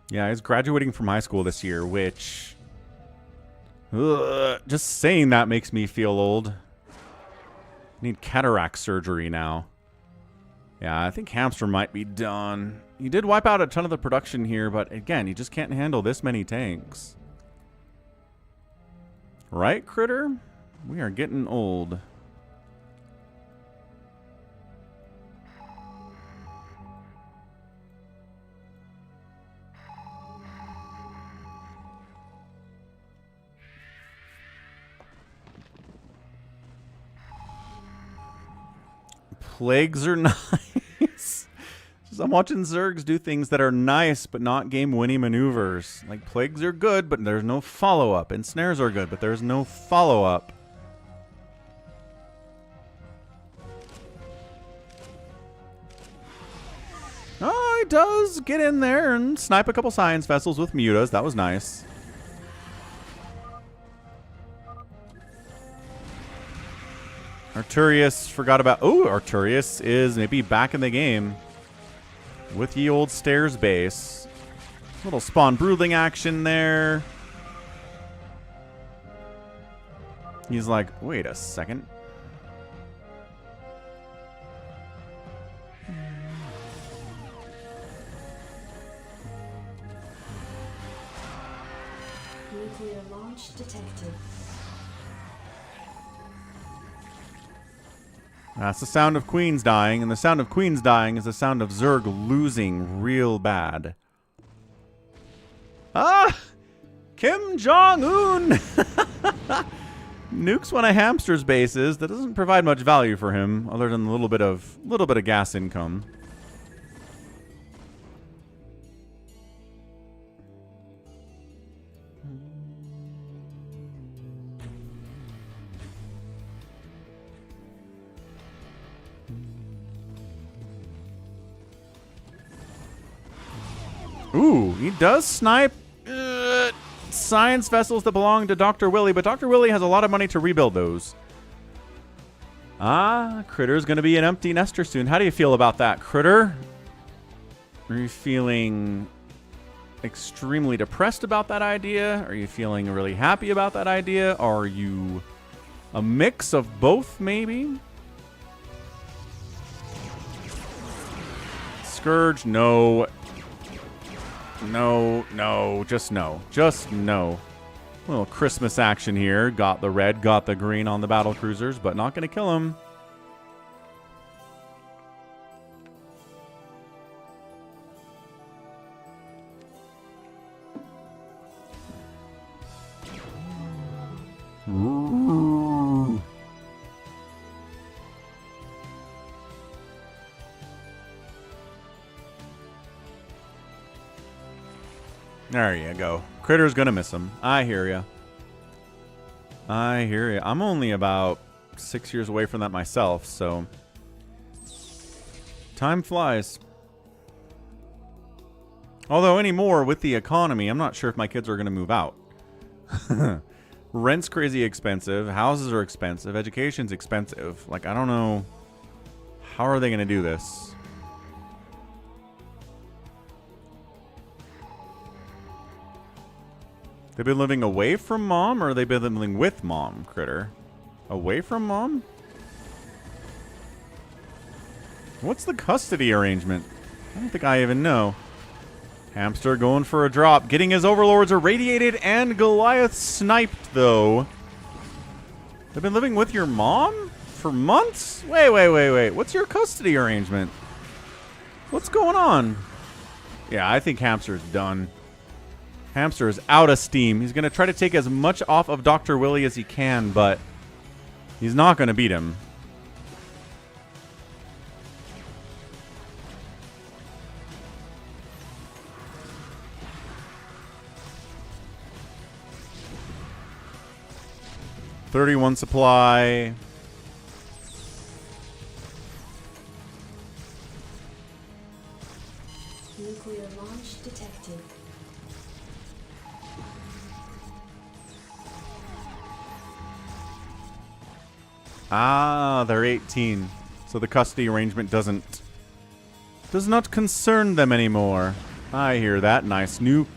Yeah, he's graduating from high school this year, which... just saying that makes me feel old. Need cataract surgery now. Yeah, I think Hamster might be done. He did wipe out a ton of the production here, but again, he just can't handle this many tanks. Right, Critter? We are getting old. Plagues are nice. I'm watching Zergs do things that are nice but not game-winning maneuvers. Like, plagues are good, but there's no follow-up. And snares are good, but there's no follow-up. Oh, he does get in there and snipe a couple science vessels with mutas. That was nice. Arturius forgot about... Oh, Arturius is maybe back in the game with the old stairs base. Little spawn brooding action there. He's like, wait a second. Nuclear launch detected. That's the sound of queens dying, and the sound of queens dying is the sound of Zerg losing real bad. Ah! Kim Jong-un! Nukes one of Hamster's bases. That doesn't provide much value for him, other than a little bit of gas income. Ooh, he does snipe science vessels that belong to Dr. Willy, but Dr. Willy has a lot of money to rebuild those. Ah, Critter's going to be an empty nester soon. How do you feel about that, Critter? Are you feeling extremely depressed about that idea? Are you feeling really happy about that idea? Are you a mix of both, maybe? Scourge, no. No, no, just no. Just no. A little Christmas action here. Got the red, got the green on the battle cruisers, but not going to kill him. Ooh. There you go. Critter's gonna miss him. I hear ya. I hear ya. I'm only about 6 years away from that myself, so... Time flies. Although anymore, with the economy, I'm not sure if my kids are gonna move out. Rent's crazy expensive. Houses are expensive. Education's expensive. Like, I don't know. How are they gonna do this? They've been living away from mom, or they've been living with mom, Critter? Away from mom? What's the custody arrangement? I don't think I even know. Hamster going for a drop. Getting his overlords irradiated and Goliath sniped, though. They've been living with your mom? For months? Wait. What's your custody arrangement? What's going on? Yeah, I think Hamster's done. Hamster is out of steam. He's going to try to take as much off of Dr. Willy as he can, but he's not going to beat him. $31 supply. Nuclear launch detected. Ah, they're 18. So the custody arrangement does not concern them anymore. I hear that. Nice nuke.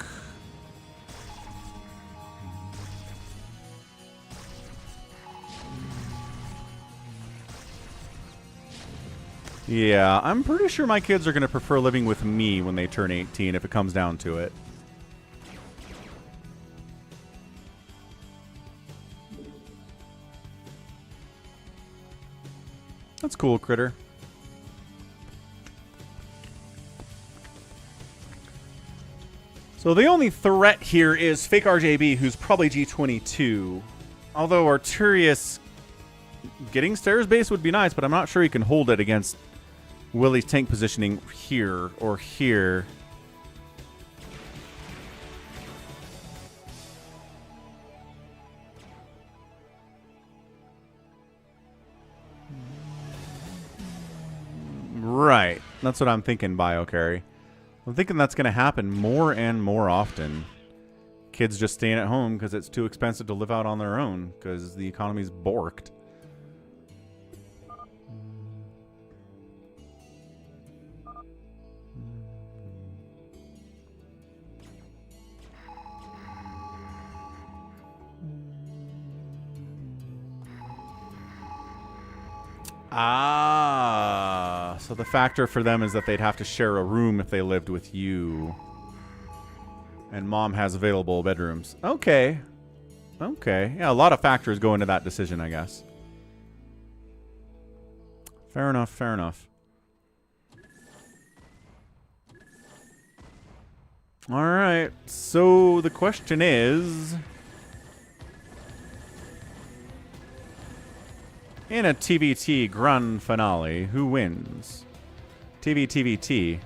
Yeah, I'm pretty sure my kids are going to prefer living with me when they turn 18 if it comes down to it. That's cool, Critter. So the only threat here is fake RJB, who's probably G22. Although Arturius getting stairs base would be nice, but I'm not sure he can hold it against Willie's tank positioning here or here. Right. That's what I'm thinking, BioCarry. I'm thinking that's going to happen more and more often. Kids just staying at home because it's too expensive to live out on their own because the economy's borked. Ah, so the factor for them is that they'd have to share a room if they lived with you. And mom has available bedrooms. Okay. Okay. Yeah, a lot of factors go into that decision, I guess. Fair enough, fair enough. Alright, so the question is... in a TVT grand finale, who wins? TVTVT.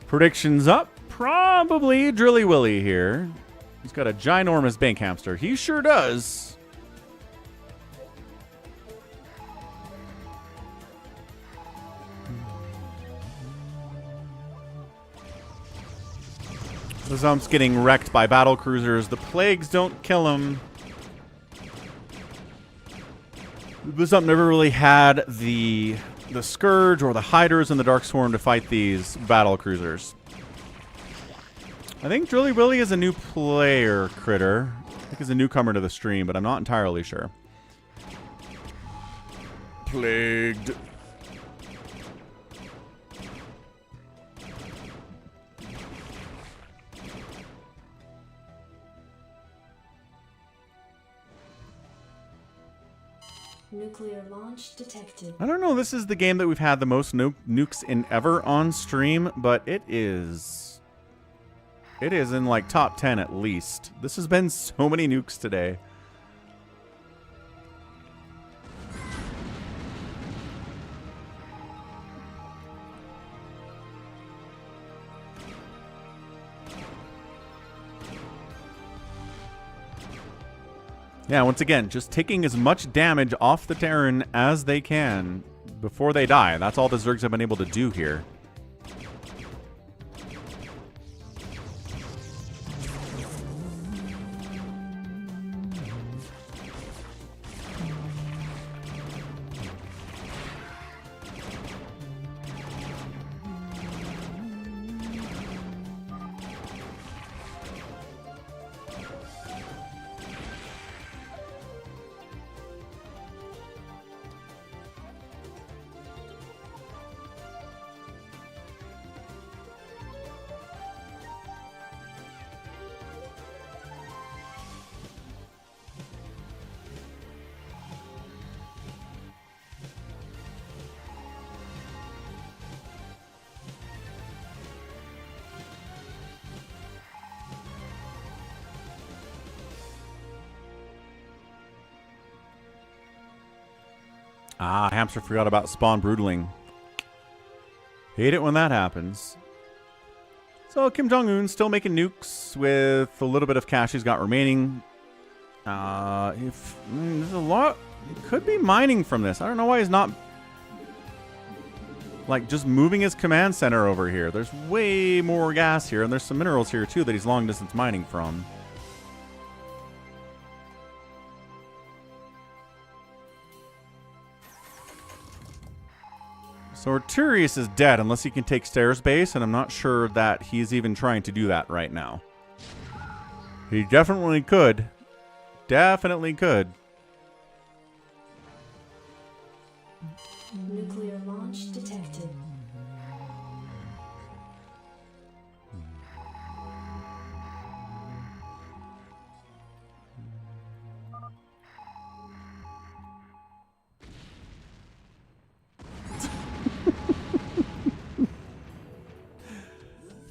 Predictions up. Probably Drilly Willy here. He's got a ginormous bank hamster. He sure does. The Zump's getting wrecked by battle cruisers. The plagues don't kill him. The Zump never really had the Scourge or the Hiders and the Dark Swarm to fight these battle cruisers. I think Drilly Willy is a new player critter. I think he's a newcomer to the stream, but I'm not entirely sure. Plagued. Nuclear launch detected. I don't know, this is the game that we've had the most nukes in ever on stream, but it is in like top 10 at least. This has been so many nukes today. Yeah, once again, just taking as much damage off the Terran as they can before they die. That's all the Zergs have been able to do here. Ah, Hamster forgot about Spawn Broodling. Hate it when that happens. So Kim Jong-un still making nukes with a little bit of cash he's got remaining. There's a lot. He could be mining from this. I don't know why he's not like just moving his command center over here. There's way more gas here, and there's some minerals here too that he's long distance mining from. So Arturius is dead unless he can take Stairs Base, and I'm not sure that he's even trying to do that right now. He definitely could. Definitely could. Nuclear launch detected.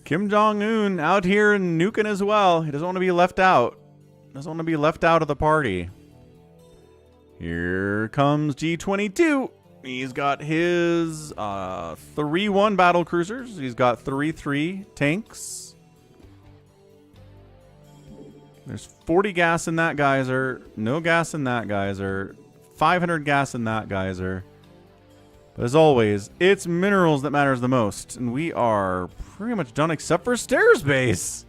Kim Jong-un out here nuking as well. He doesn't want to be left out. Doesn't want to be left out of the party. Here comes G22. He's got his 3-1 battle cruisers. He's got 3-3 tanks. There's 40 gas in that geyser. No gas in that geyser. 500 gas in that geyser. But as always, it's minerals that matters the most. And we are pretty much done except for Stairs Base.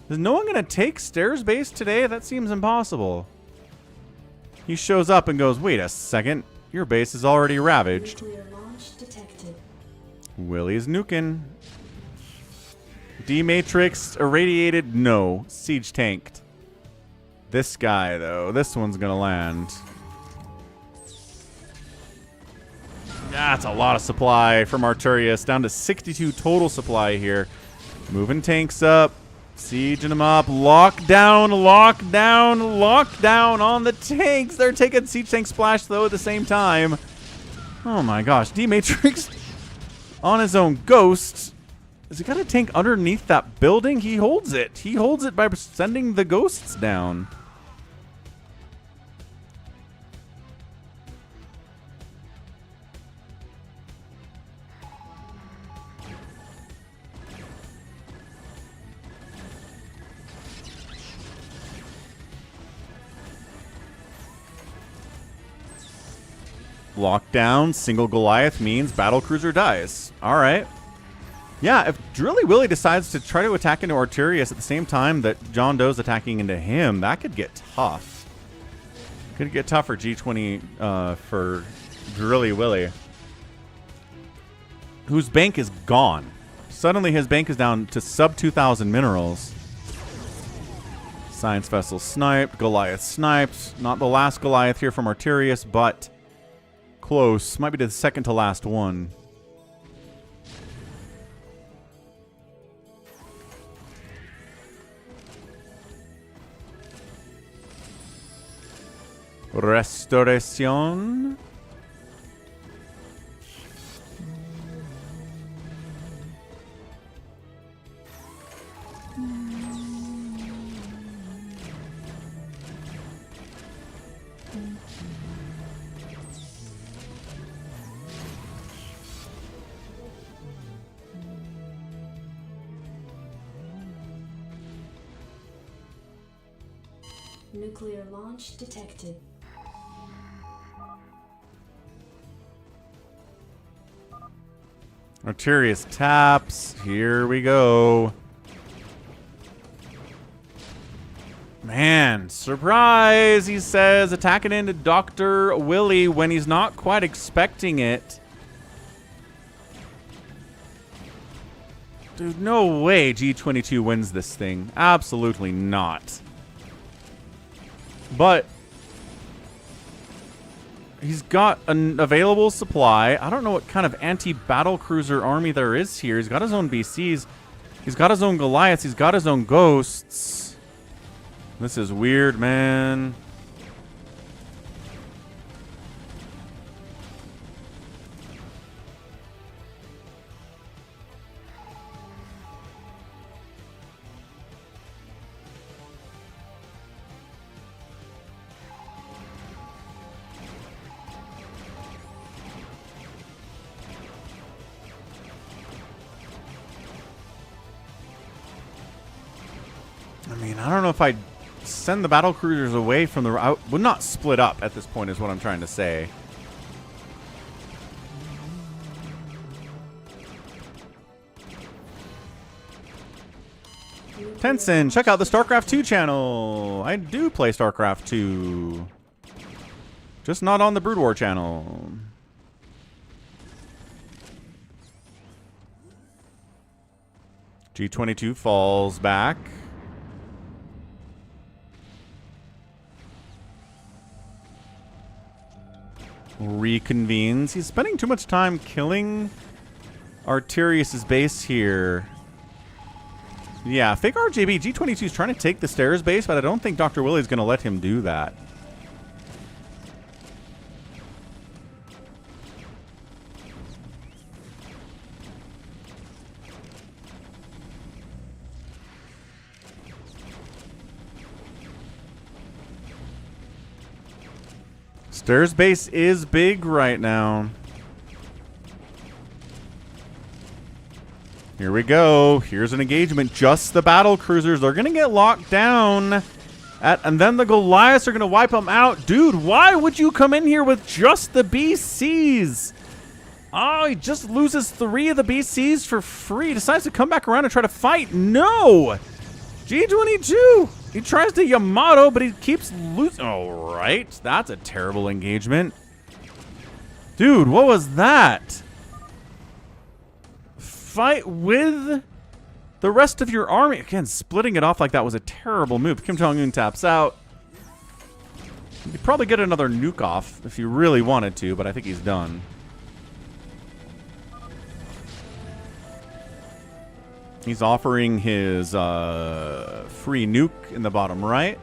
Is no one going to take Stairs Base today? That seems impossible. He shows up and goes, wait a second. Your base is already ravaged. Willie's nuking. D-Matrix irradiated. No. Siege tanked. This guy, though. This one's going to land. That's a lot of supply from Arturius. Down to 62 total supply here. Moving tanks up. Sieging them up. Lockdown, lockdown, lockdown on the tanks. They're taking siege tank splash, though, at the same time. Oh, my gosh. D-Matrix on his own ghost. Has he got a tank underneath that building? He holds it. He holds it by sending the ghosts down. Lockdown, single Goliath means battlecruiser dies. Alright. Yeah, if Drilly Willy decides to try to attack into Arturius at the same time that John Doe's attacking into him, that could get tough. Could get tough for G20 for Drilly Willy. Whose bank is gone. Suddenly his bank is down to sub 2,000 minerals. Science Vessel sniped. Goliath sniped. Not the last Goliath here from Arturius, but close. Might be the second to last one. Restoration. Nuclear launch detected. Arturius taps. Here we go. Man, surprise, he says, attacking into Dr. Willy when he's not quite expecting it. Dude, no way G22 wins this thing. Absolutely not. But he's got an available supply. I don't know what kind of anti-battle cruiser army there is here. He's got his own BCs. He's got his own Goliaths. He's got his own ghosts. This is weird, man. I mean, I don't know if I'd send the battle cruisers away from the... I would not split up at this point is what I'm trying to say. Tenson, check out the StarCraft 2 channel. I do play StarCraft 2. Just not on the Brood War channel. G22 falls back. Reconvenes. He's spending too much time killing Arturius' base here. Yeah, fake RJB. G22 is trying to take the stairs base, but I don't think Dr. Willy's going to let him do that. Stairs base is big right now. Here we go. Here's an engagement. Just the battle cruisers. They're going to get locked down. And then the Goliaths are going to wipe them out. Dude, why would you come in here with just the BCs? Oh, he just loses 3 of the BCs for free. Decides to come back around and try to fight. No! G22! He tries to Yamato, but he keeps losing. All right. That's a terrible engagement. Dude, what was that? Fight with the rest of your army. Again, splitting it off like that was a terrible move. Kim Jong-un taps out. You could probably get another nuke off if you really wanted to, but I think he's done. He's offering his free nuke in the bottom right.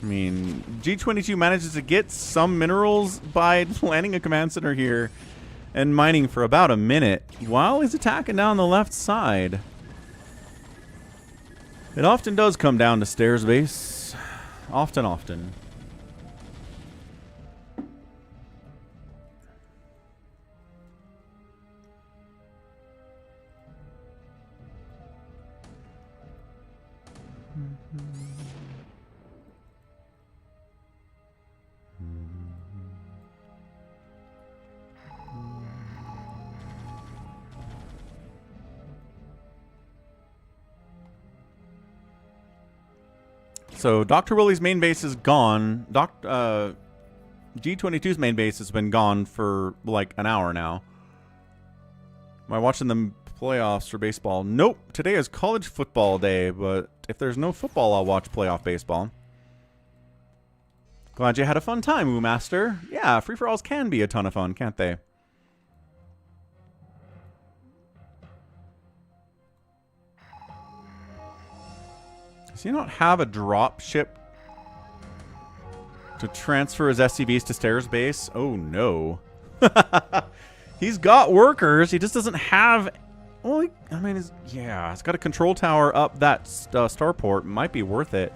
I mean, G22 manages to get some minerals by landing a command center here and mining for about a minute while he's attacking down the left side. It often does come down to stairs base. Often. So Dr. Willie's main base is gone. G22's main base has been gone for like an hour now. Am I watching the playoffs for baseball? Nope. Today is college football day, but if there's no football, I'll watch playoff baseball. Glad you had a fun time, Woo Master. Yeah, free-for-alls can be a ton of fun, can't they? Does he not have a drop ship to transfer his SCVs to stairs base? Oh, no. He's got workers. He just doesn't have... Well, I mean, yeah, it's got a control tower up that starport. Might be worth it.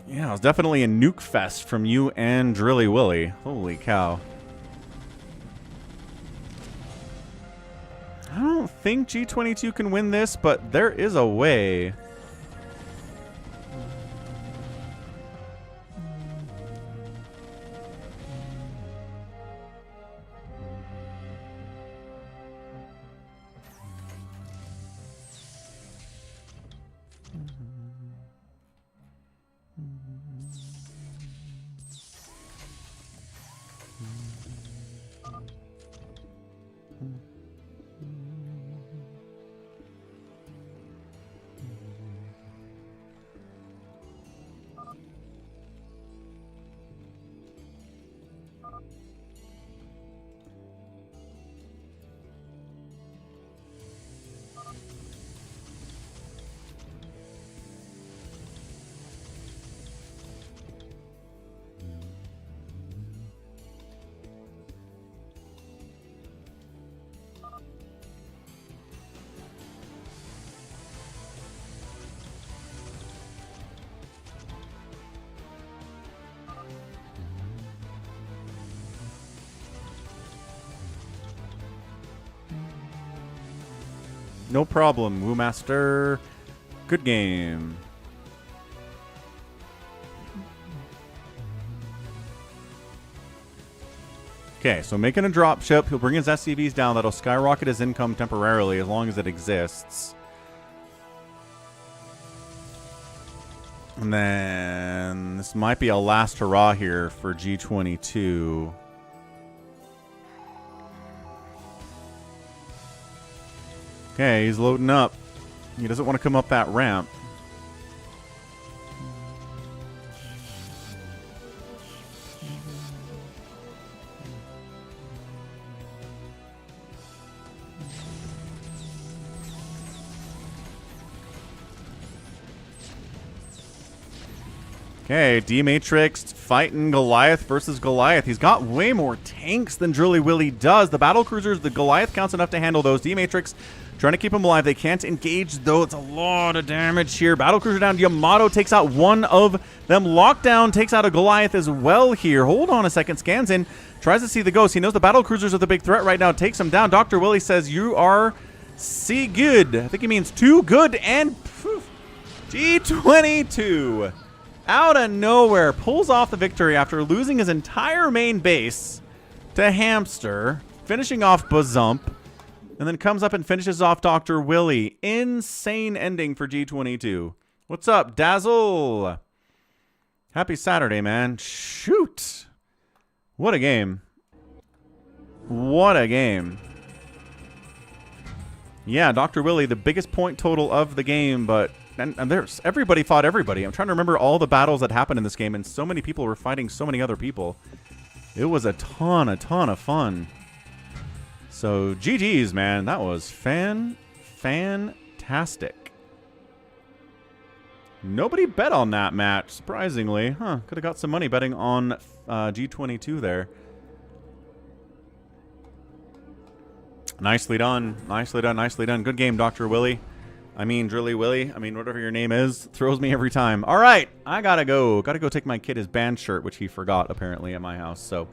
Yeah, it was definitely a nuke fest from you and Drilly Willy. Holy cow. I don't think G22 can win this, but there is a way. No problem, Woo Master. Good game. Okay, so making a drop ship. He'll bring his SCVs down. That'll skyrocket his income temporarily as long as it exists. And then this might be a last hurrah here for G22. Okay, he's loading up. He doesn't want to come up that ramp. Okay, D-Matrix fighting Goliath versus Goliath. He's got way more tanks than Drilly Willy does. The battle cruisers, the Goliath counts enough to handle those. D-Matrix trying to keep him alive. They can't engage, though. It's a lot of damage here. Battle cruiser down. Yamato takes out one of them. Lockdown takes out a Goliath as well here. Hold on a second. Scans in. Tries to see the ghost. He knows the battle cruisers are the big threat right now. Takes him down. Dr. Willy says, you are see good. I think he means too good. And poof, G22. Out of nowhere, pulls off the victory after losing his entire main base to Hamster, finishing off Bazump, and then comes up and finishes off Dr. Willy. Insane ending for G22. What's up, Dazzle? Happy Saturday, man. Shoot. What a game. What a game. Yeah, Dr. Willy, the biggest point total of the game, but... And there's everybody fought everybody. I'm trying to remember all the battles that happened in this game, and so many people were fighting so many other people. It was a ton of fun. So GG's, man. That was fantastic. Nobody bet on that match, surprisingly. Huh, could have got some money betting on G22 there. Nicely done. Nicely done. Nicely done. Good game, Dr. Willy. I mean, Drilly Willy. I mean, whatever your name is. Throws me every time. All right. I gotta go. Gotta go take my kid his band shirt, which he forgot, apparently, at my house. So,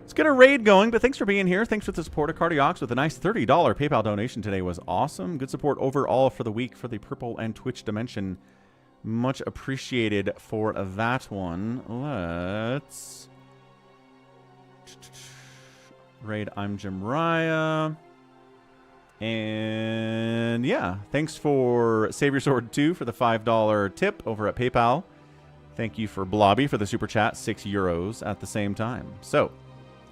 let's get a raid going. But thanks for being here. Thanks for the support of Cardiox with a nice $30 PayPal donation today. Was awesome. Good support overall for the week for the Purple and Twitch Dimension. Much appreciated for that one. Let's... raid I'm Jim Raya. And yeah, thanks for Save Your Sword 2 for the $5 tip over at PayPal. Thank you for Blobby for the super chat, €6 at the same time. So,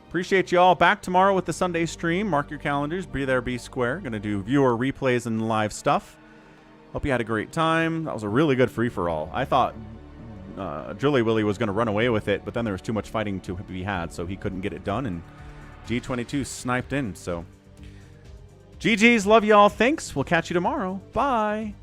appreciate you all. Back tomorrow with the Sunday stream. Mark your calendars. Be there, be square. Going to do viewer replays and live stuff. Hope you had a great time. That was a really good free-for-all. I thought Drilly Willy was going to run away with it, but then there was too much fighting to be had, so he couldn't get it done, and G22 sniped in, so... GG's, love y'all. Thanks. We'll catch you tomorrow. Bye.